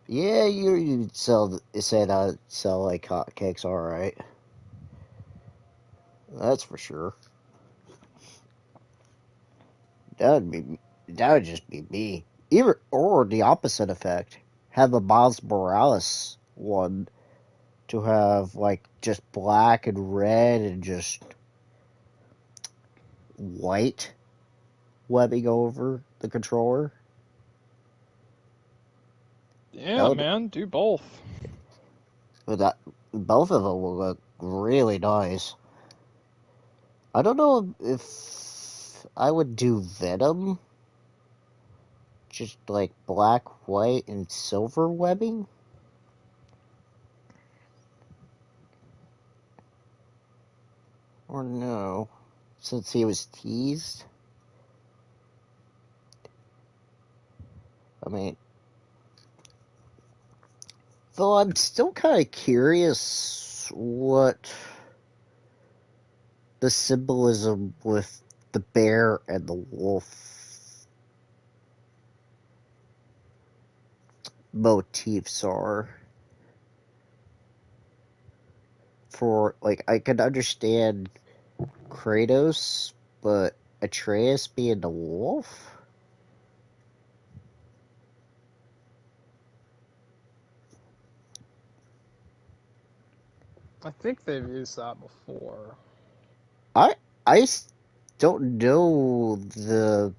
Yeah, you'd say that sell like hotcakes, alright. That's for sure. That would just be me. Either or the opposite effect. Have a Miles Morales one to have like just black and red and just white webbing over the controller. Yeah, man, do both. But that both of them will look really nice. I don't know if I would do Venom, just like black, white, and silver webbing. Or no, since he was teased. I mean, though I'm still kind of curious what the symbolism with the bear and the wolf motifs are. For, like, I could understand Kratos, but Atreus being the wolf? I think they've used that before. I don't know the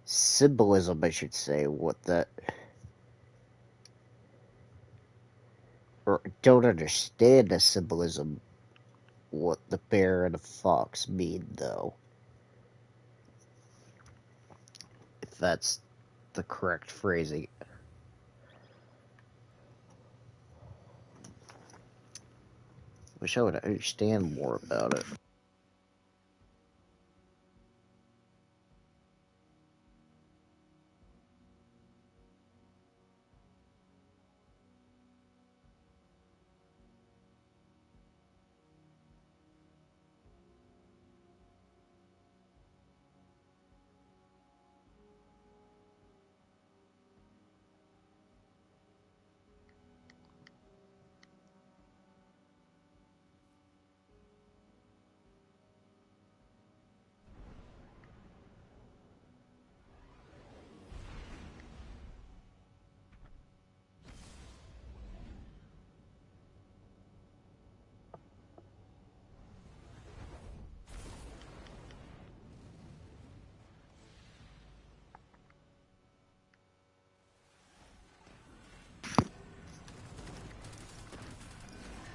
symbolism, I should say, what that... Or don't understand the symbolism, what the bear and the fox mean, though. If that's the correct phrasing. Wish I would understand more about it.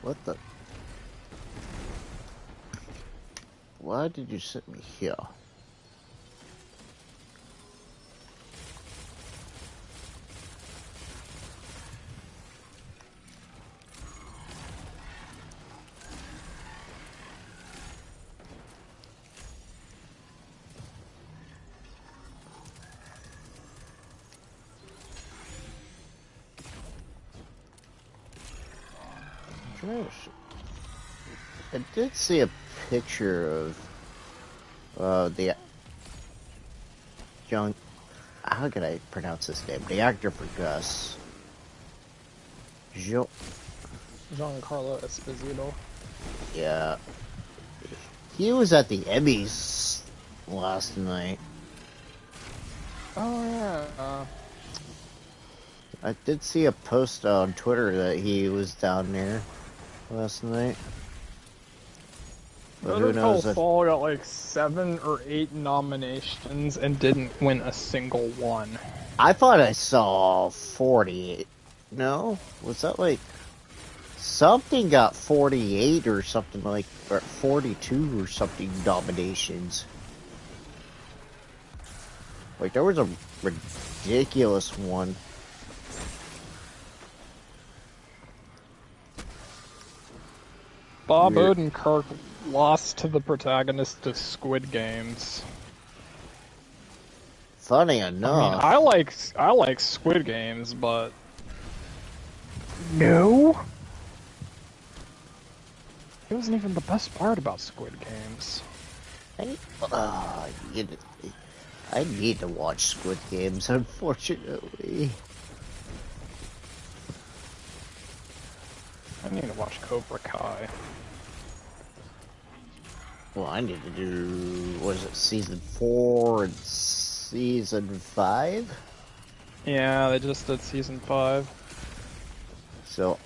What the... Why did you set me here? I did see a picture of the young... How can I pronounce his name? The actor for Gus. Giancarlo Esposito. Yeah. He was at the Emmys last night. Oh, yeah. I did see a post on Twitter that he was down there last night. But who Better Call knows if... Saul got like 7 or 8 nominations and didn't win a single one. I thought I saw 40. No? Was that like... Something got 48 or something like... Or 42 or something nominations. Like, there was a ridiculous one. Bob Odenkirk lost to the protagonist of Squid Games. Funny enough. I mean, I like Squid Games, but no, it wasn't even the best part about Squid Games. I need to watch Squid Games, unfortunately. I need to watch Cobra Kai. Well, I need to do, what is it, season 4 and season 5? Yeah, they just did season 5. So,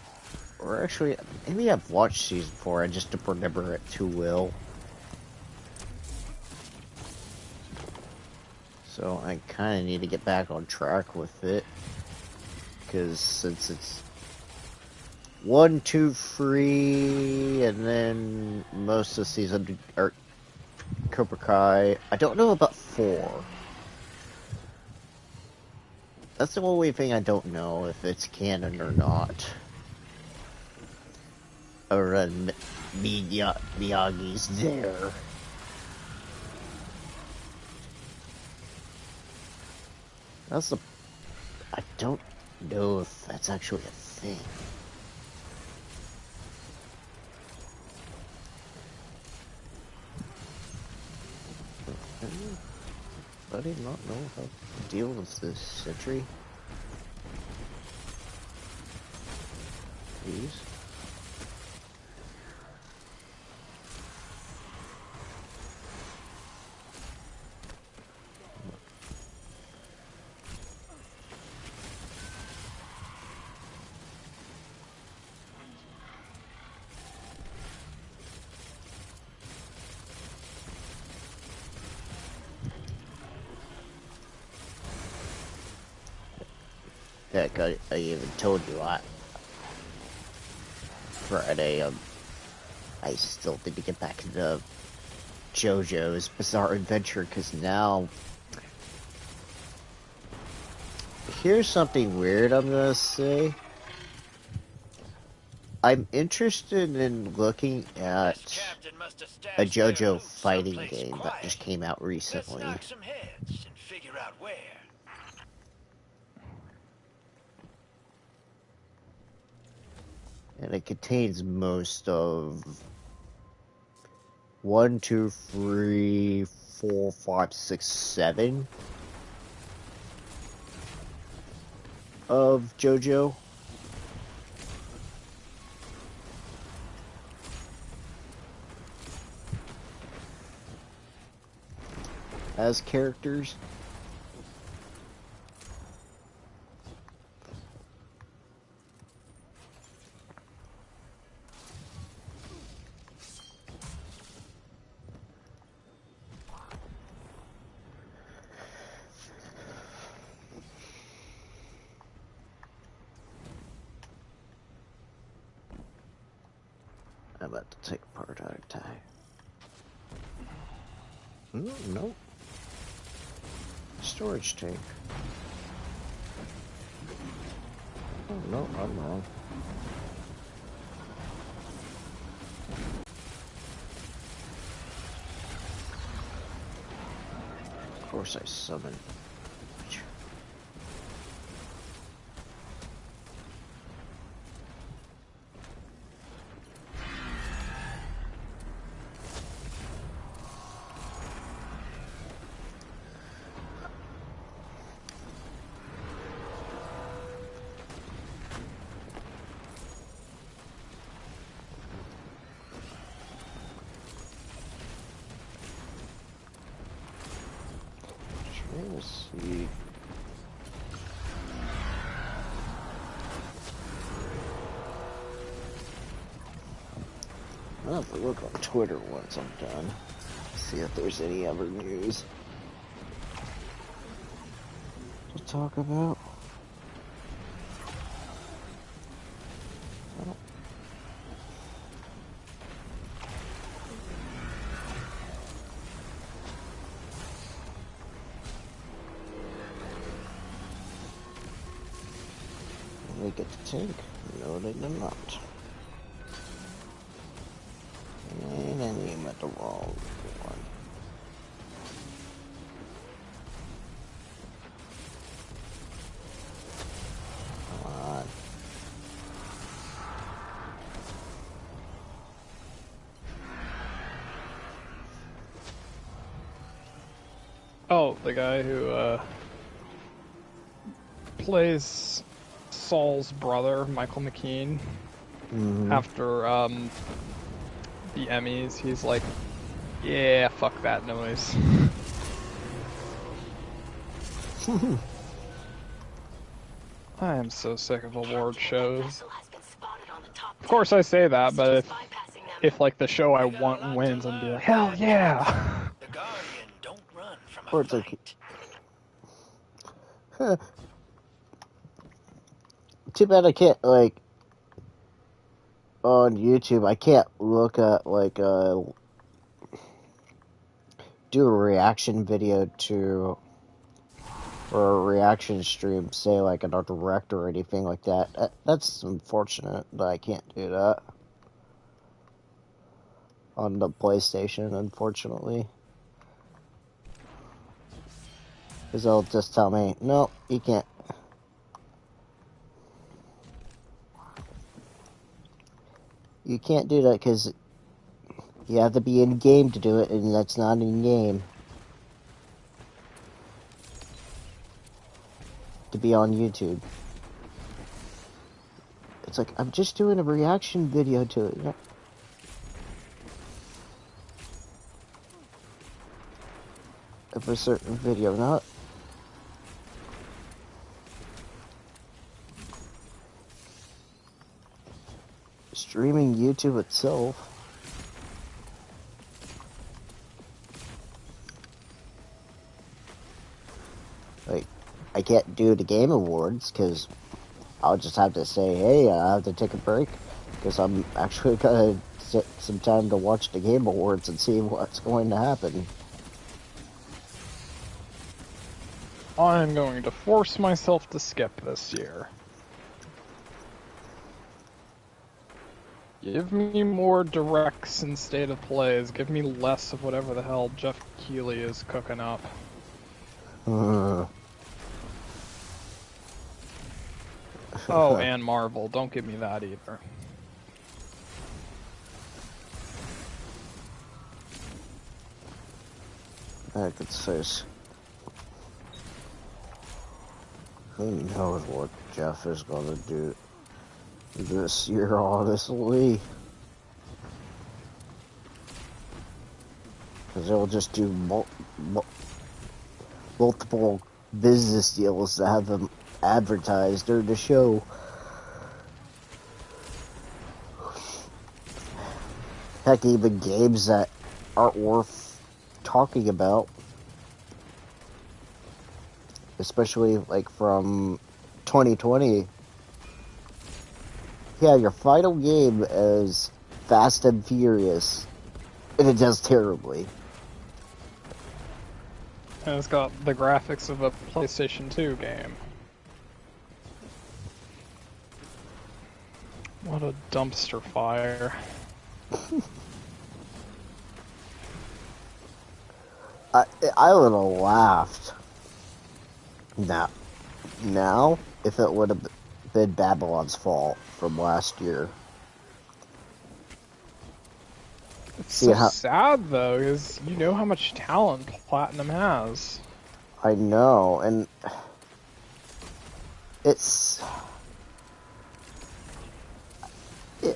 or actually, maybe I've watched season 4, I just don't remember it too well. So, I kind of need to get back on track with it. Because since it's 1, 2, 3, and then most of the season are Cobra Kai. I don't know about 4. That's the only thing I don't know, if it's canon or not. Other than Miyagi's there. That's the... I don't know if that's actually a thing. I did not know how to deal with this sentry. Please. Heck, I even told you Friday, I still need to get back into JoJo's Bizarre Adventure, because now... Here's something weird I'm gonna say. I'm interested in looking at a JoJo fighting game that just came out recently. Let's knock some heads and figure out where. And it contains most of 1, 2, 3, 4, 5, 6, 7 of JoJo. As characters. I'm about to take apart our tie. Nope. Storage tank. Oh, no, I'm wrong. Of course I summon. Let's see. I'll have to look on Twitter once I'm done. See if there's any other news to talk about. They get the tank. No, they did not. And I aim at the wrong one. Come on. Oh, the guy who plays Saul's brother, Michael McKean, after the Emmys, he's like, yeah, fuck that noise. I am so sick of award shows. Of course I say that, but if like the show I want wins, I'd be like, hell yeah! The Guardian don't run from Or a it's like, fight. too bad I can't, like, on YouTube, I can't look at, like, do a reaction video to, or a reaction stream, say, like, in a direct or anything like that. That's unfortunate that I can't do that. on the PlayStation, unfortunately. Because they'll just tell me, no, you can't. You can't do that because you have to be in-game to do it, and that's not in-game. To be on YouTube. It's like, I'm just doing a reaction video to it. Of a certain video, not... streaming YouTube itself. Like, I can't do the Game Awards, because I'll just have to say, hey, I have to take a break, because I'm actually gonna set some time to watch the Game Awards and see what's going to happen. I'm going to force myself to skip this year. Give me more directs instead of plays. Give me less of whatever the hell Jeff Keighley is cooking up. Oh, and Marvel. Don't give me that either. I could say, who knows what Jeff is gonna do this year, honestly. Because they'll just do multiple business deals to have them advertised during the show. Heck, even games that aren't worth talking about. Especially, like, from 2020. Yeah, your final game is Fast and Furious. And it does terribly. And it's got the graphics of a PlayStation 2 game. What a dumpster fire. I would have laughed. Now, if it would have been Babylon's Fall from last year. It's so sad, though, because you know how much talent Platinum has. I know, and it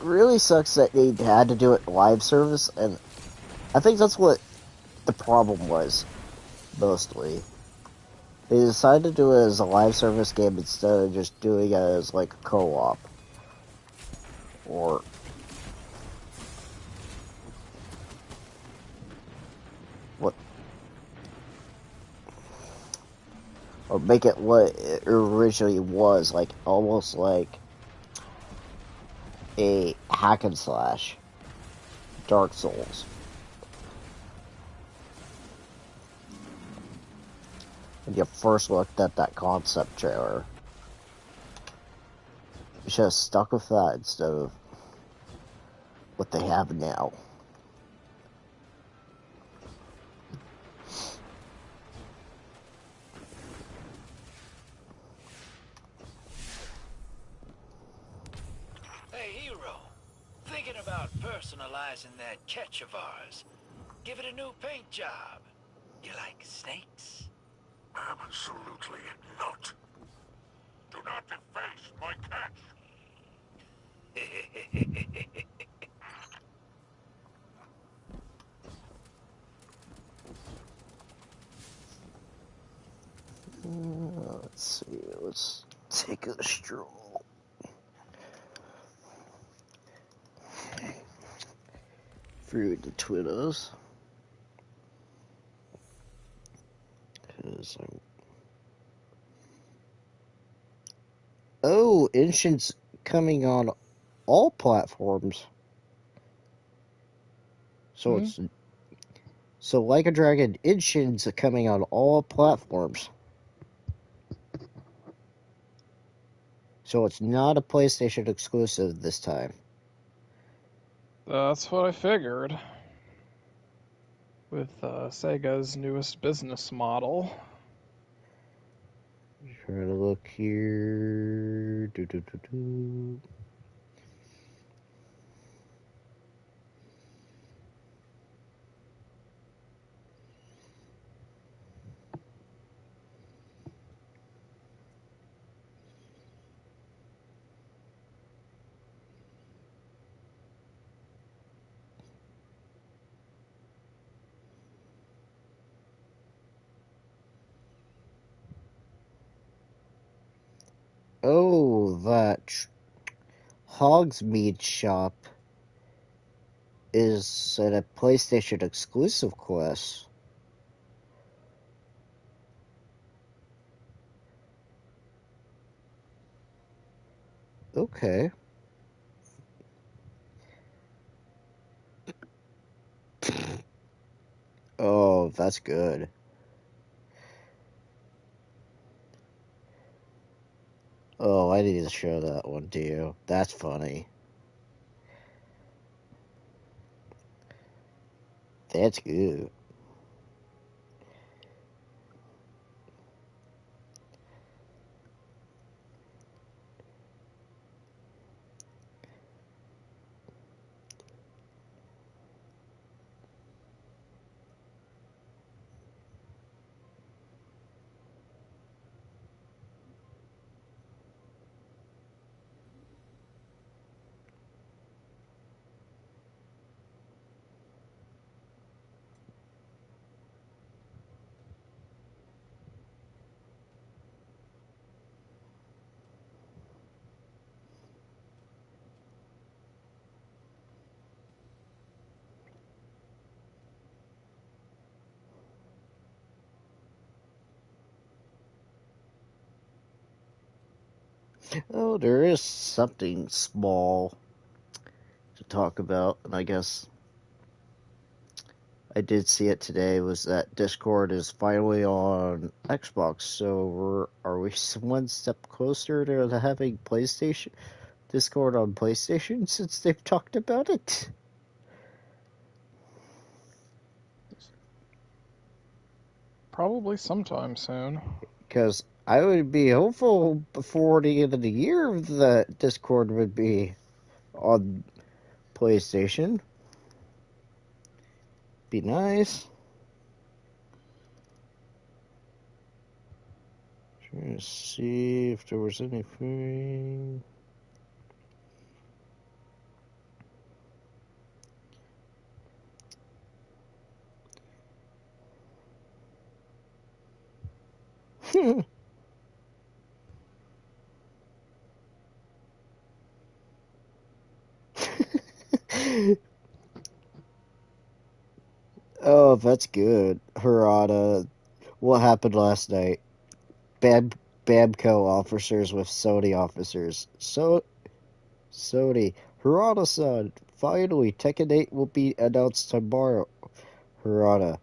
really sucks that they had to do it live service, and I think that's what the problem was, mostly. They decided to do it as a live service game instead of just doing it as, like, a co-op. Or... what... or make it what it originally was, like, almost like a hack and slash. Dark Souls. When you first looked at that concept trailer, you should have stuck with that instead of what they have now. Hey, Hero. Thinking about personalizing that catch of ours. Give it a new paint job. You like snakes? Absolutely not. Do not deface my catch. Let's see, let's take a stroll through the Twitters. Oh, Inshin's coming on all platforms. So it's Like a Dragon Inshin's coming on all platforms. So it's not a PlayStation exclusive this time. That's what I figured. with Sega's newest business model. Trying to look here. Do. Oh, that Hogsmeade shop is at a PlayStation exclusive quest. Okay. Oh, that's good. Oh, I need to show that one to you. That's funny. That's good. Oh, there is something small to talk about, and I guess I did see it today, was that Discord is finally on Xbox, so are we one step closer to having PlayStation Discord on PlayStation since they've talked about it? Probably sometime soon. Because I would be hopeful before the end of the year that Discord would be on PlayStation. Be nice. Trying to see if there was anything. Oh, that's good. Harada. What happened last night? Babco officers with Sony officers. Sony. Harada-san. Finally, Tekken 8 will be announced tomorrow. Harada.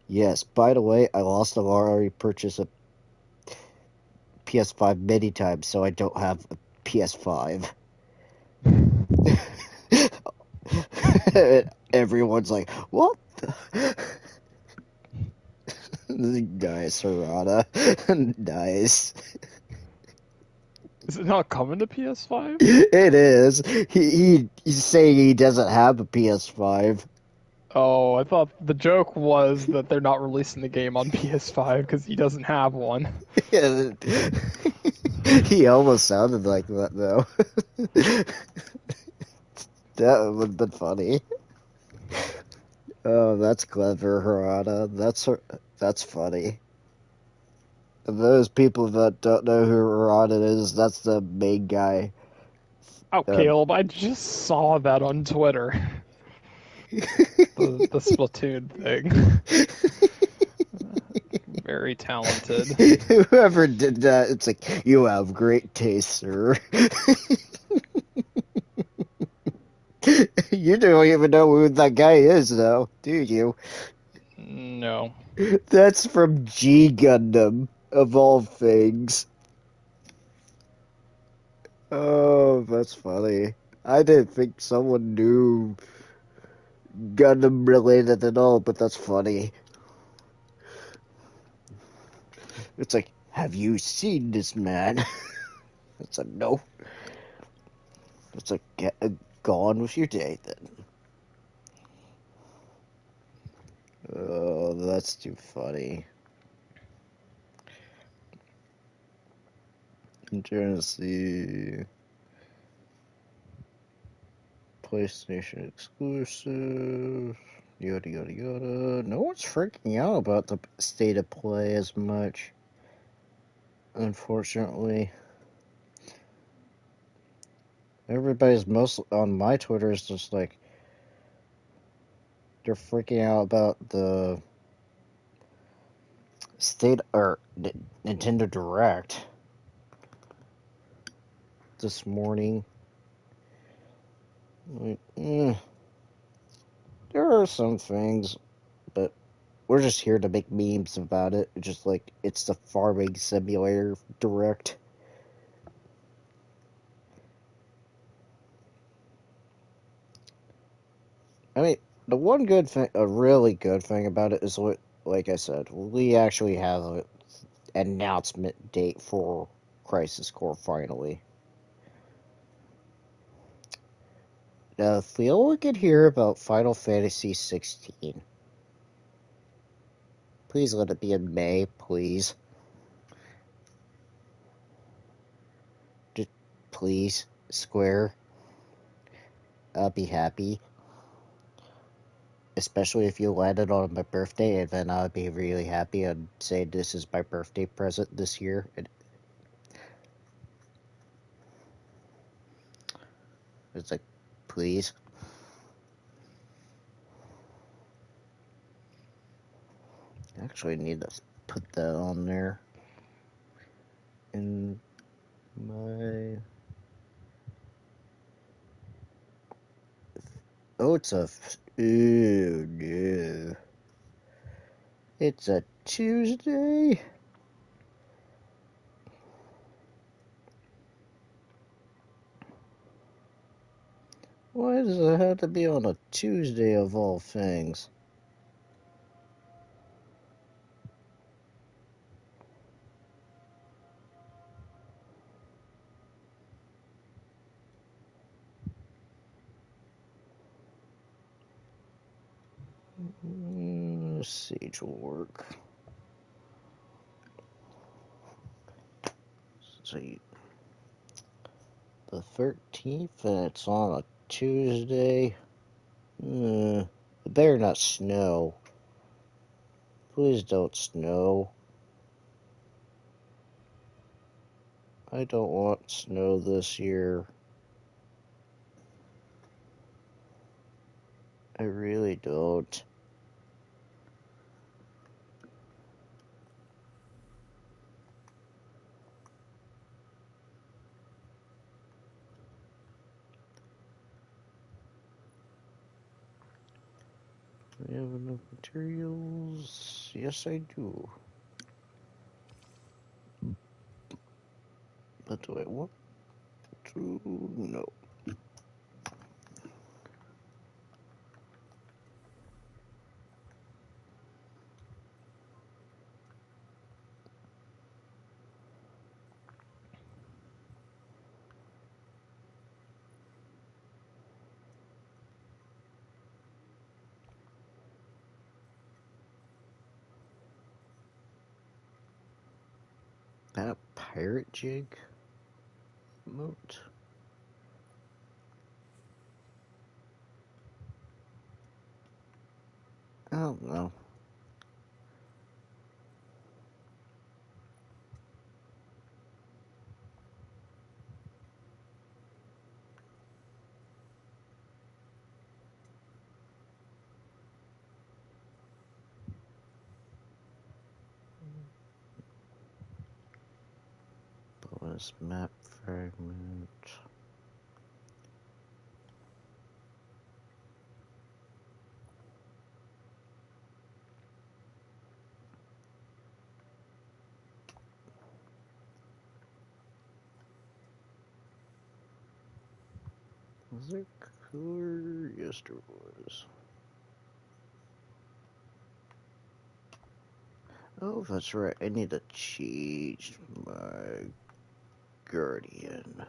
Yes, by the way, I lost a lottery purchase of PS5 many times, so I don't have a PS5. Everyone's like, what the? Nice, Harada. Nice. Is it not coming to PS5? It is. He's saying he doesn't have a PS5. Oh, I thought the joke was that they're not releasing the game on PS5 because he doesn't have one. He almost sounded like that, though. That would have been funny. Oh, that's clever, Harada. That's funny. And those people that don't know who Harada is, that's the main guy. Oh, Caleb, I just saw that on Twitter. The Splatoon thing. Very talented. Whoever did that, it's like, you have great taste, sir. You don't even know who that guy is, though, do you? No. That's from G Gundam, of all things. Oh, that's funny. I didn't think someone knew Gundam related at all, but that's funny. It's like, have you seen this man? It's a no. It's like, get gone with your day then. Oh, that's too funny. I'm trying to see. PlayStation exclusive. Yada yada yada. No one's freaking out about the state of play as much, unfortunately. Everybody's mostly on my Twitter is just like they're freaking out about the state or Nintendo Direct this morning. Like, there are some things, but we're just here to make memes about it. Just like it's the farming simulator Direct. I mean, the one good thing, a really good thing about it is what, like I said, we actually have an announcement date for Crisis Core finally. Now, if we only could hear about Final Fantasy 16, please let it be in May, please. Just please, Square. I'll be happy. Especially if you landed on my birthday, and then I'll be really happy and say this is my birthday present this year. It's like, please. I actually need to put that on there in my... Oh, it's a... Ooh, no. It's a Tuesday? Why does it have to be on a Tuesday of all things? Siege will work. See, the 13th, and it's on a Tuesday. It better not snow. Please don't snow. I don't want snow this year. I really don't. Do I have enough materials? Yes, I do. But do I want to? No. That pirate jig emote? I don't know. Bonus map fragment. Was it cooler? Yes, there was. Oh, that's right. I need to change my guardian.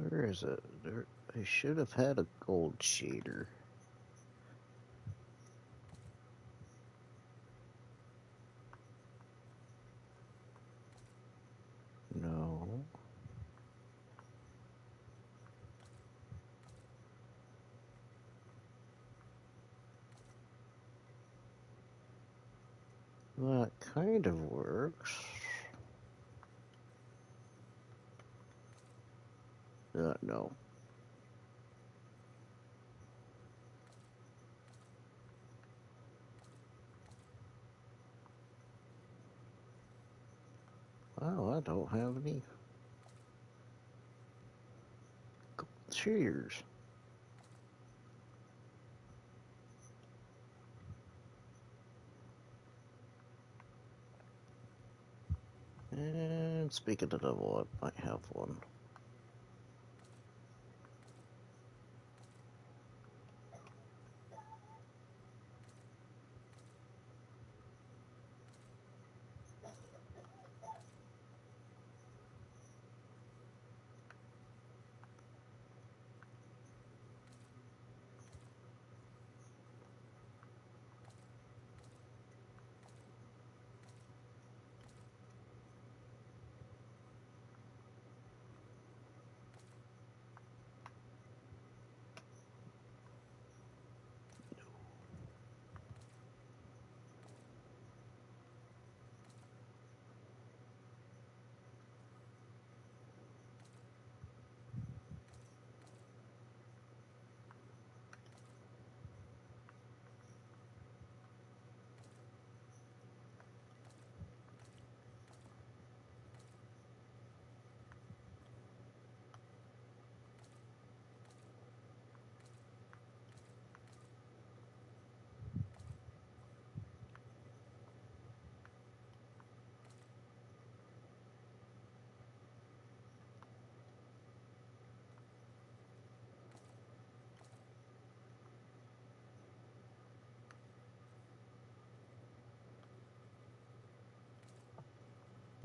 Where is it? There, I should have had a gold shader. No. That kind of works. No. Wow, I don't have any gold shaders. And speaking of the devil, I might have one.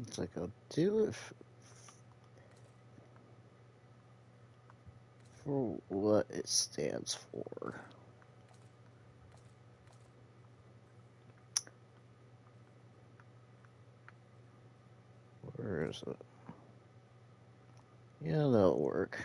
It's like I'll do it for what it stands for. Where is it? Yeah, that'll work.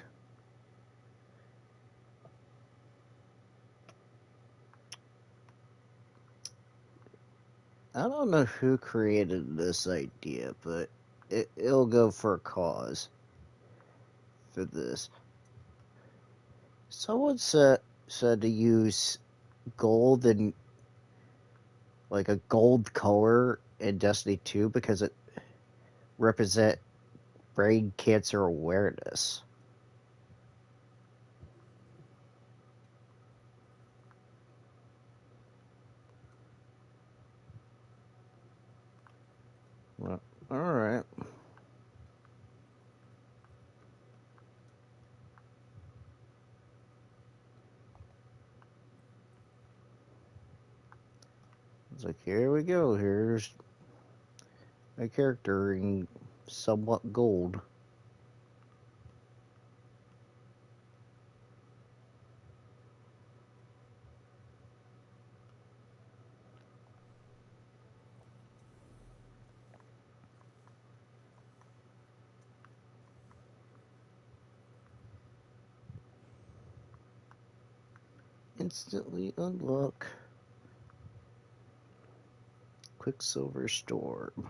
I don't know who created this idea, but it'll go for a cause for this. Someone said to use gold and like a gold color in Destiny 2 because it represent brain cancer awareness. Well, alright. It's like, here we go. Here's a character in somewhat gold. Instantly unlock Quicksilver Storm.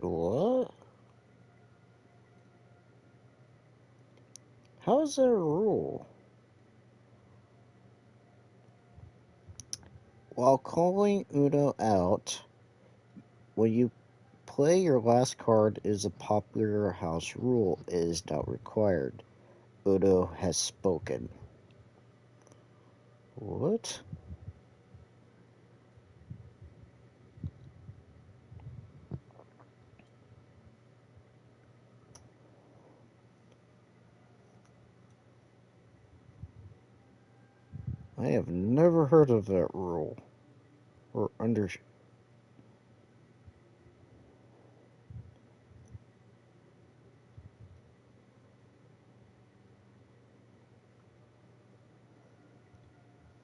What? How is that a rule? While calling Uno out, when you play your last card is a popular house rule. It is not required. Uno has spoken. What? I have never heard of that rule. Or under...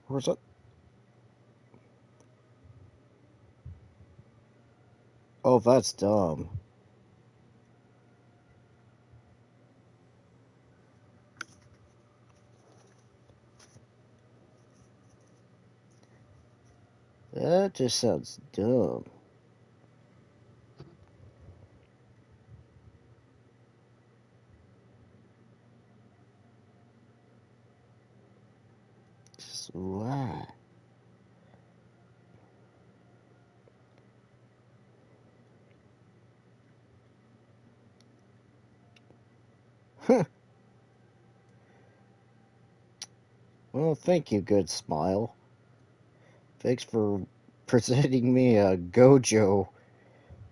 Where's that? Oh, that's dumb. That just sounds dumb. Just why? Huh. Well, thank you, good smile. Thanks for presenting me a Gojo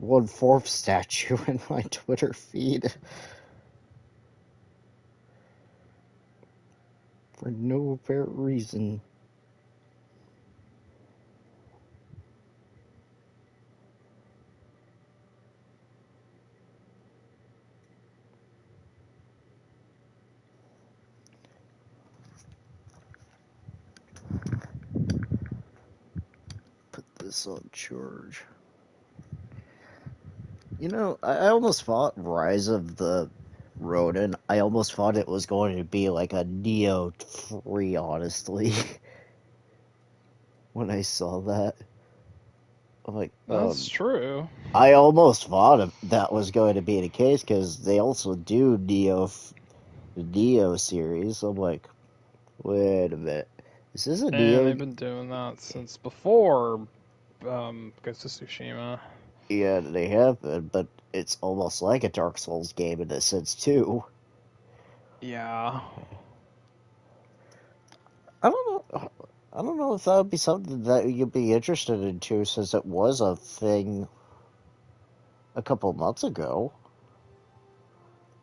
1/4 statue in my Twitter feed. For no apparent reason. Put this on charge. You know, I almost thought Rise of the Ronin, I almost thought it was going to be like a Neo 3, honestly. When I saw that. I'm like, That's true. I almost thought that was going to be the case, because they also do the Neo series. I'm like, wait a minute. Is this a And Neo? they've been doing that since before Ghost of Tsushima. Yeah, they have been, but it's almost like a Dark Souls game in a sense, too. Yeah. I don't know if that would be something that you'd be interested in too, since it was a thing a couple months ago.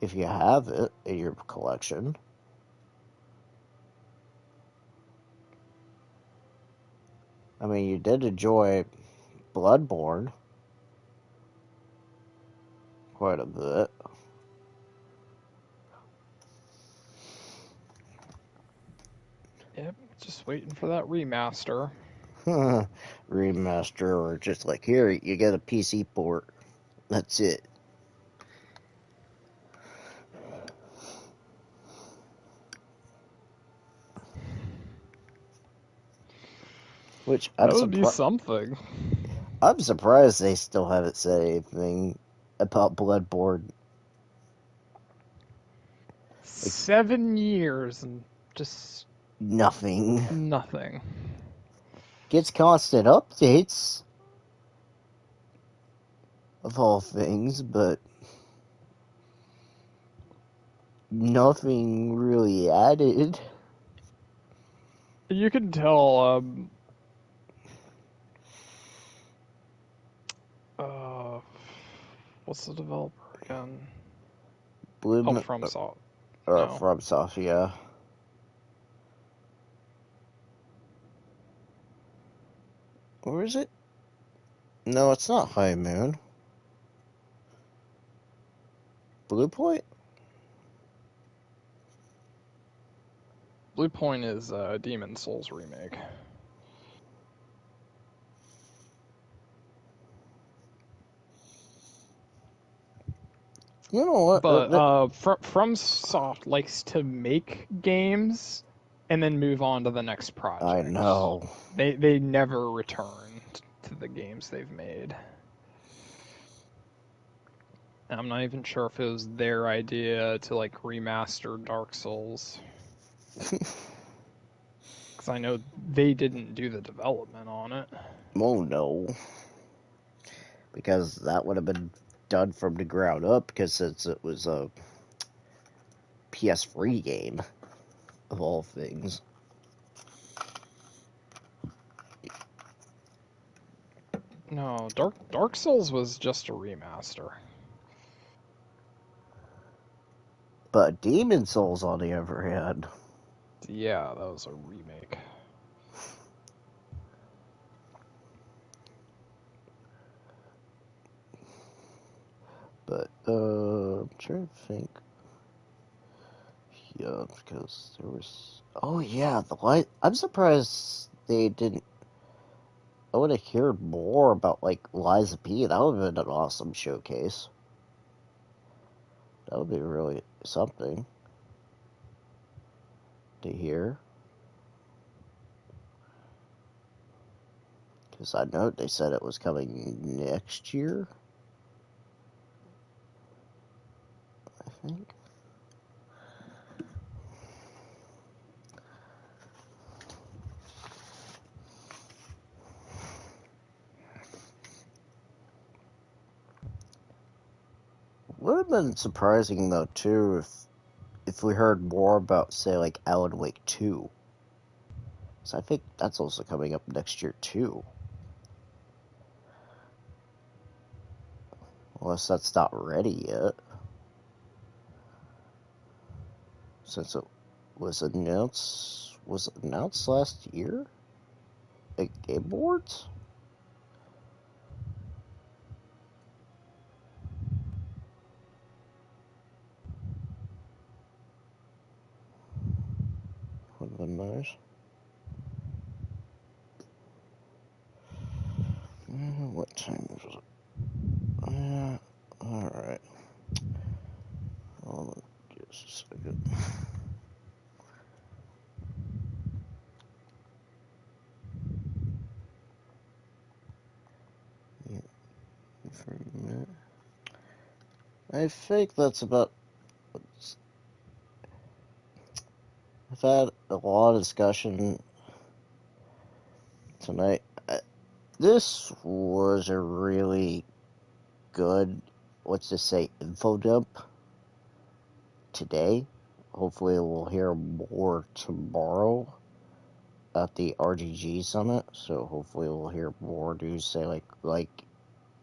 If you have it in your collection. I mean, you did enjoy Bloodborne quite a bit. Yep, just waiting for that remaster. Remaster, or just like, here, you get a PC port. That's it. Which That would be something. I'm surprised they still haven't said anything about Bloodborne. 7 years and just Nothing. nothing. Gets constant updates, of all things, but nothing really added. You can tell, what's the developer again? FromSoft. No. FromSoft, yeah. Or is it? No, it's not High Moon. Blue Point? Blue Point is a Demon Souls remake. You know what? But FromSoft likes to make games and then move on to the next project. I know. They never return to the games they've made. I'm not even sure if it was their idea to like remaster Dark Souls. Because I know they didn't do the development on it. Oh no. Because that would have been done from the ground up, because since it was a PS3 game, of all things. No, Dark Souls was just a remaster. But Demon Souls, on the other hand, Yeah, that was a remake. but I'm trying to think. Yeah, because there was. Oh yeah, the light. I'm surprised they didn't. I would have heard more about like Liza P. That would have been an awesome showcase. That would be really something to hear. Because I know they said it was coming next year, I think. Would have been surprising though too if we heard more about, say, like Alan Wake 2. So I think that's also coming up next year too. Unless that's not ready yet. Since it was announced last year at Game Awards? Would have been nice. What time is it? Alright. Hold on just a second. Yeah, for a minute. I think that's about. I've had a lot of discussion tonight. This was a really good, let's just say, info dump today. Hopefully, we'll hear more tomorrow at the RGG Summit. So hopefully, we'll hear more news. Say like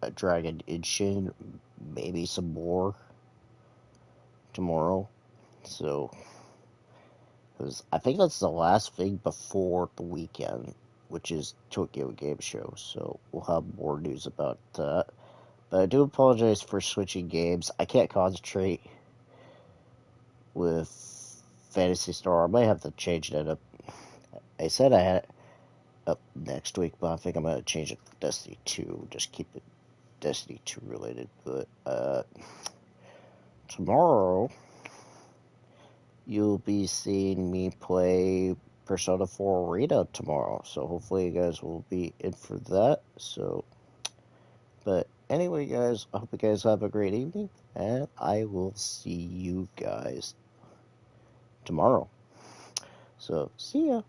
a Dragon Inshin, maybe some more tomorrow. So, because I think that's the last thing before the weekend, which is Tokyo Game Show. So we'll have more news about that. But I do apologize for switching games. I can't concentrate with Phantasy Star. I might have to change that up. I said I had it up next week, but I think I'm going to change it to Destiny 2. Just keep it Destiny 2 related. But tomorrow, you'll be seeing me play Persona 4 Arena tomorrow. So hopefully you guys will be in for that. So, but anyway, guys, I hope you guys have a great evening. And I will see you guys tomorrow. So, see ya.